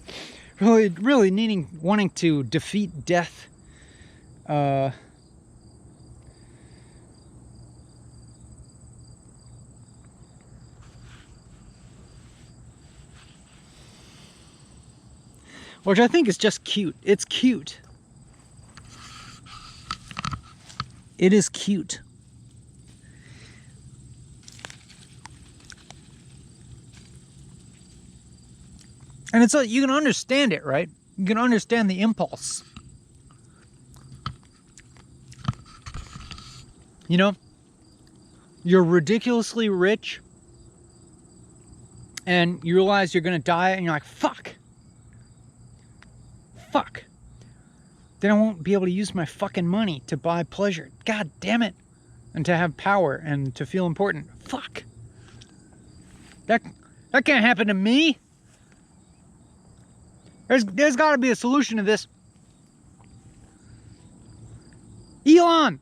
Really wanting to defeat death. Which I think is just cute. It's cute. It is cute. And it's like, you can understand it, right? You can understand the impulse. You know, you're ridiculously rich and you realize you're gonna die and you're like, fuck. then I won't be able to use my fucking money to buy pleasure. God damn it. And to have power and to feel important. Fuck. That can't happen to me. There's got to be a solution to this. Elon,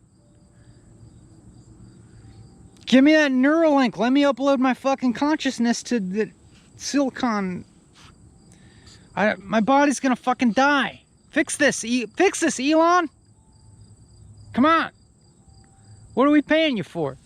give me that Neuralink. Let me upload my fucking consciousness to the silicon. My body's gonna fucking die. Fix this. Fix this, Elon. Come on. What are we paying you for?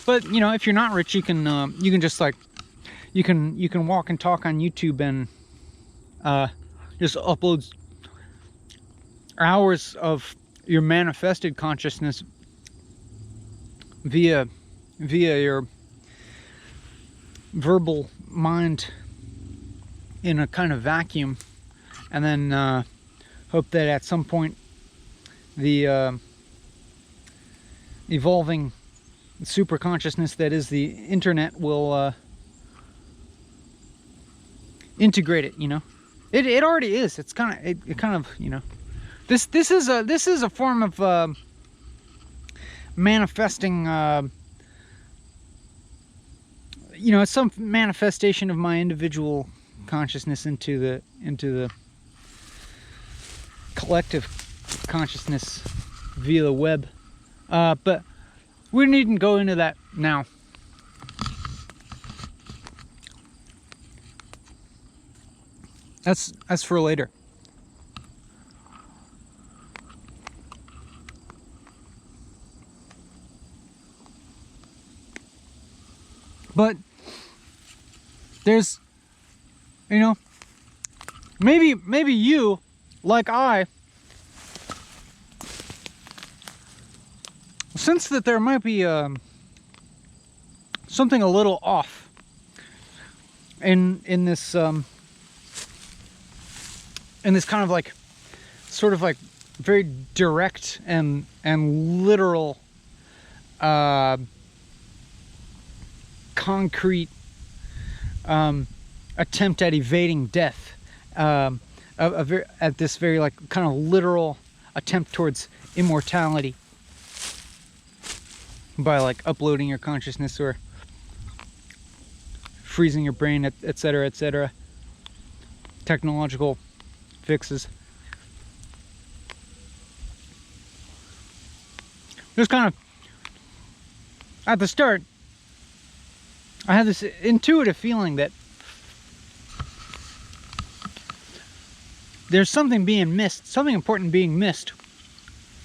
But you know, if you're not rich, you can just like, you can walk and talk on YouTube and just upload hours of your manifested consciousness via your verbal mind in a kind of vacuum, and then hope that at some point the evolving super consciousness that is the internet will integrate it. You know, it already is. It's kind of you know, this is a form of manifesting. You know, it's some manifestation of my individual consciousness into the collective consciousness via the web, but we needn't go into that now. That's for later. But there's, you know, maybe you, like I, sense that there might be something a little off in this kind of like, sort of like very direct and literal concrete attempt at evading death, at this very like kind of literal attempt towards immortality by like uploading your consciousness or freezing your brain, etc., etc. Technological fixes. Just kind of at the start, I had this intuitive feeling that there's something being missed, something important being missed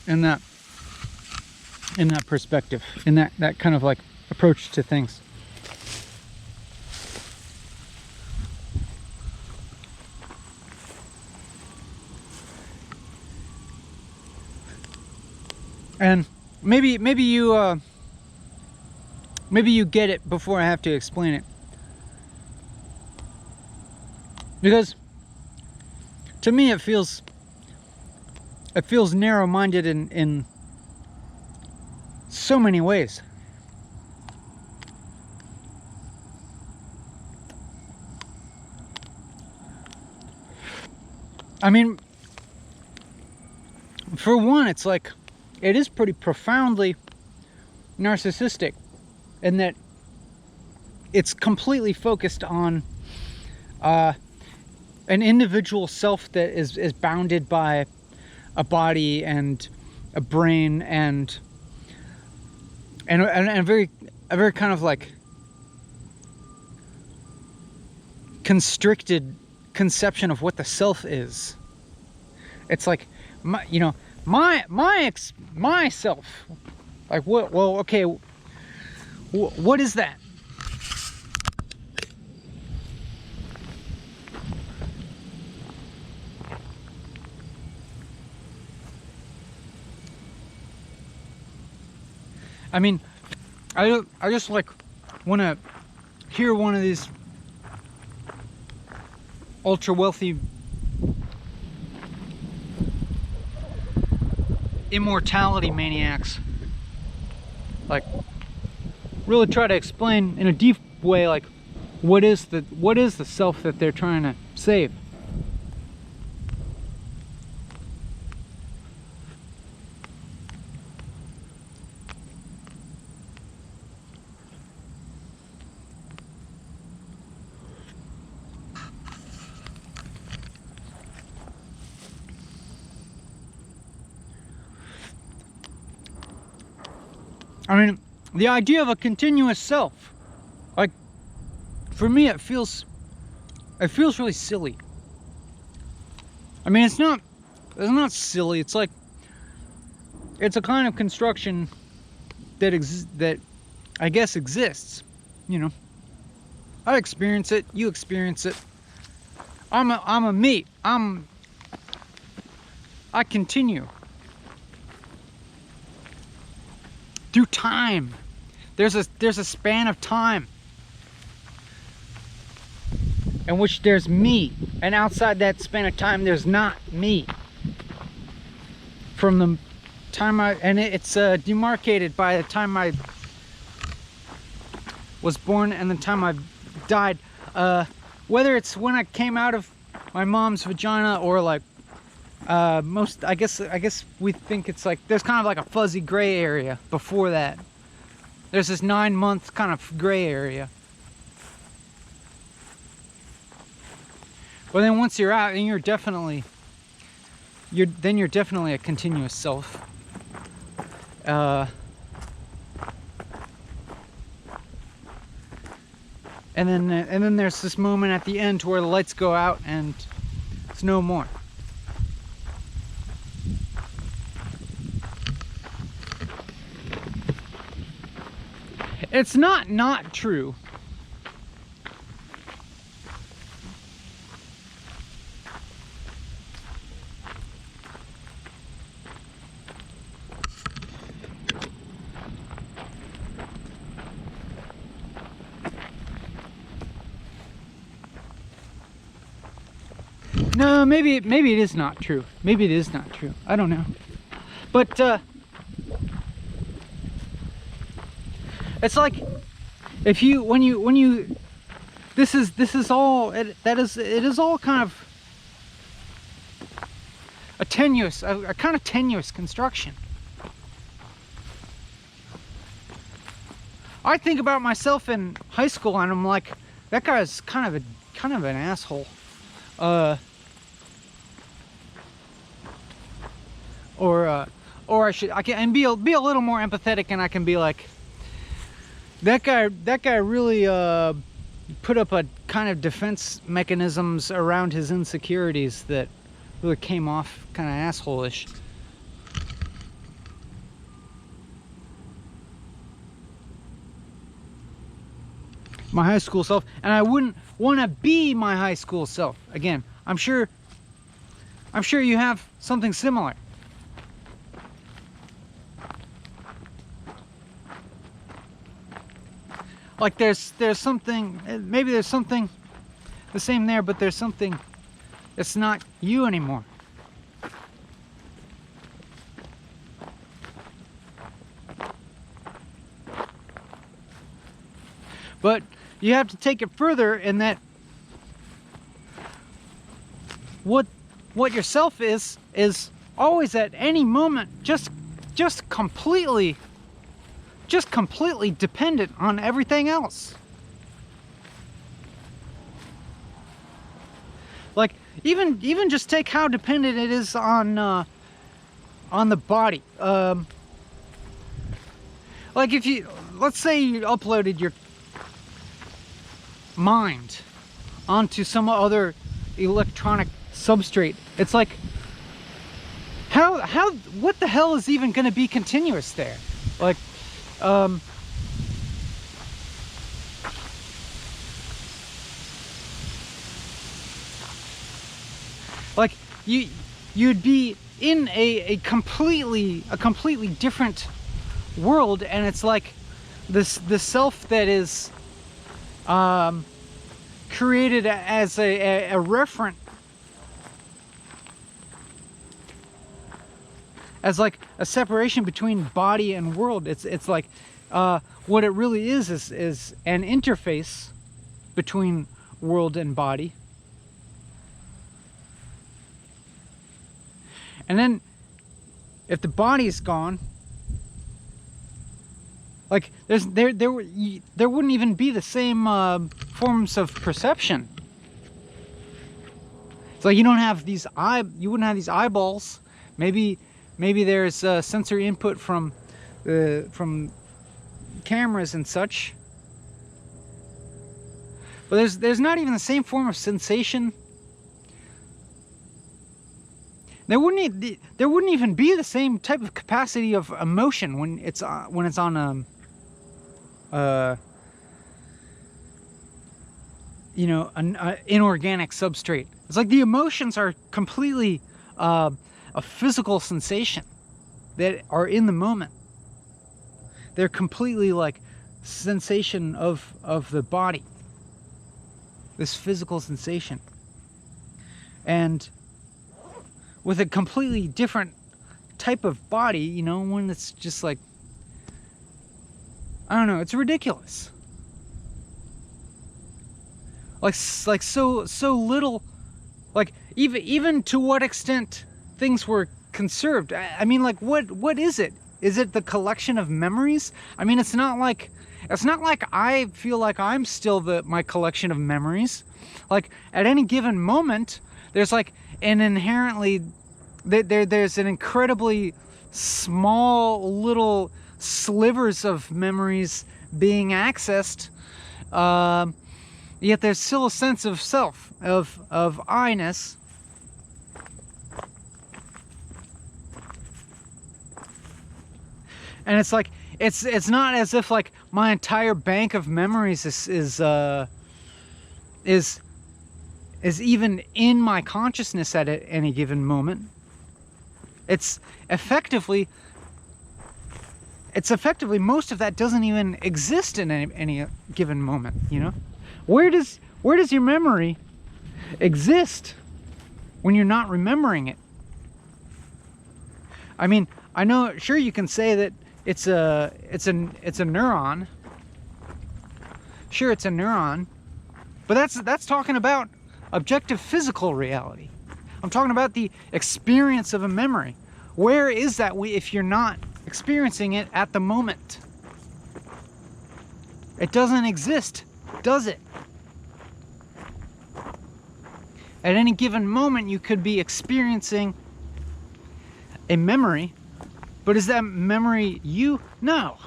in that perspective, in that kind of like approach to things. And maybe you get it before I have to explain it, because to me it feels narrow-minded in so many ways. I mean, for one, it's like, it is pretty profoundly narcissistic in that it's completely focused on an individual self that is bounded by a body and a brain and a very kind of like constricted conception of what the self is. It's like, myself, like what? Well, okay, what is that? I mean, I just like want to hear one of these ultra wealthy immortality maniacs like really try to explain in a deep way like what is the self that they're trying to save. I mean, the idea of a continuous self, like, for me, it feels really silly. I mean, it's not silly. It's like, it's a kind of construction that I guess exists. You know, I experience it. You experience it. I'm a me. I continue. Through time, there's a span of time in which there's me, and outside that span of time there's not me. From the time it's demarcated by the time I was born and the time I died, whether it's when I came out of my mom's vagina or like I guess we think it's like there's kind of like a fuzzy gray area before that. There's this 9-month kind of gray area. But then once you're out, and you're definitely a continuous self. And then there's this moment at the end where the lights go out and it's no more. It's not true. No, maybe it is not true. Maybe it is not true. I don't know. But it's like if you when you this is all it is all kind of a kind of tenuous construction. I think about myself in high school and I'm like, that guy is kind of an asshole. Or I can be a little more empathetic, and I can be like, that guy really put up a kind of defense mechanisms around his insecurities that really came off kind of asshole-ish. My high school self, and I wouldn't want to be my high school self again. I'm sure you have something similar. Like there's something, maybe there's something the same there, but there's something that's not you anymore. But you have to take it further in that what yourself is always at any moment just completely dependent on everything else. Like even just take how dependent it is on the body. Like if you, let's say you uploaded your mind onto some other electronic substrate, it's like how what the hell is even going to be continuous there? Like like you'd be in a completely different world, and it's like the self that is created as a referent, as like a separation between body and world. It's like what it really is an interface between world and body. And then if the body's gone, like there wouldn't even be the same forms of perception. It's like you wouldn't have these eyeballs. Maybe there's sensory input from cameras and such, but there's not even the same form of sensation. There wouldn't even be the same type of capacity of emotion when it's on an inorganic substrate. It's like the emotions are completely a physical sensation that are in the moment. They're completely like sensation of the body, this physical sensation, and with a completely different type of body, one that's just like, I don't know, it's ridiculous. Like so little, like even to what extent things were conserved. I mean, like what is it? Is it the collection of memories? I mean, it's not like I feel like I'm still my collection of memories. Like at any given moment, there's like an inherently there's an incredibly small little slivers of memories being accessed, yet there's still a sense of self, of I-ness. And it's like it's not as if like my entire bank of memories is even in my consciousness at any given moment. It's effectively most of that doesn't even exist in any given moment. Where does your memory exist when you're not remembering it? I mean, I know, sure, you can say that it's a neuron. Sure, it's a neuron, but that's talking about objective physical reality. I'm talking about the experience of a memory. Where is that if you're not experiencing it at the moment? It doesn't exist, does it? At any given moment, you could be experiencing a memory, but is that memory you? No.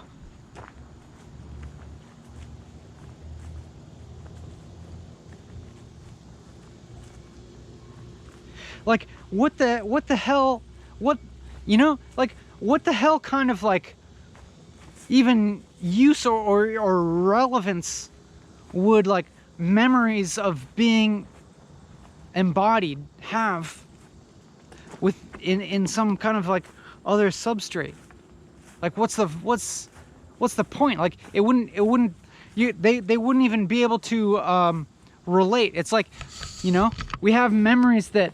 Like, what the hell, like, what the hell kind of, like, even use or relevance would, like, memories of being embodied have in some kind of, like, other substrate? Like, what's the point? Like, they wouldn't even be able to relate. It's like, we have memories that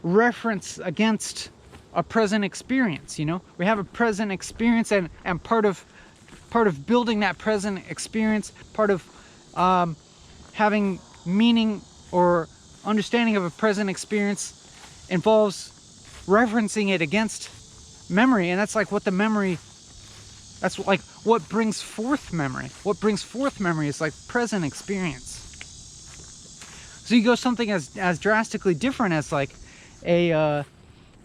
reference against a present experience. We have a present experience, and part of building that present experience, part of having meaning or understanding of a present experience involves referencing it against memory. And that's like what that's like what brings forth memory. What brings forth memory is like present experience. So you go something as drastically different as like a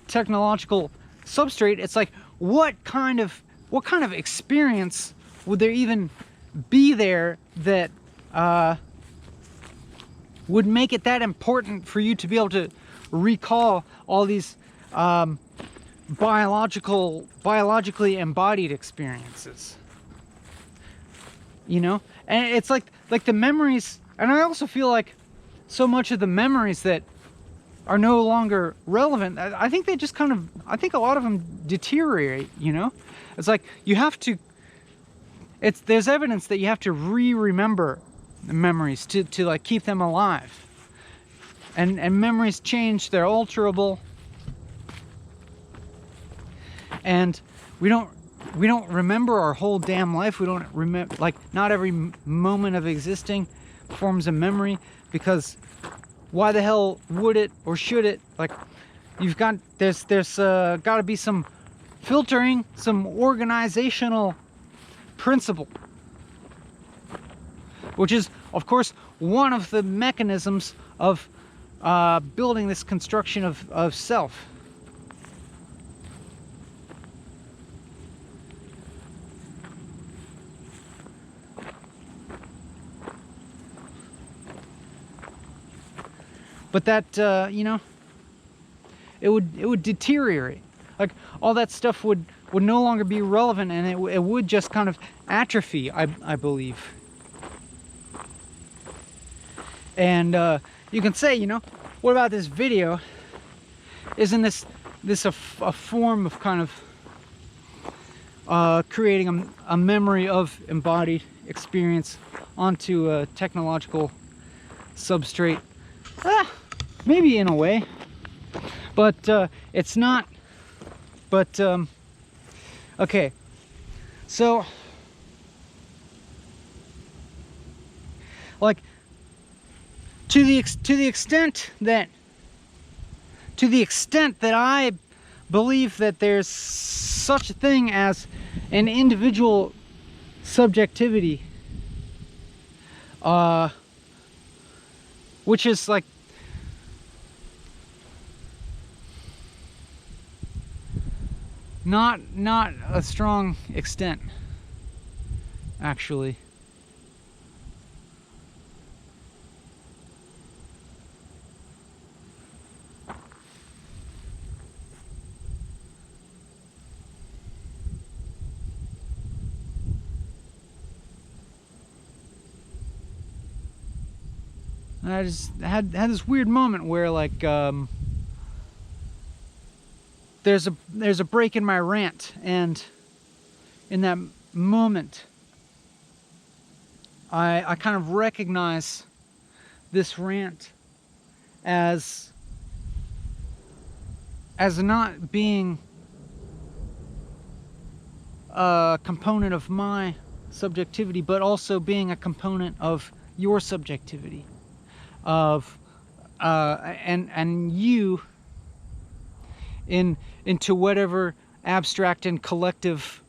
technological substrate. It's like, what kind of experience would there even be there that would make it that important for you to be able to recall all these biologically embodied experiences? And it's like the memories, and I also feel like so much of the memories that are no longer relevant. I think they just kind of, I think a lot of them deteriorate, you know? It's like you have to, there's evidence that you have to remember memories to like keep them alive. And memories change, they're alterable. And we don't remember our whole damn life. We don't remember, like, not every moment of existing forms a memory, because why the hell would it or should it? Like, you've got, there's got to be some filtering, some organizational principle, which is, of course, one of the mechanisms of building this construction of self. But that, you know, it would deteriorate. Like, all that stuff would no longer be relevant, and it would just kind of atrophy, I believe. And you can say, you know, what about this video? Isn't this a form of kind of creating a memory of embodied experience onto a technological substrate? Maybe in a way, but it's not. But okay, so like to the extent that I believe that there's such a thing as an individual subjectivity, which is like not a strong extent, actually. I just had this weird moment where, like, there's a break in my rant, and in that moment I kind of recognize this rant as not being a component of my subjectivity, but also being a component of your subjectivity, of and you into whatever abstract and collective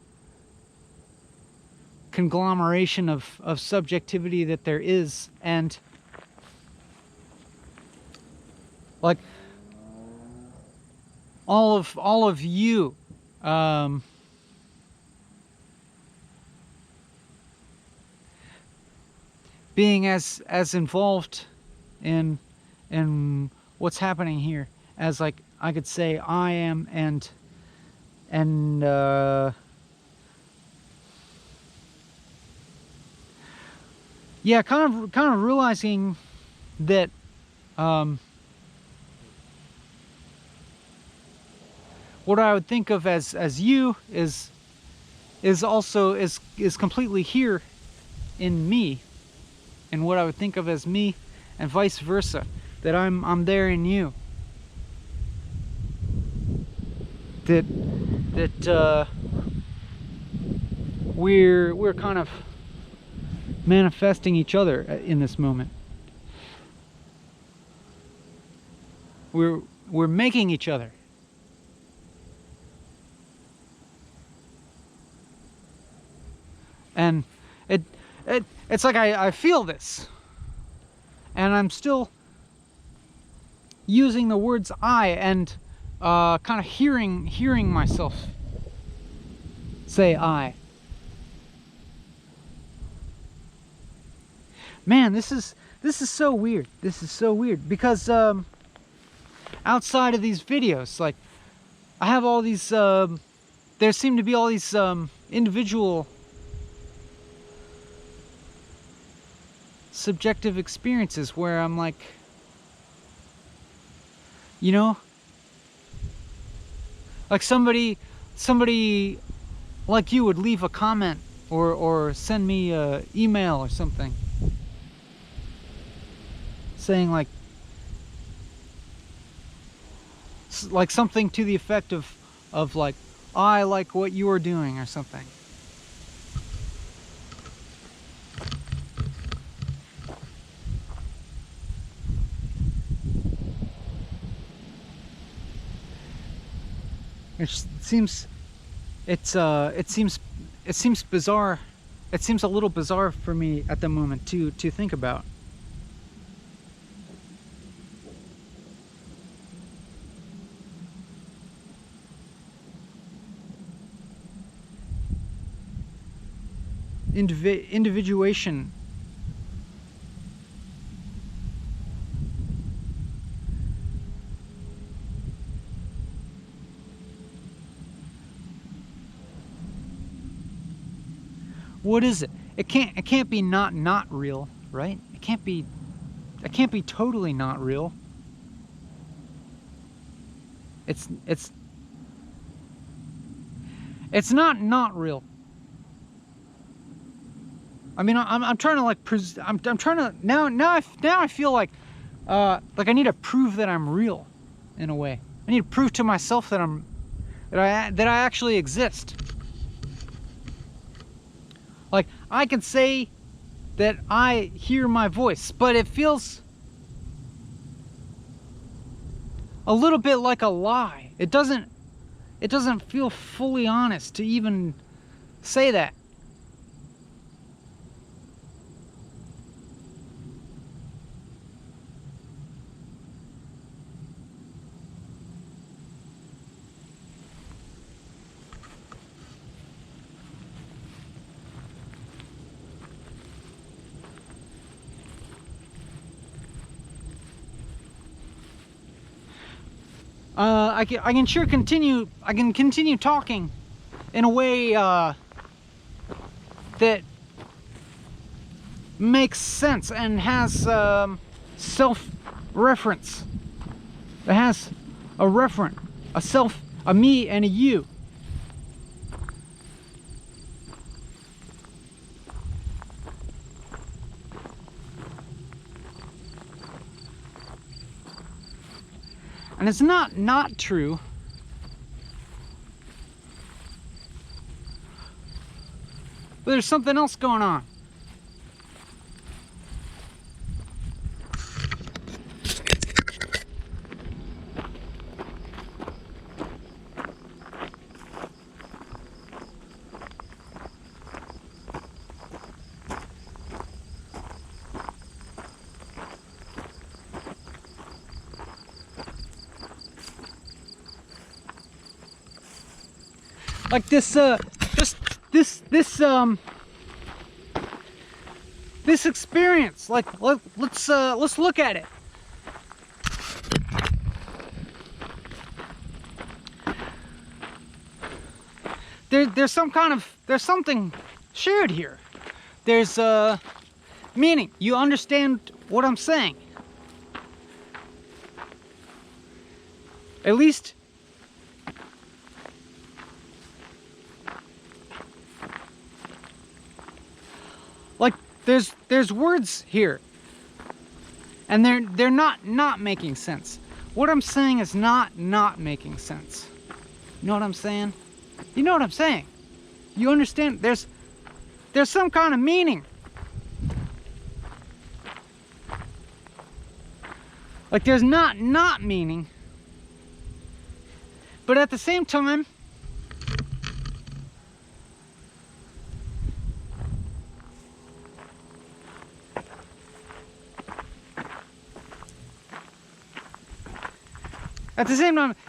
conglomeration of subjectivity that there is. And like all of you being as involved in what's happening here as, like, I could say I am, and yeah, kind of realizing that what I would think of as you is also is completely here in me, and what I would think of as me, and vice versa, that I'm there in you. That we're kind of manifesting each other in this moment. We're making each other. And it's like I feel this, and I'm still using the words I, and kind of hearing myself say I. Man, this is so weird. This is so weird, because outside of these videos, like, I have all these there seem to be all these individual subjective experiences where I'm like You know? Like somebody like you would leave a comment or send me an email or something saying like something to the effect of like, I like what you are doing or something. It seems it seems bizarre. It seems a little bizarre for me at the moment to think about. Individuation. What is it? It can't be not real, right? It can't be totally not real. It's not real. I mean, I'm trying to like I'm trying to now I feel like I need to prove that I'm real in a way. I need to prove to myself that I actually exist. Like, I can say that I hear my voice, but it feels a little bit like a lie. It doesn't feel fully honest to even say that. I can sure continue. I can continue talking in a way that makes sense and has self-reference. It has a referent, a self, a me, and a you. And it's not true. But there's something else going on. Like this this experience, like let's look at it. There's something shared here. There's meaning. You understand what I'm saying. At least like there's words here, and they're not making sense. What I'm saying is not making sense. You know what I'm saying? You know what I'm saying? You understand? There's some kind of meaning. Like there's not meaning, but at the same time,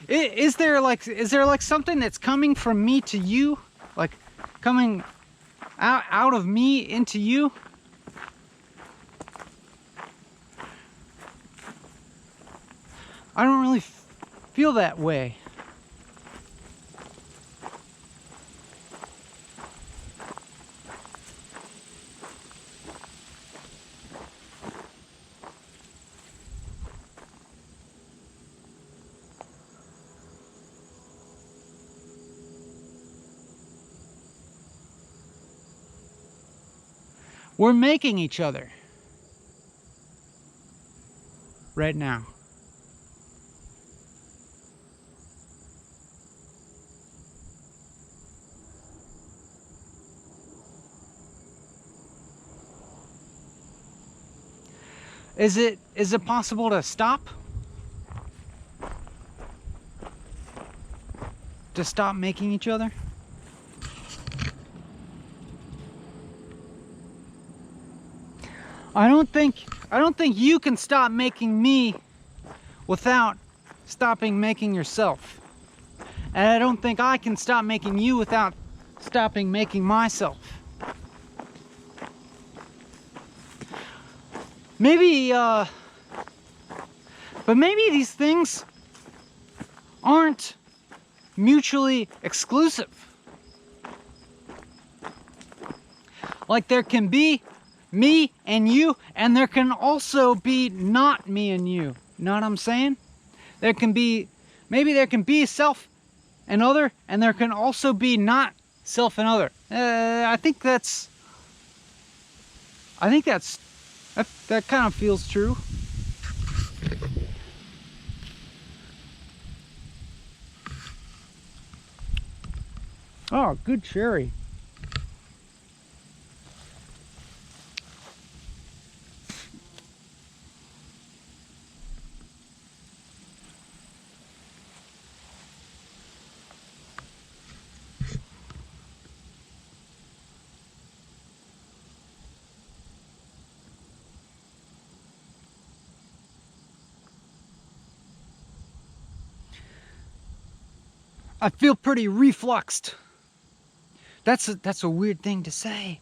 is there like something that's coming from me to you, like coming out of me into you? I don't really feel that way. We're making each other right now. Is it possible to stop? To stop making each other? I don't think you can stop making me without stopping making yourself. And I don't think I can stop making you without stopping making myself. Maybe, but maybe these things aren't mutually exclusive. Like there can be me and you, and there can also be not me and you. You know what I'm saying? Maybe there can be self and other, and there can also be not self and other. I think that kind of feels true. Oh, good cherry. I feel pretty refluxed. That's a weird thing to say.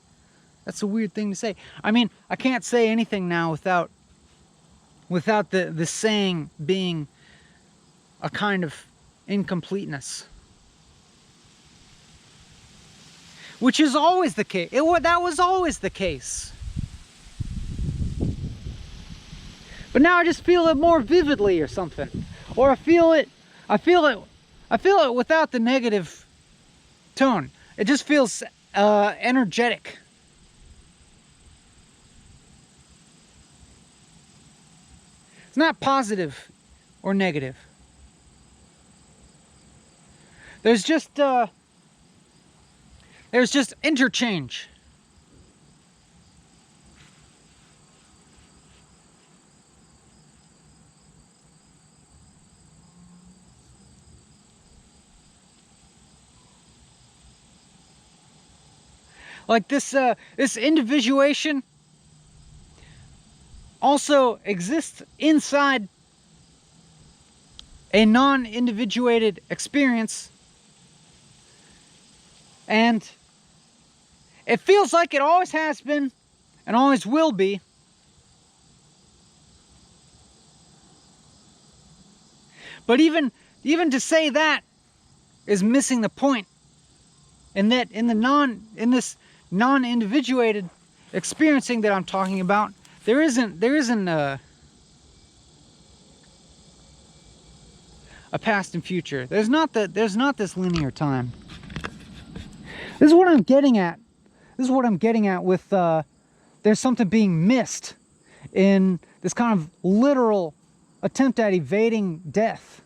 That's a weird thing to say. I mean, I can't say anything now without the saying being a kind of incompleteness. Which is always the case. That was always the case. But now I just feel it more vividly or something. Or I feel it without the negative tone. It just feels energetic. It's not positive or negative. There's just interchange. Like this individuation also exists inside a non-individuated experience, and it feels like it always has been and always will be. But even to say that is missing the point. And that in this non-individuated experiencing that I'm talking about, there isn't a past and future. There's not this linear time. This is what I'm getting at. This is what I'm getting at with there's something being missed in this kind of literal attempt at evading death.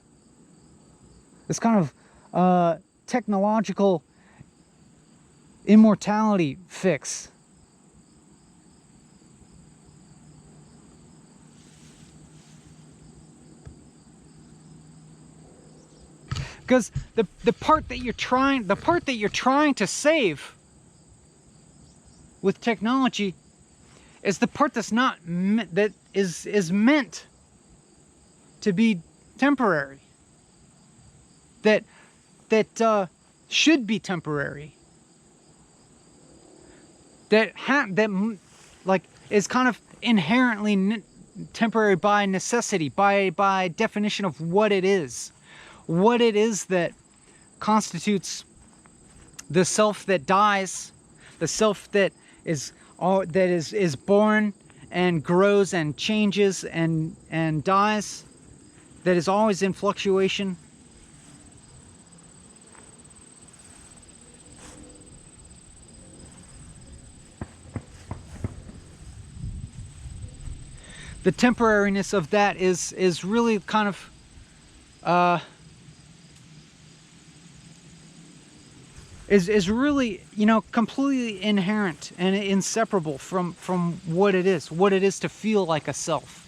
This kind of technological immortality fix. Because the part that you're trying to save with technology is the part that's not that is meant to be temporary. That should be temporary. That like is kind of inherently temporary by necessity, by definition of what it is that constitutes the self that dies, the self that is born and grows and changes and dies, that is always in fluctuation. the temporariness of that is really kind of is really, you know, completely inherent and inseparable from what it is to feel like a self.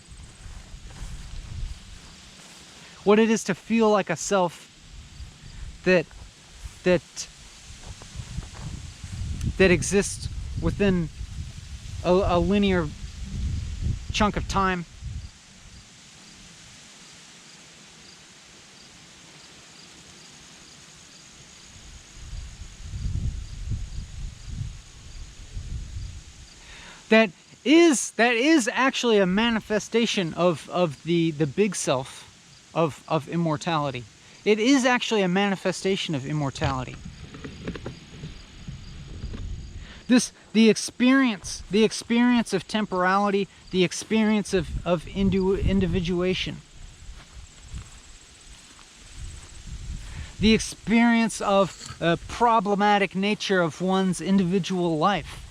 What it is to feel like a self that exists within a linear chunk of time. That is actually a manifestation of the big self of immortality. It is actually a manifestation of immortality. The experience of temporality, the experience of individuation, the experience of a problematic nature of one's individual life.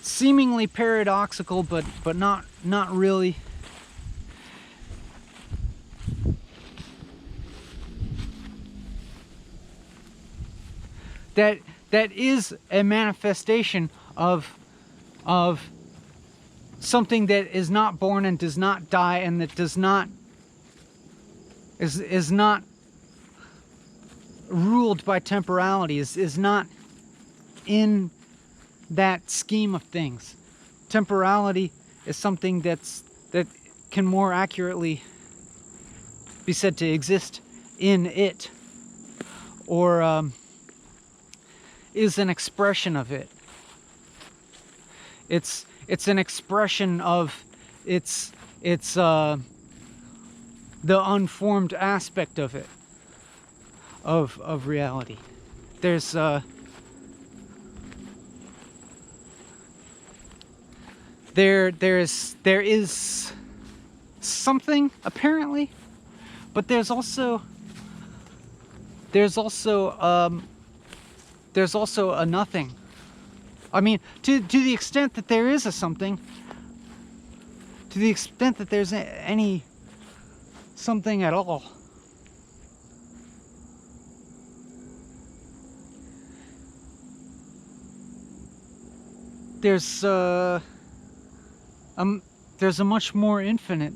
Seemingly paradoxical, but not really. That is a manifestation of something that is not born and does not die, and that does not is not ruled by temporality, is not in that scheme of things. Temporality is something that can more accurately be said to exist in it, or is an expression of it. It's an expression of its the unformed aspect of it, of reality. There is something apparently, but there's also a nothing. I mean, to the extent that there is a something, to the extent that there's any something at all, there's a much more infinite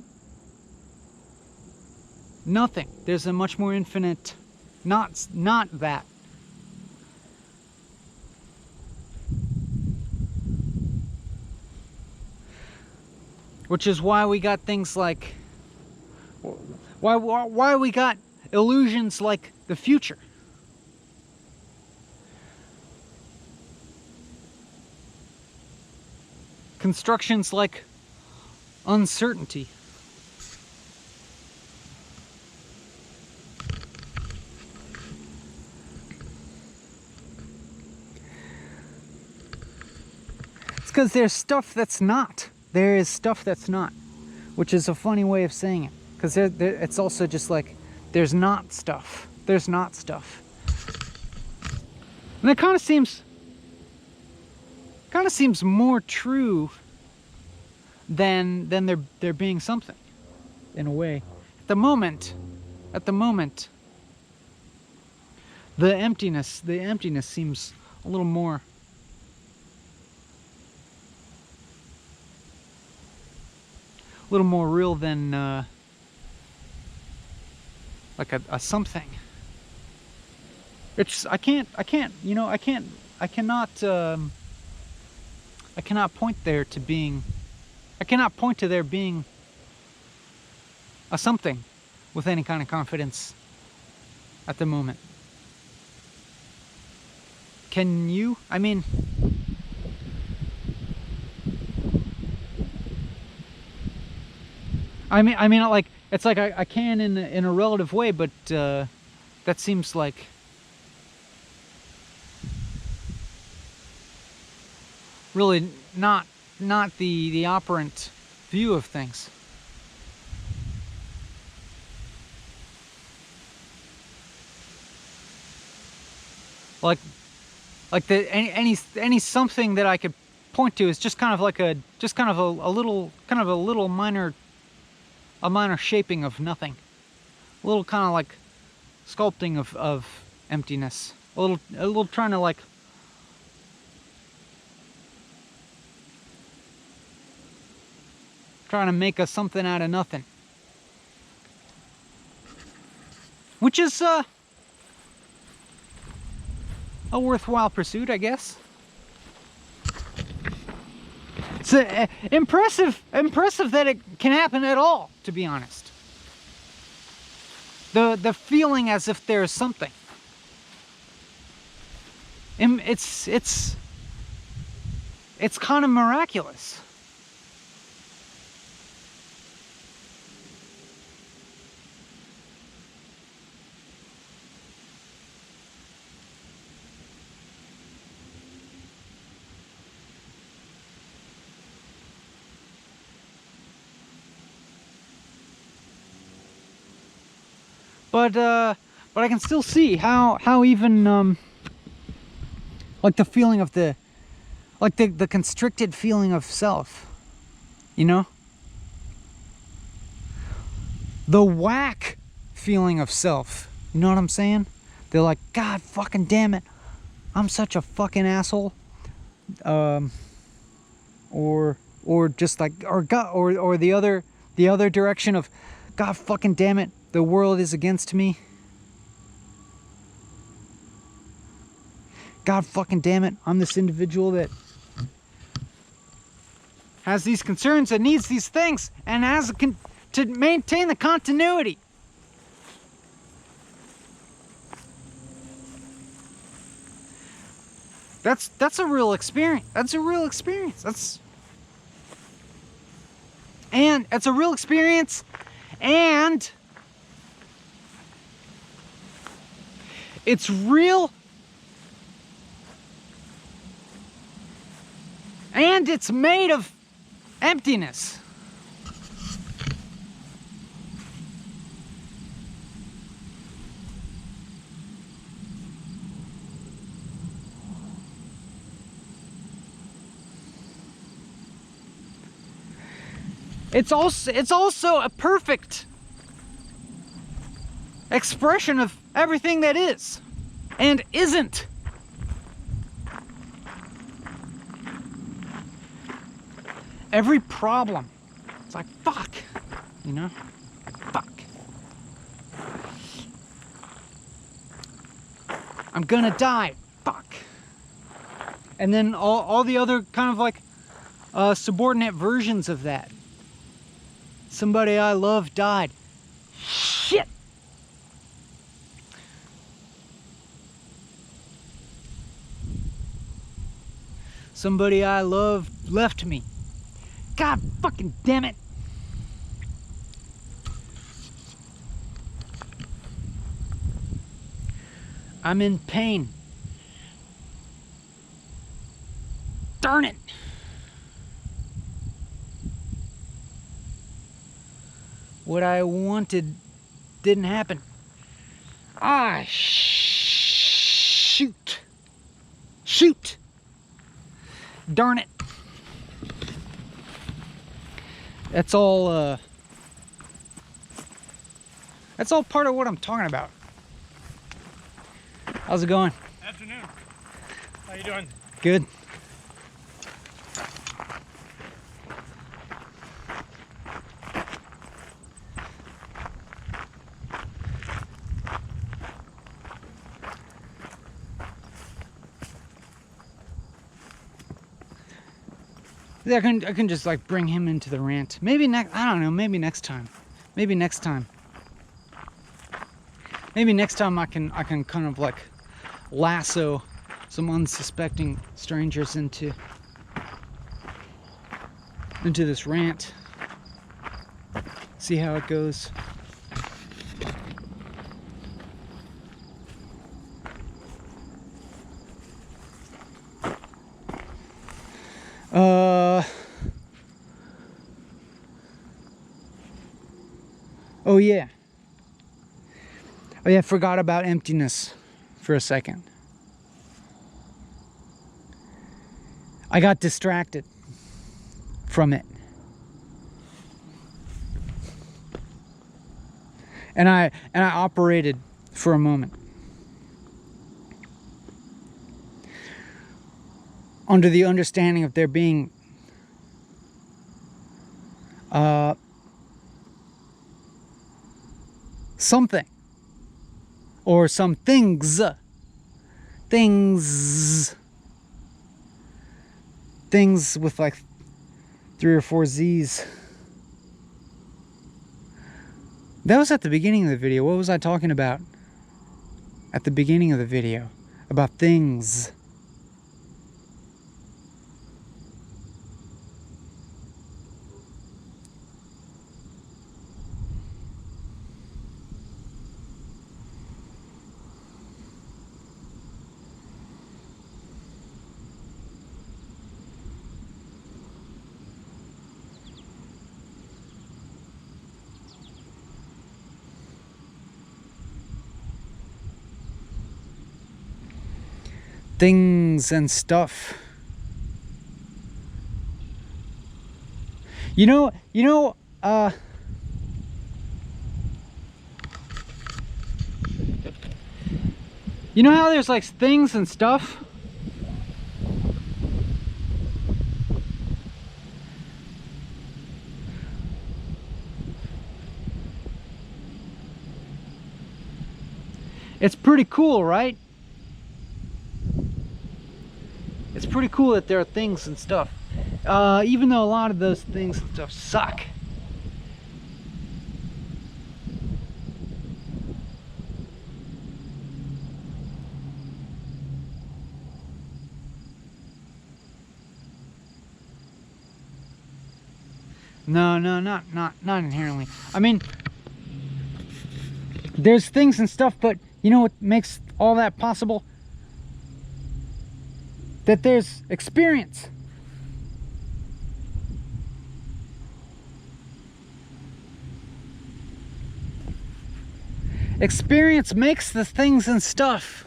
nothing. There's a much more infinite not that. Which is why we got things like why we got illusions like the future. Constructions like uncertainty. It's because there's stuff that's not. There is stuff that's not, which is a funny way of saying it. Because it's also just like, there's not stuff. There's not stuff. And it kind of seems more true than there being something, in a way. At the moment, the emptiness seems a little more real than like a something. It's I cannot point there to being. I cannot point to there being a something with any kind of confidence at the moment. Can you? I mean, like, it's like I can in a relative way, but that seems like really not the operant view of things. like any something that I could point to is just kind of like a little minor shaping of nothing, a little kind of like sculpting of emptiness, a little trying to like make something out of nothing, which is a worthwhile pursuit, I guess. It's impressive that it can happen at all, to be honest. The feeling as if there's something. It's kind of miraculous. But I can still see how even like the feeling of the constricted feeling of self, you know, the whack feeling of self, you know what I'm saying? They're like, God fucking damn it, I'm such a fucking asshole, or just like, or the other direction of, God fucking damn it, the world is against me. God fucking damn it, I'm this individual that has these concerns, that needs these things, and has to maintain the continuity. That's a real experience. That's a real experience. It's a real experience, and it's real, and it's made of emptiness. It's also a perfect expression of everything that is and isn't. Every problem, it's like, fuck, you know, fuck. I'm gonna die, fuck. And then all the other kind of like subordinate versions of that. Somebody I love died. Shit. Somebody I love left me. God fucking damn it. I'm in pain. Darn it. What I wanted didn't happen. Ah, shoot. Shoot. Darn it. That's all part of what I'm talking about. How's it going? Afternoon. How you doing? Good. I can just like bring him into the rant. Maybe next, I don't know, maybe next time. Maybe next time. Maybe next time I can kind of like lasso some unsuspecting strangers into this rant. See how it goes. Oh yeah. Oh yeah, I forgot about emptiness for a second. I got distracted from it. And I operated for a moment under the understanding of there being something or some things with like 3 or 4 Z's. That was at the beginning of the video. What was I talking about at the beginning of the video? About things. Things and stuff. You know, you know how there's like things and stuff? It's pretty cool, right? It's pretty cool that there are things and stuff, even though a lot of those things and stuff suck. No, not inherently. I mean, there's things and stuff, but you know what makes all that possible? That there's experience. Experience makes the things and stuff.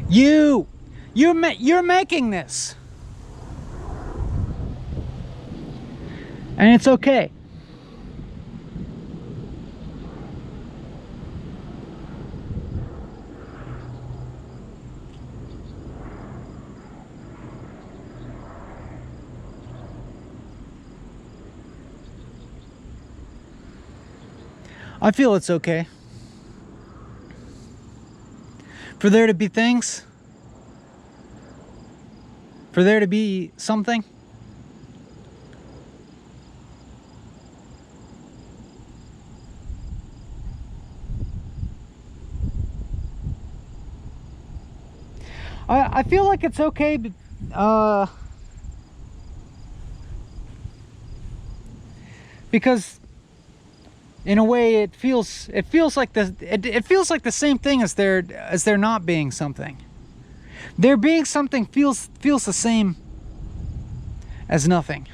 You're making this. And it's okay. I feel it's okay for there to be things, for there to be something. I feel like it's okay, because in a way it feels like it feels like the same thing as there not being something. There being something feels the same as nothing.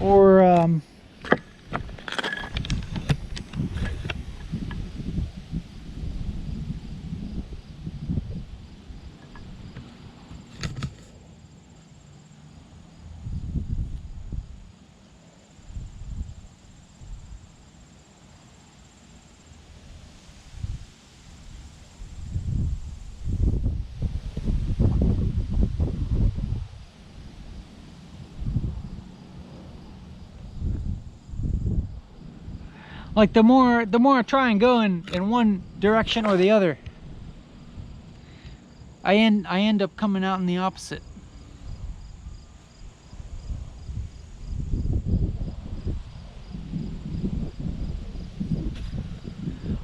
Or like the more I try and go in one direction or the other, I end up coming out in the opposite.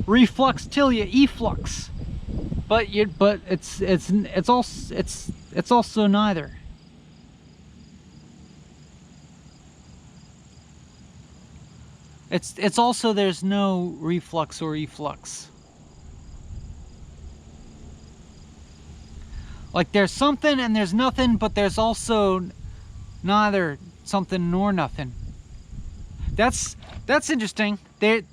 Reflux tilia efflux, but it's also neither. It's also there's no reflux or efflux. Like there's something and there's nothing, but there's also neither something nor nothing. That's interesting. it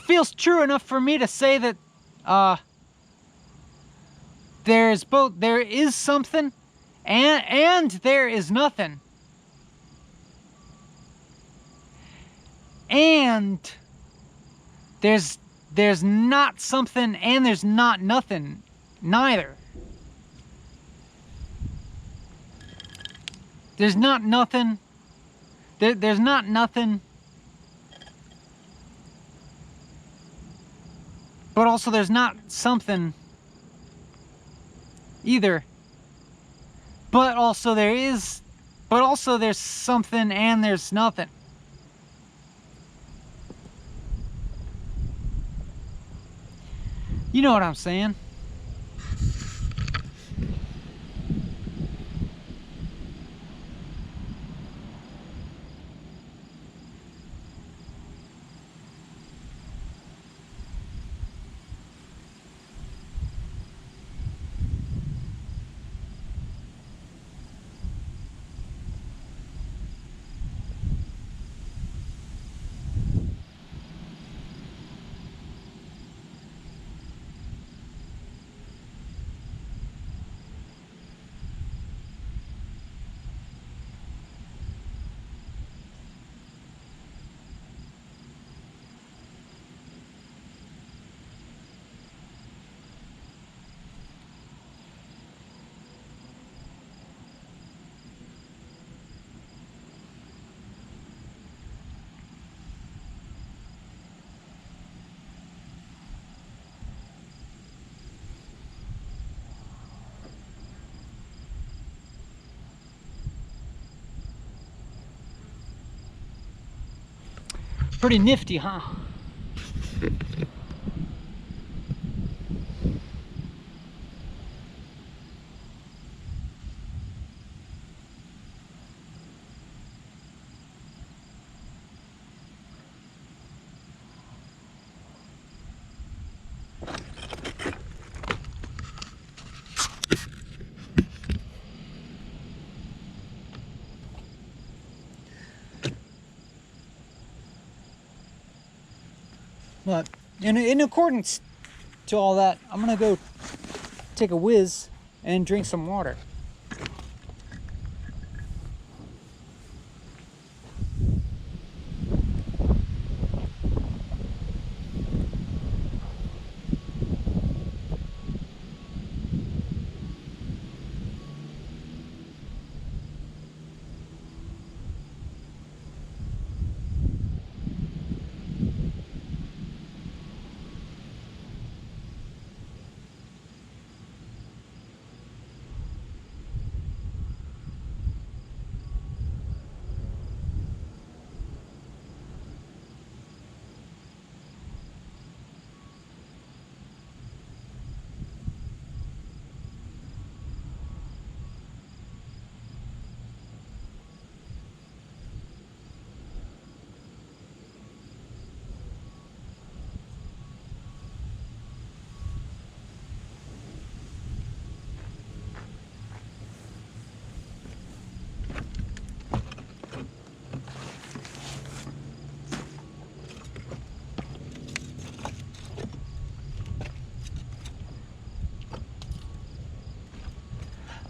feels true enough for me to say that there is something and there is nothing. And there's not something and there's not nothing, neither. There's not nothing. There's not nothing. But also there's not something either. But also there's something and there's nothing. You know what I'm saying? Pretty nifty, huh? But in accordance to all that, I'm gonna go take a whiz and drink some water.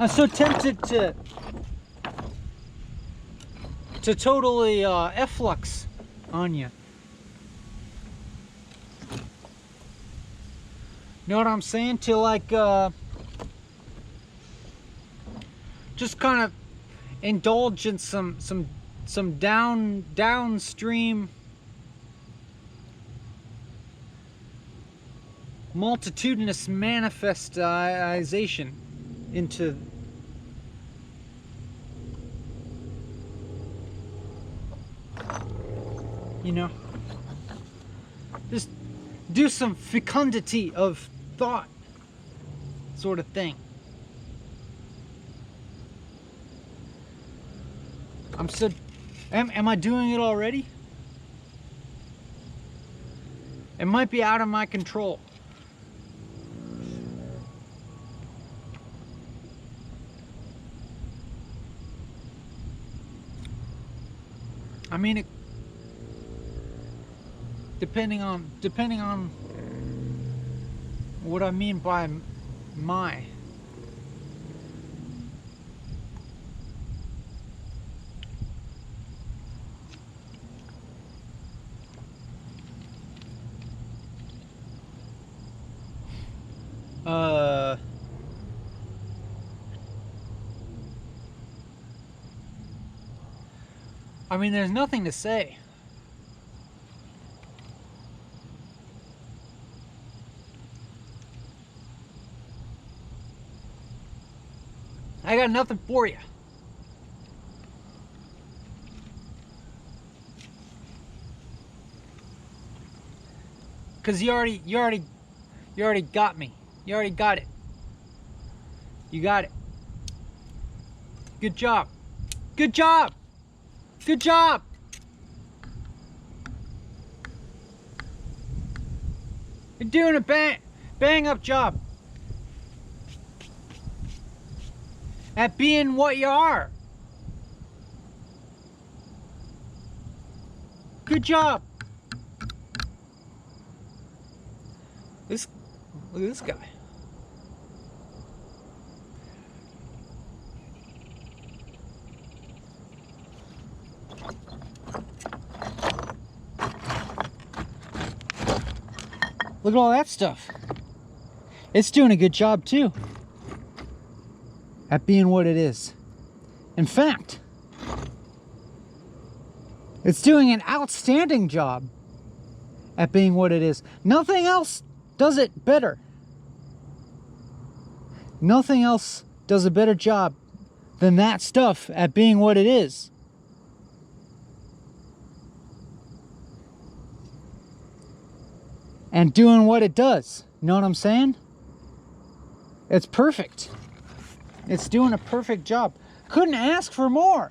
I'm so tempted to totally efflux on you. Know what I'm saying? To like just kind of indulge in some downstream multitudinous manifestation into just do some fecundity of thought sort of thing. Am I doing it already? It might be out of my control. I mean, depending on what I mean by my. I mean, there's nothing to say. I got nothing for you. Cause you already got me. You already got it. You got it. Good job. Good job. Good job. You're doing a bang up job at being what you are. Good job. Look at this guy. Look at all that stuff. It's doing a good job too at being what it is. In fact, it's doing an outstanding job at being what it is. Nothing else does it better. Nothing else does a better job than that stuff at being what it is. And doing what it does. You know what I'm saying? It's perfect. It's doing a perfect job. Couldn't ask for more.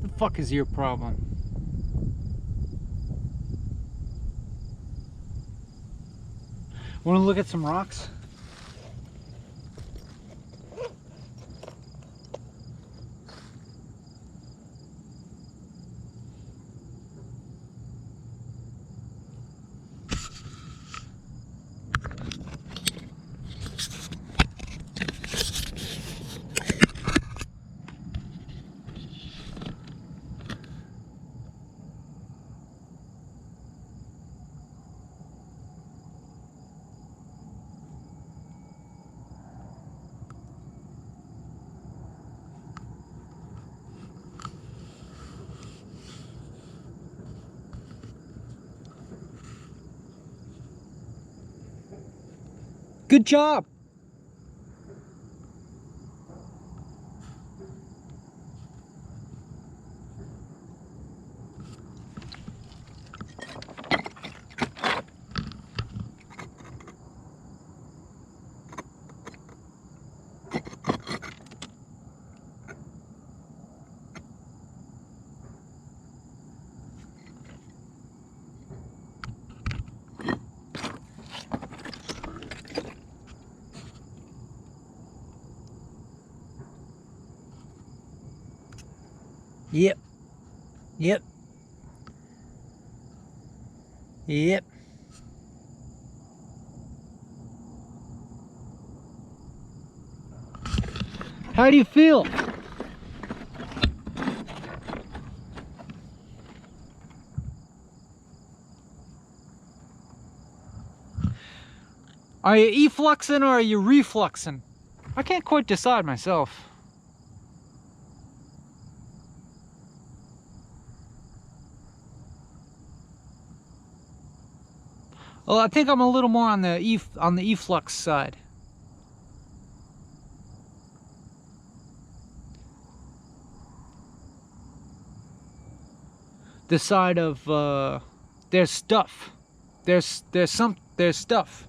The fuck is your problem? Want to look at some rocks? Good job. Yep. Yep. Yep. How do you feel? Are you effluxing or are you refluxing? I can't quite decide myself. Well, I think I'm a little more on the efflux side. The side of there's stuff. There's stuff.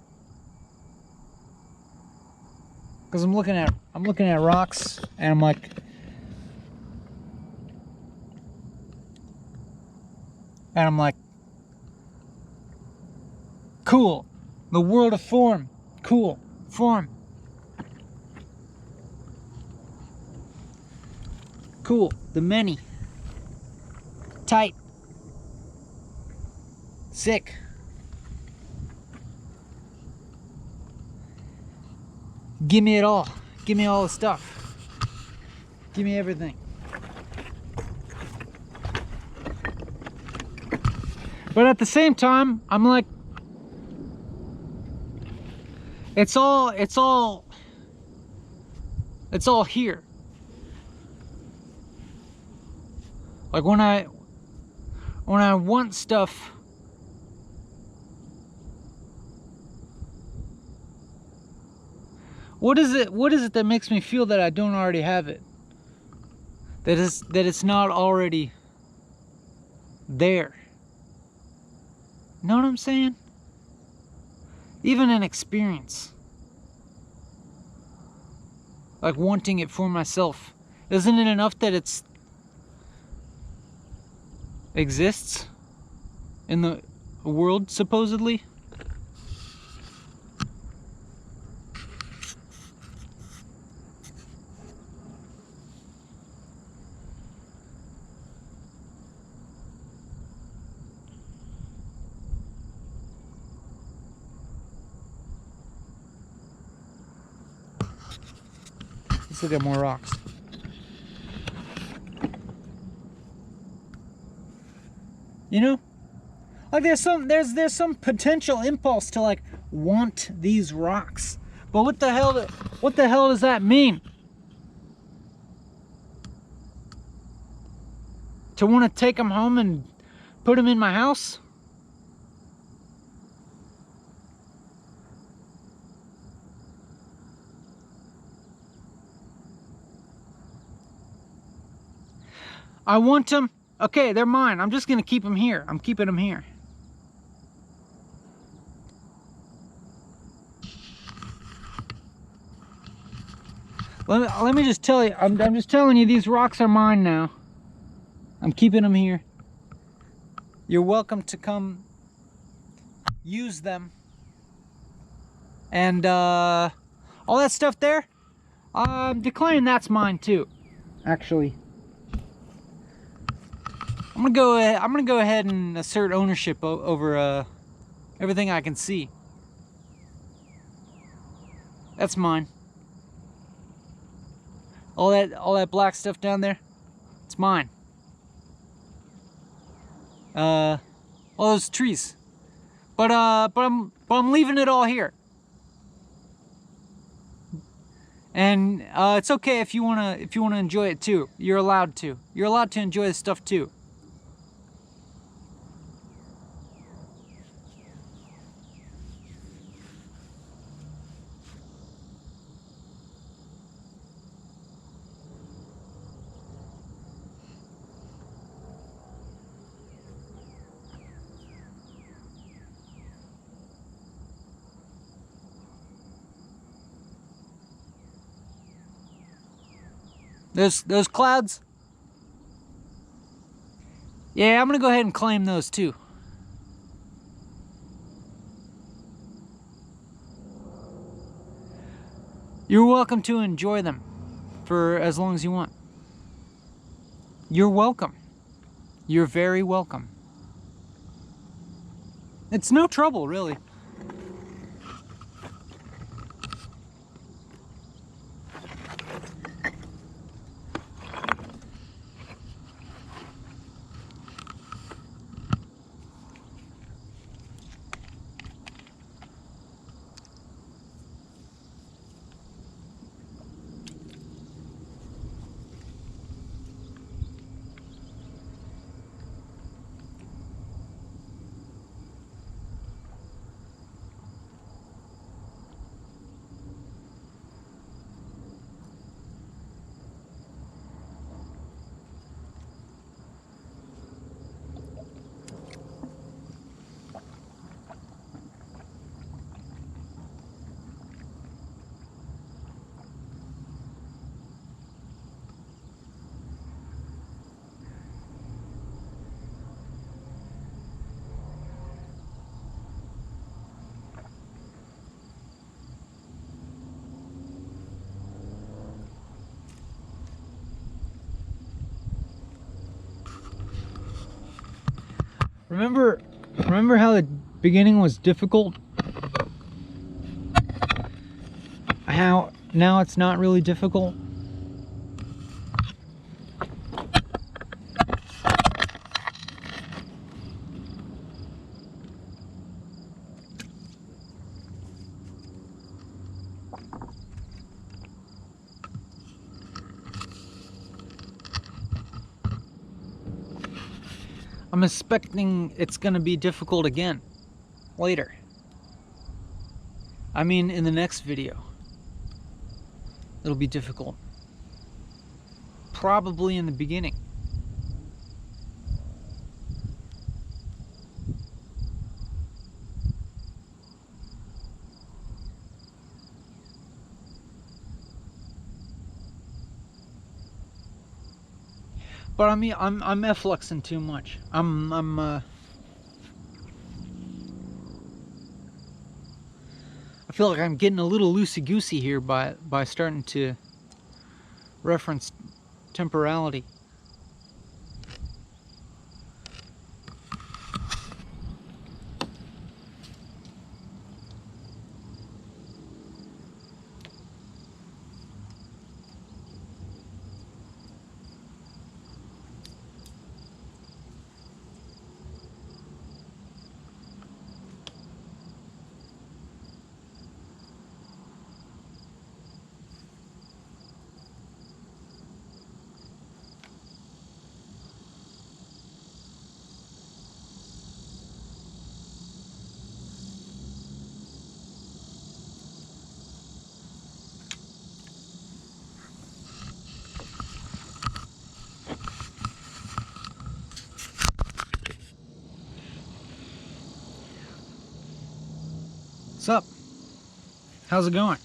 Because I'm looking at rocks and I'm like, cool. The world of form. Cool. Form. Cool. The many. Tight. Sick. Give me it all. Give me all the stuff. Give me everything. But at the same time, I'm like, it's all here. Like when I want stuff, what is it that makes me feel that I don't already have it? That it's not already there. Know what I'm saying? Even an experience. Like wanting it for myself. Isn't it enough that it's exists in the world, supposedly? Let's look at more rocks. You know, like there's some potential impulse to like want these rocks, but what the hell does that mean? To want to take them home and put them in my house? I want them. Okay, they're mine. I'm just gonna keep them here. I'm keeping them here. Let me just tell you. I'm just telling you, these rocks are mine now. I'm keeping them here. You're welcome to come use them. And all that stuff there, I'm declaring that's mine too. Actually, I'm gonna go ahead and assert ownership over everything I can see. That's mine. All that black stuff down there, it's mine. All those trees, but I'm leaving it all here. And it's okay if you wanna enjoy it too. You're allowed to. You're allowed to enjoy this stuff too. Those clouds. Yeah, I'm gonna go ahead and claim those too. You're welcome to enjoy them for as long as you want. You're welcome. You're very welcome. It's no trouble, really. Remember how the beginning was difficult? How now it's not really difficult? I'm expecting it's gonna be difficult again later. I mean, in the next video, it'll be difficult. Probably in the beginning. But I mean, I'm effluxing too much. I feel like I'm getting a little loosey-goosey here by starting to reference temporality. What's up? How's it going?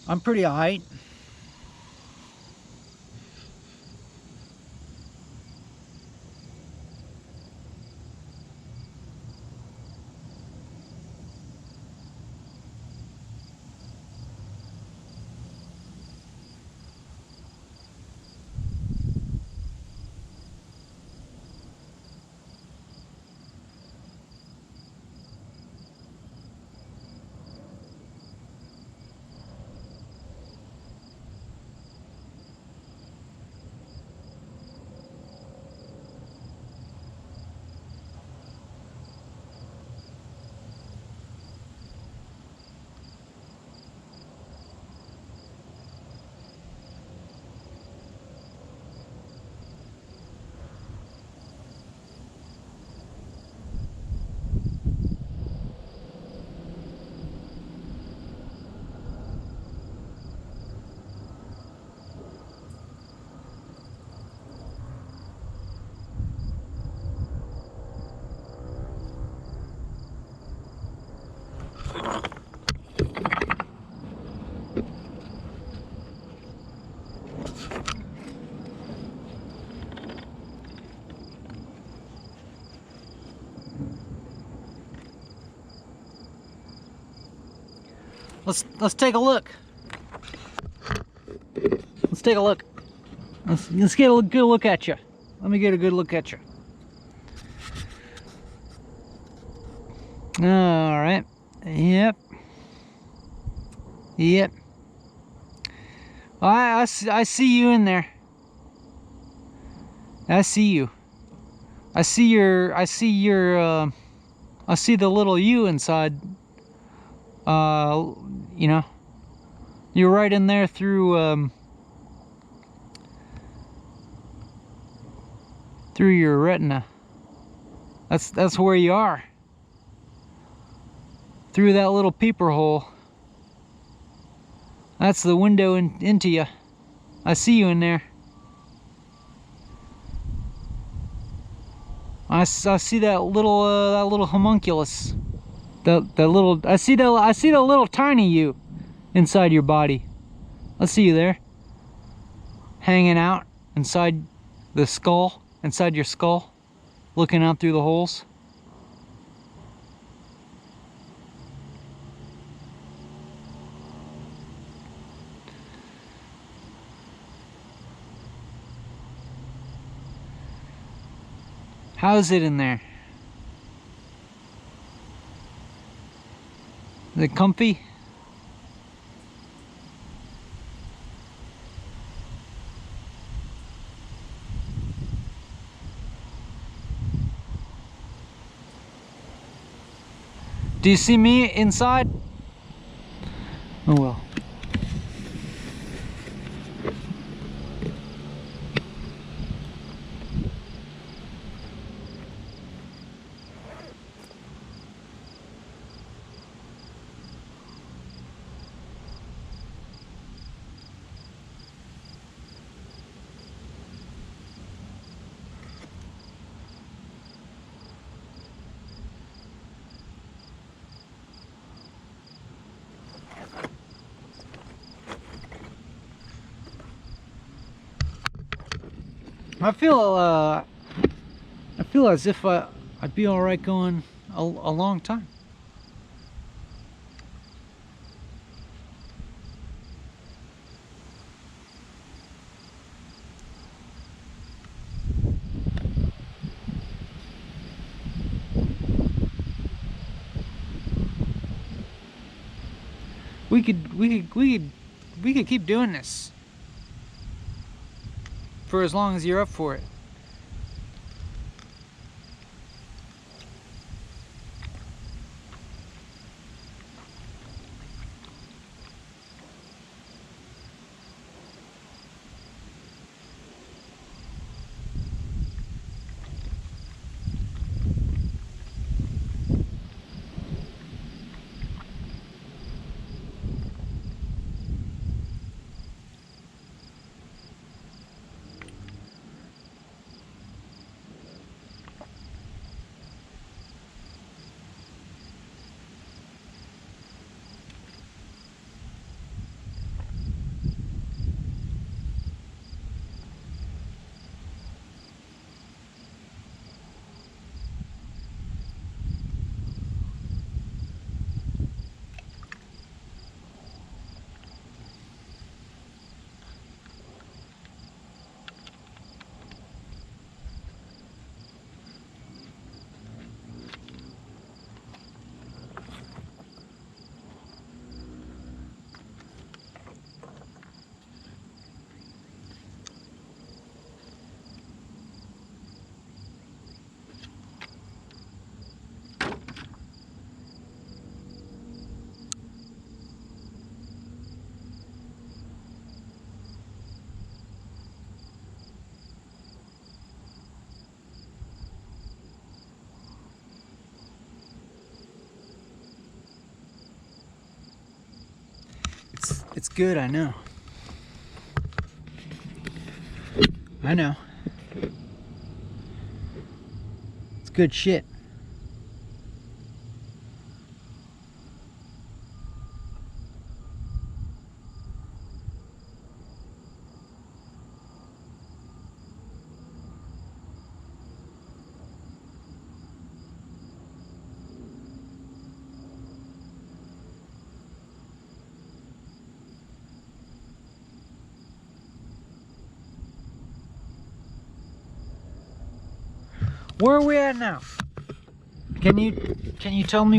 I'm pretty alright. Let's take a look. Let's take a look. Let's get a good look at you. Let me get a good look at you. All right. Yep. Yep. I see you in there. I see you. I see the little you inside. You know, you're right in there through your retina. That's where you are. Through that little peeper hole. That's the window into you. I see you in there. I see that little homunculus. I see the little tiny you inside your body. I see you there. Hanging out inside the skull, inside your skull, looking out through the holes. How's it in there? Is it comfy? Do you see me inside? Oh well. I feel as if I'd be all right going a long time. We could keep doing this for as long as you're up for it. It's good, I know. I know. It's good shit. Where are we at now? Can you tell me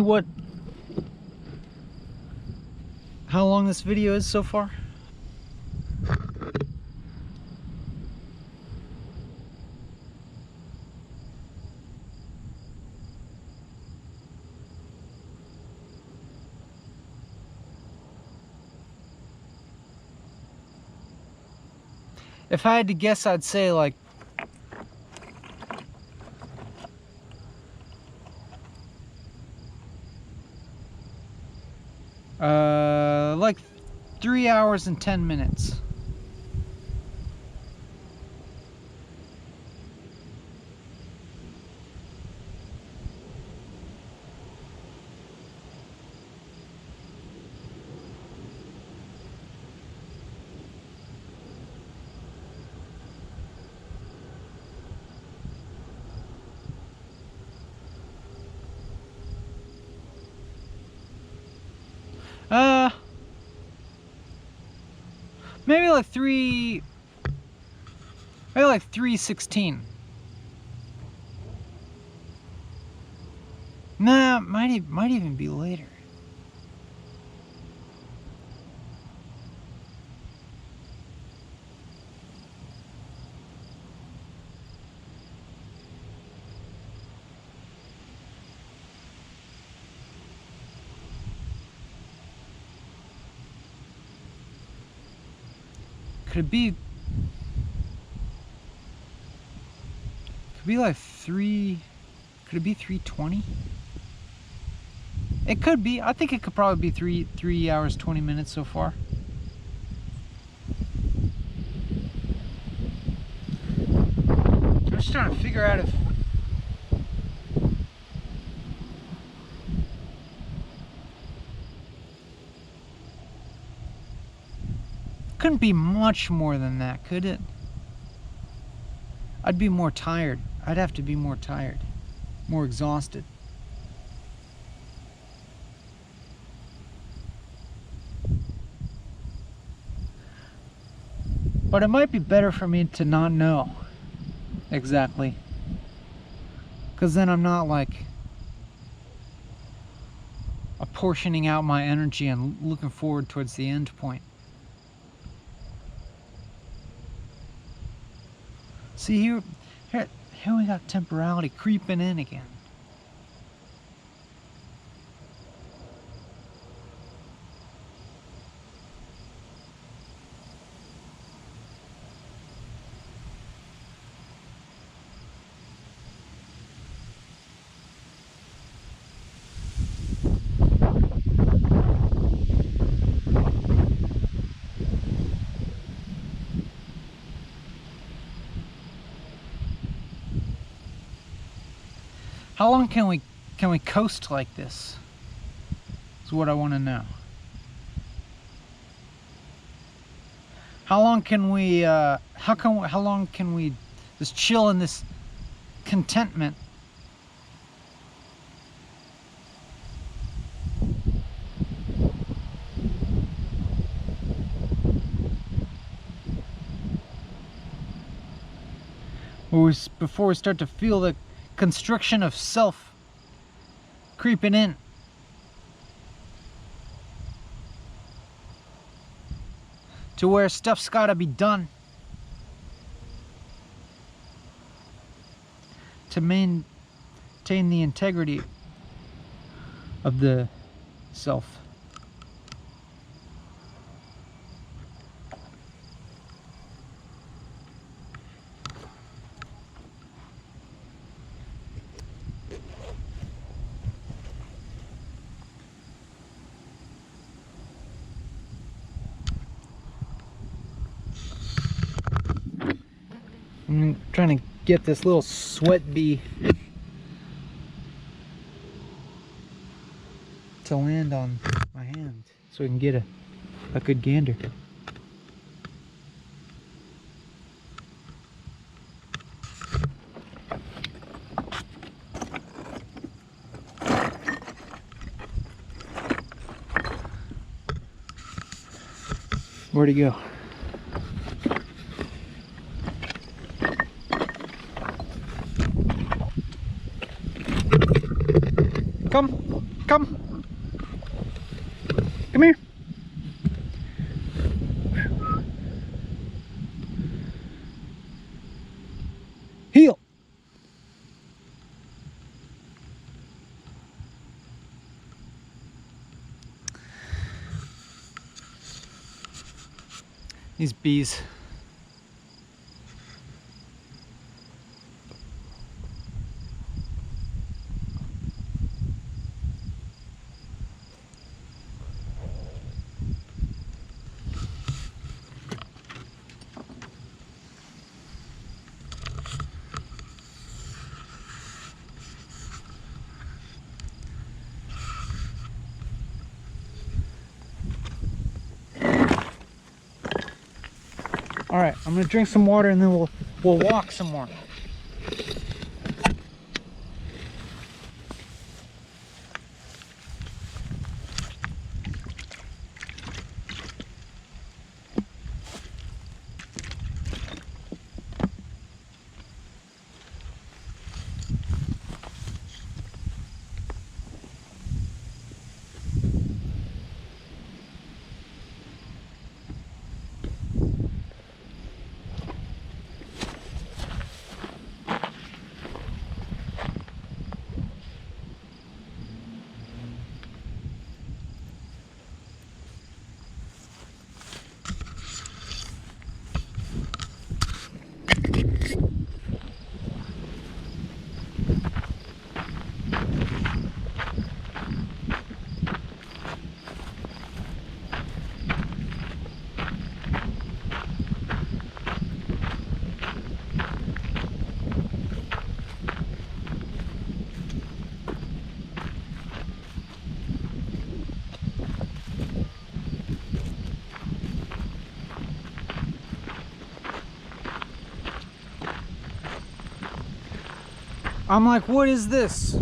how long this video is so far? If I had to guess, I'd say like like 3 hours and 10 minutes. Maybe like 3:16. Nah, might even be later. Could it be like 3:20? It could be. I think it could probably be 3 hours 20 minutes so far. I'm just trying to figure out if couldn't be much more than that, could it? I'd be more tired. I'd have to be more tired, more exhausted. But it might be better for me to not know exactly, because then I'm not like apportioning out my energy and looking forward towards the end point. See, here we got temporality creeping in again. How long can we coast like this? Is what I want to know. How long can we how long can we just chill in this contentment? Before we start to feel the constriction of self creeping in. To where stuff's gotta be done to maintain the integrity of the self. I'm trying to get this little sweat bee to land on my hand so we can get a good gander. Where'd he go? Come. Come. Come here. Heel. These bees. All right, I'm gonna drink some water and then we'll walk some more. I'm like, what is this?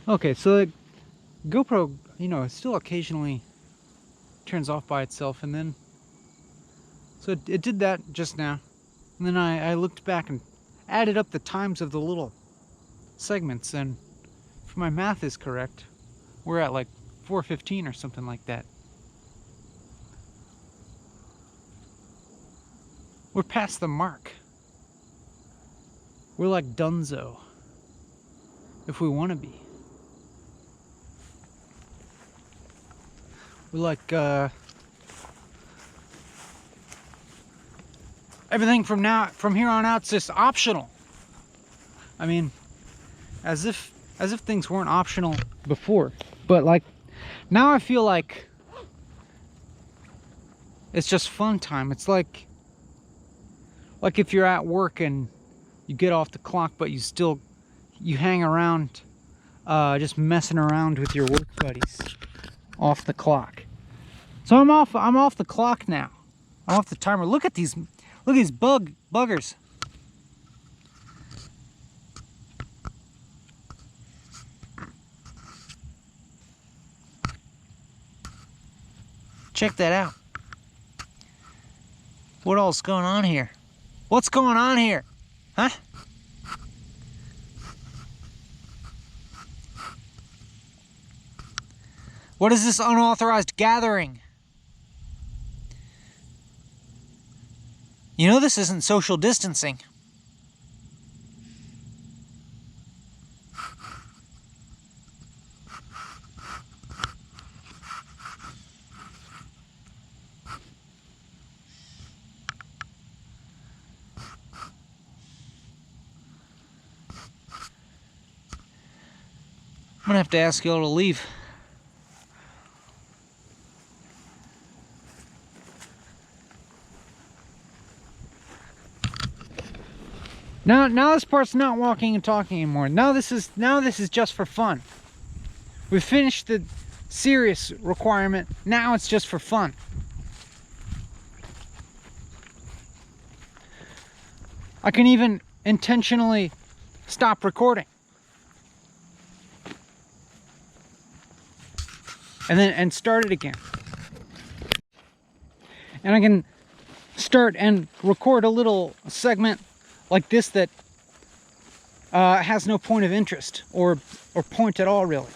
Okay, so the GoPro, it still occasionally turns off by itself, and then so it did that just now, and then I looked back and added up the times of the little segments, and if my math is correct, we're at like 4:15 or something like that. We're past the mark. We're like Dunzo, if we want to be. We're like everything from here on out's just optional. I mean, as if things weren't optional before, but like now I feel like it's just fun time. It's like if you're at work and you get off the clock, but you hang around just messing around with your work buddies off the clock. So I'm off the clock now. I'm off the timer. Look at these buggers. Check that out. What all's going on here? What's going on here? Huh? What is this unauthorized gathering? You know this isn't social distancing. I'm gonna have to ask y'all to leave. Now this part's not walking and talking anymore. Now this is just for fun. We've finished the serious requirement. Now it's just for fun. I can even intentionally stop recording. And start it again. And I can start and record a little segment like this that has no point of interest or point at all, really.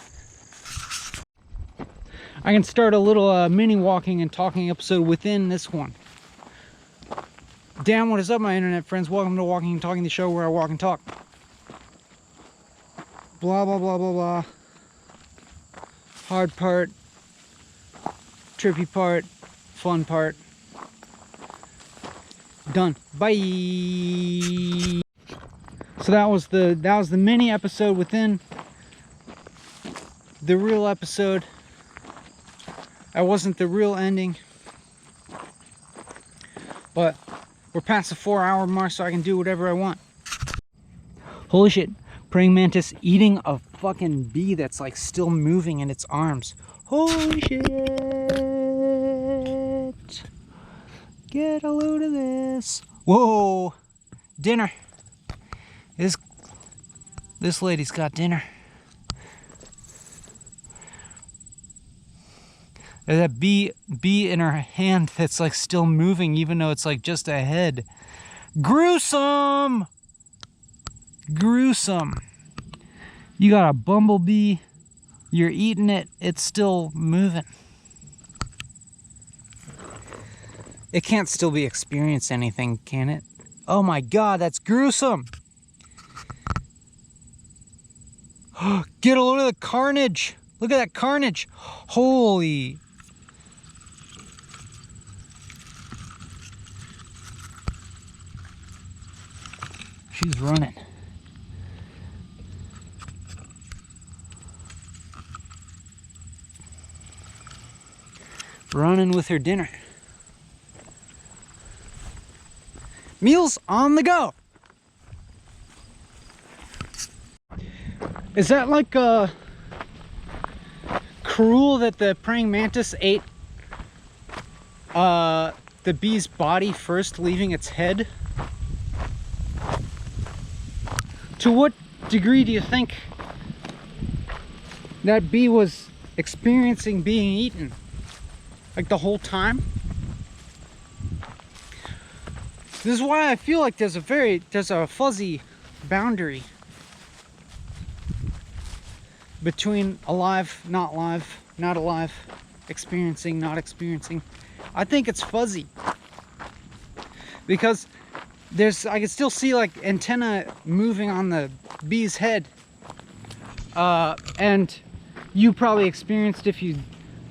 I can start a little mini walking and talking episode within this one. Damn, what is up, my internet friends? Welcome to Walking and Talking, the show where I walk and talk. Blah, blah, blah, blah, blah. Hard part. Trippy part. Fun part. Done. Bye. So that was the mini episode within the real episode. That wasn't the real ending. But we're past the 4-hour mark, so I can do whatever I want. Holy shit. Praying mantis eating a fucking bee that's like still moving in its arms. Holy shit. Get a load of this. Whoa. Dinner. This lady's got dinner. There's that bee in her hand that's like still moving, even though it's like just a head. Gruesome! Gruesome. You got a bumblebee, you're eating it, it's still moving. It can't still be experienced anything, can it? Oh my god, that's gruesome! Get a load of the carnage! Look at that carnage! Holy... She's running. Running with her dinner. Meals on the go. Is that like cruel that the praying mantis ate the bee's body first, leaving its head? To what degree do you think that bee was experiencing being eaten? Like the whole time? This is why I feel like there's a fuzzy boundary between alive, not alive, experiencing, not experiencing. I think it's fuzzy because I can still see like antenna moving on the bee's head, and you probably experienced if you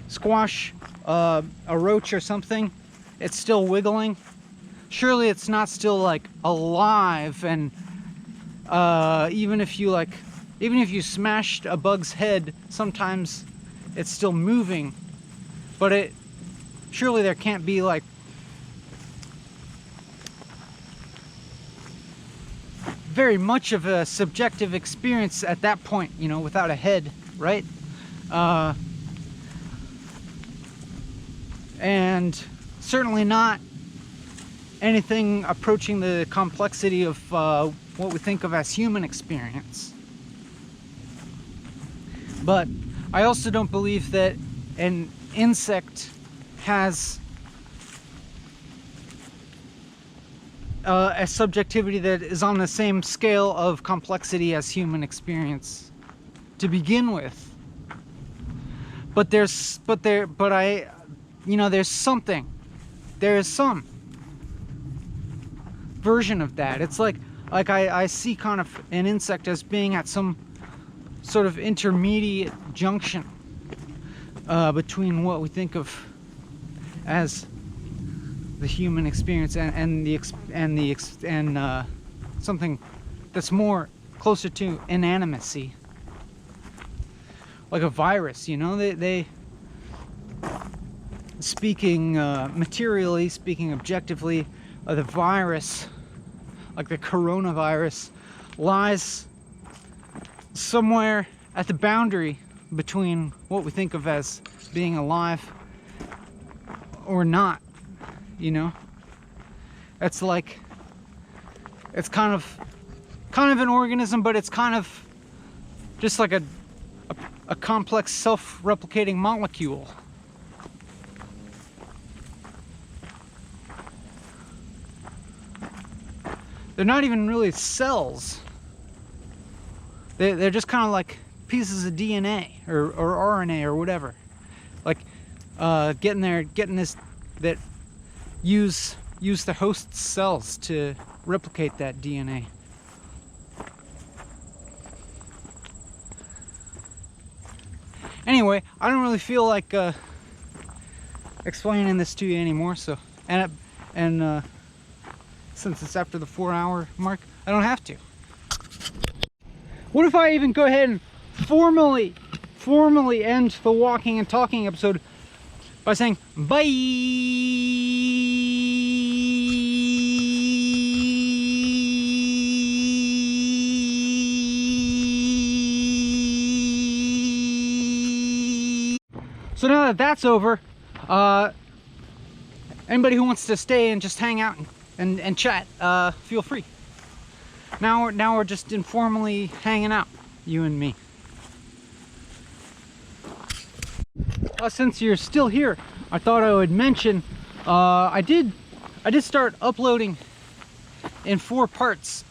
squash a roach or something, it's still wiggling. Surely it's not still like alive, and even if you smashed a bug's head, sometimes it's still moving, but surely there can't be like very much of a subjective experience at that point, you know, without a head, right? And certainly not anything approaching the complexity of what we think of as human experience. But I also don't believe that an insect has a subjectivity that is on the same scale of complexity as human experience to begin with. But there's something. There is some version of that. It's like I see kind of an insect as being at some sort of intermediate junction between what we think of as the human experience and something that's more closer to inanimacy. like a virus, you know. They speaking materially, speaking objectively, the virus, like the coronavirus, lies somewhere at the boundary between what we think of as being alive or not, you know. It's like, it's kind of an organism, but it's kind of just like a complex self-replicating molecule. They're not even really cells. They're just kind of like pieces of DNA or RNA or whatever. Like getting this, that use the host cells to replicate that DNA. Anyway, I don't really feel like explaining this to you anymore. So, and since it's after the 4-hour mark, I don't have to. What if I even go ahead and formally end the walking and talking episode by saying bye? So now that that's over, anybody who wants to stay and just hang out and chat, feel free. Now we're just informally hanging out, you and me. Since you're still here, I thought I would mention I did start uploading in 4 parts.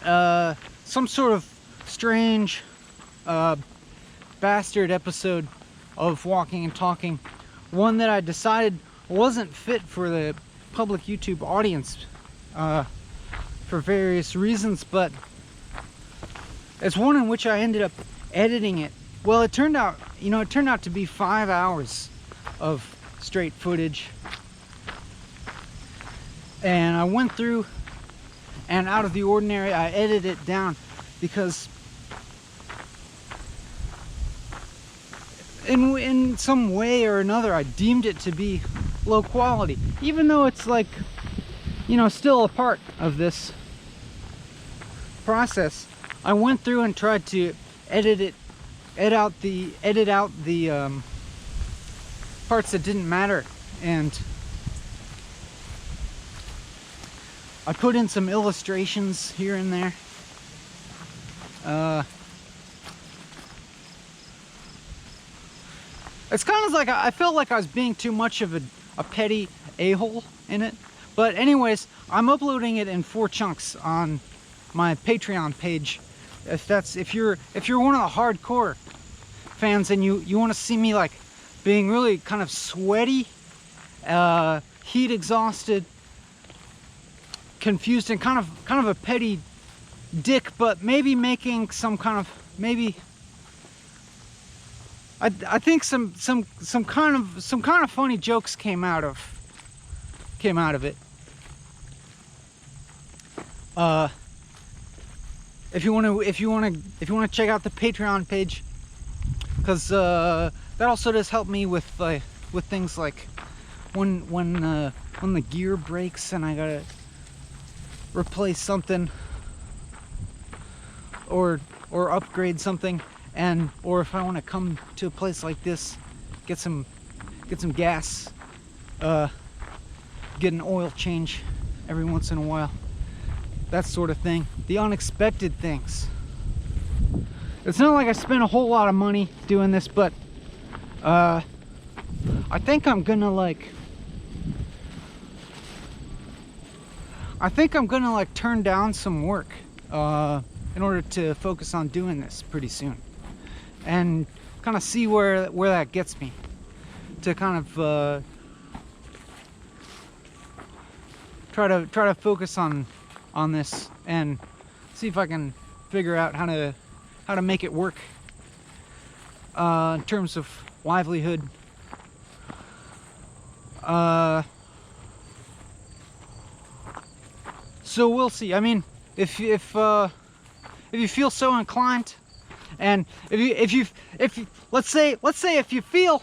Some sort of strange bastard episode of walking and talking. One that I decided wasn't fit for the public YouTube audience for various reasons, but it's one in which I ended up editing it. Well, it turned out to be 5 hours of straight footage, and I went through, and out of the ordinary, I edited it down because in some way or another I deemed it to be low quality, even though it's like, you know, still a part of this process. I went through and tried to edit out the parts that didn't matter, and I put in some illustrations here and there. It's kind of like I felt like I was being too much of a petty a-hole in it. But anyways, I'm uploading it in 4 chunks on my Patreon page. If you're one of the hardcore fans and you want to see me like being really kind of sweaty, heat exhausted, confused, and kind of a petty dick, but maybe making some kind of, maybe I think some kind of funny jokes came out of it. If you want to check out the Patreon page, because that also does help me with things like when the gear breaks and I gotta replace something or upgrade something, or if I want to come to a place like this, get some gas, get an oil change every once in a while, that sort of thing, the unexpected things. It's not like I spent a whole lot of money doing this, but I think I'm gonna turn down some work in order to focus on doing this pretty soon, and kind of see where that gets me, to kind of try to focus on this and see if I can figure out how to make it work in terms of livelihood. So we'll see. I mean, if you feel so inclined, And if you let's say if you feel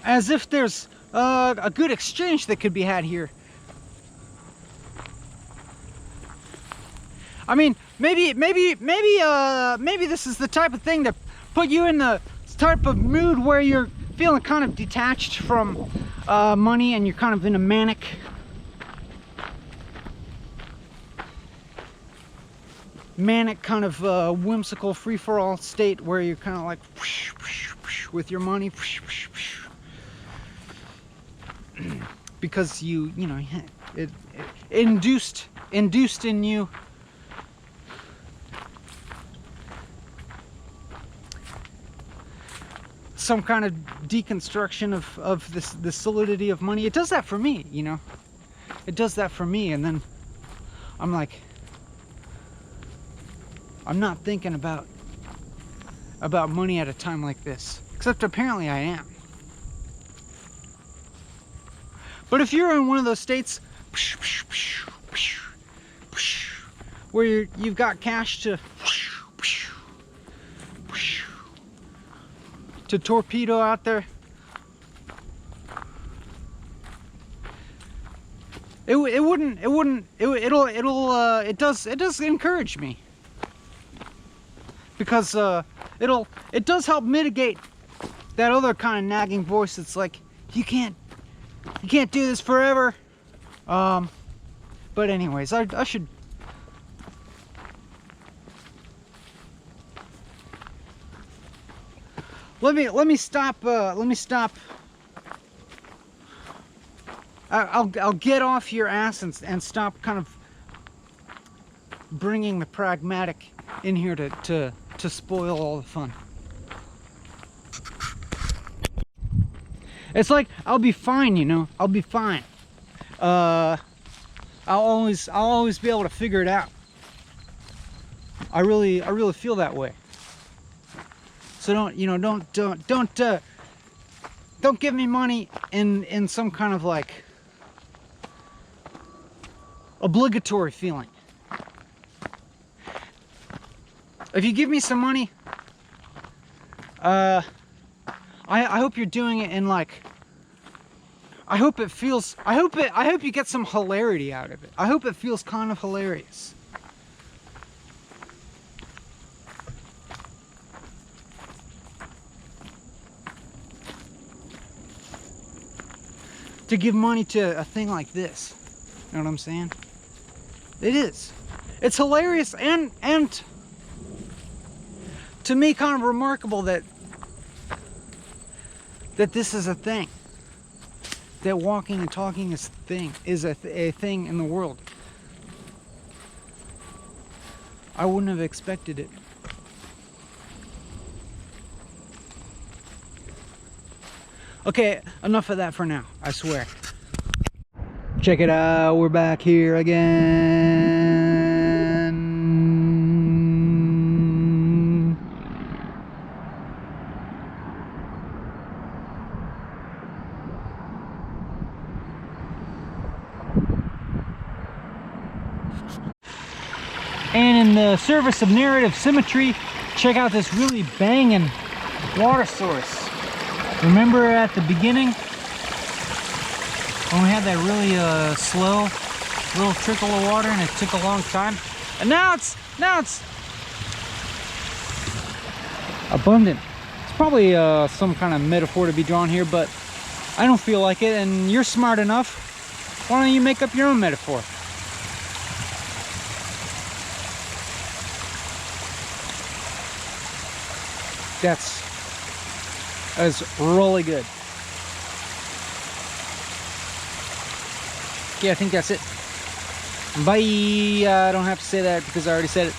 as if there's a good exchange that could be had here. I mean, maybe this is the type of thing that put you in the type of mood where you're feeling kind of detached from money, and you're kind of in a manic kind of whimsical free-for-all state where you're kind of like with your money because you know it induced in you some kind of deconstruction of the solidity of money. It does that for me, you know. It does that for me, and then I'm like, I'm not thinking about money at a time like this, except apparently I am. But if you're in one of those states where you've got cash to torpedo out there, it does encourage me, because it does help mitigate that other kind of nagging voice that's like, you can't do this forever. But anyways, I should let me stop. I'll get off your ass and stop kind of bringing the pragmatic in here to spoil all the fun. It's like, I'll be fine, you know. I'll be fine. I'll always be able to figure it out. I really feel that way. So don't give me money in some kind of like obligatory feeling. If you give me some money, I hope you're doing it in like, I hope you get some hilarity out of it. I hope it feels kind of hilarious. To give money to a thing like this. You know what I'm saying? It is. It's hilarious and to me kind of remarkable that this is a thing. That walking and talking is a thing in the world. I wouldn't have expected it. Okay, enough of that for now, I swear. Check it out, we're back here again. And in the service of narrative symmetry, check out this really banging water source. Remember at the beginning when we had that really slow little trickle of water and it took a long time? And now it's abundant. It's probably some kind of metaphor to be drawn here, but I don't feel like it, and you're smart enough. Why don't you make up your own metaphor? That's really good. Okay, I think that's it. Bye. I don't have to say that because I already said it.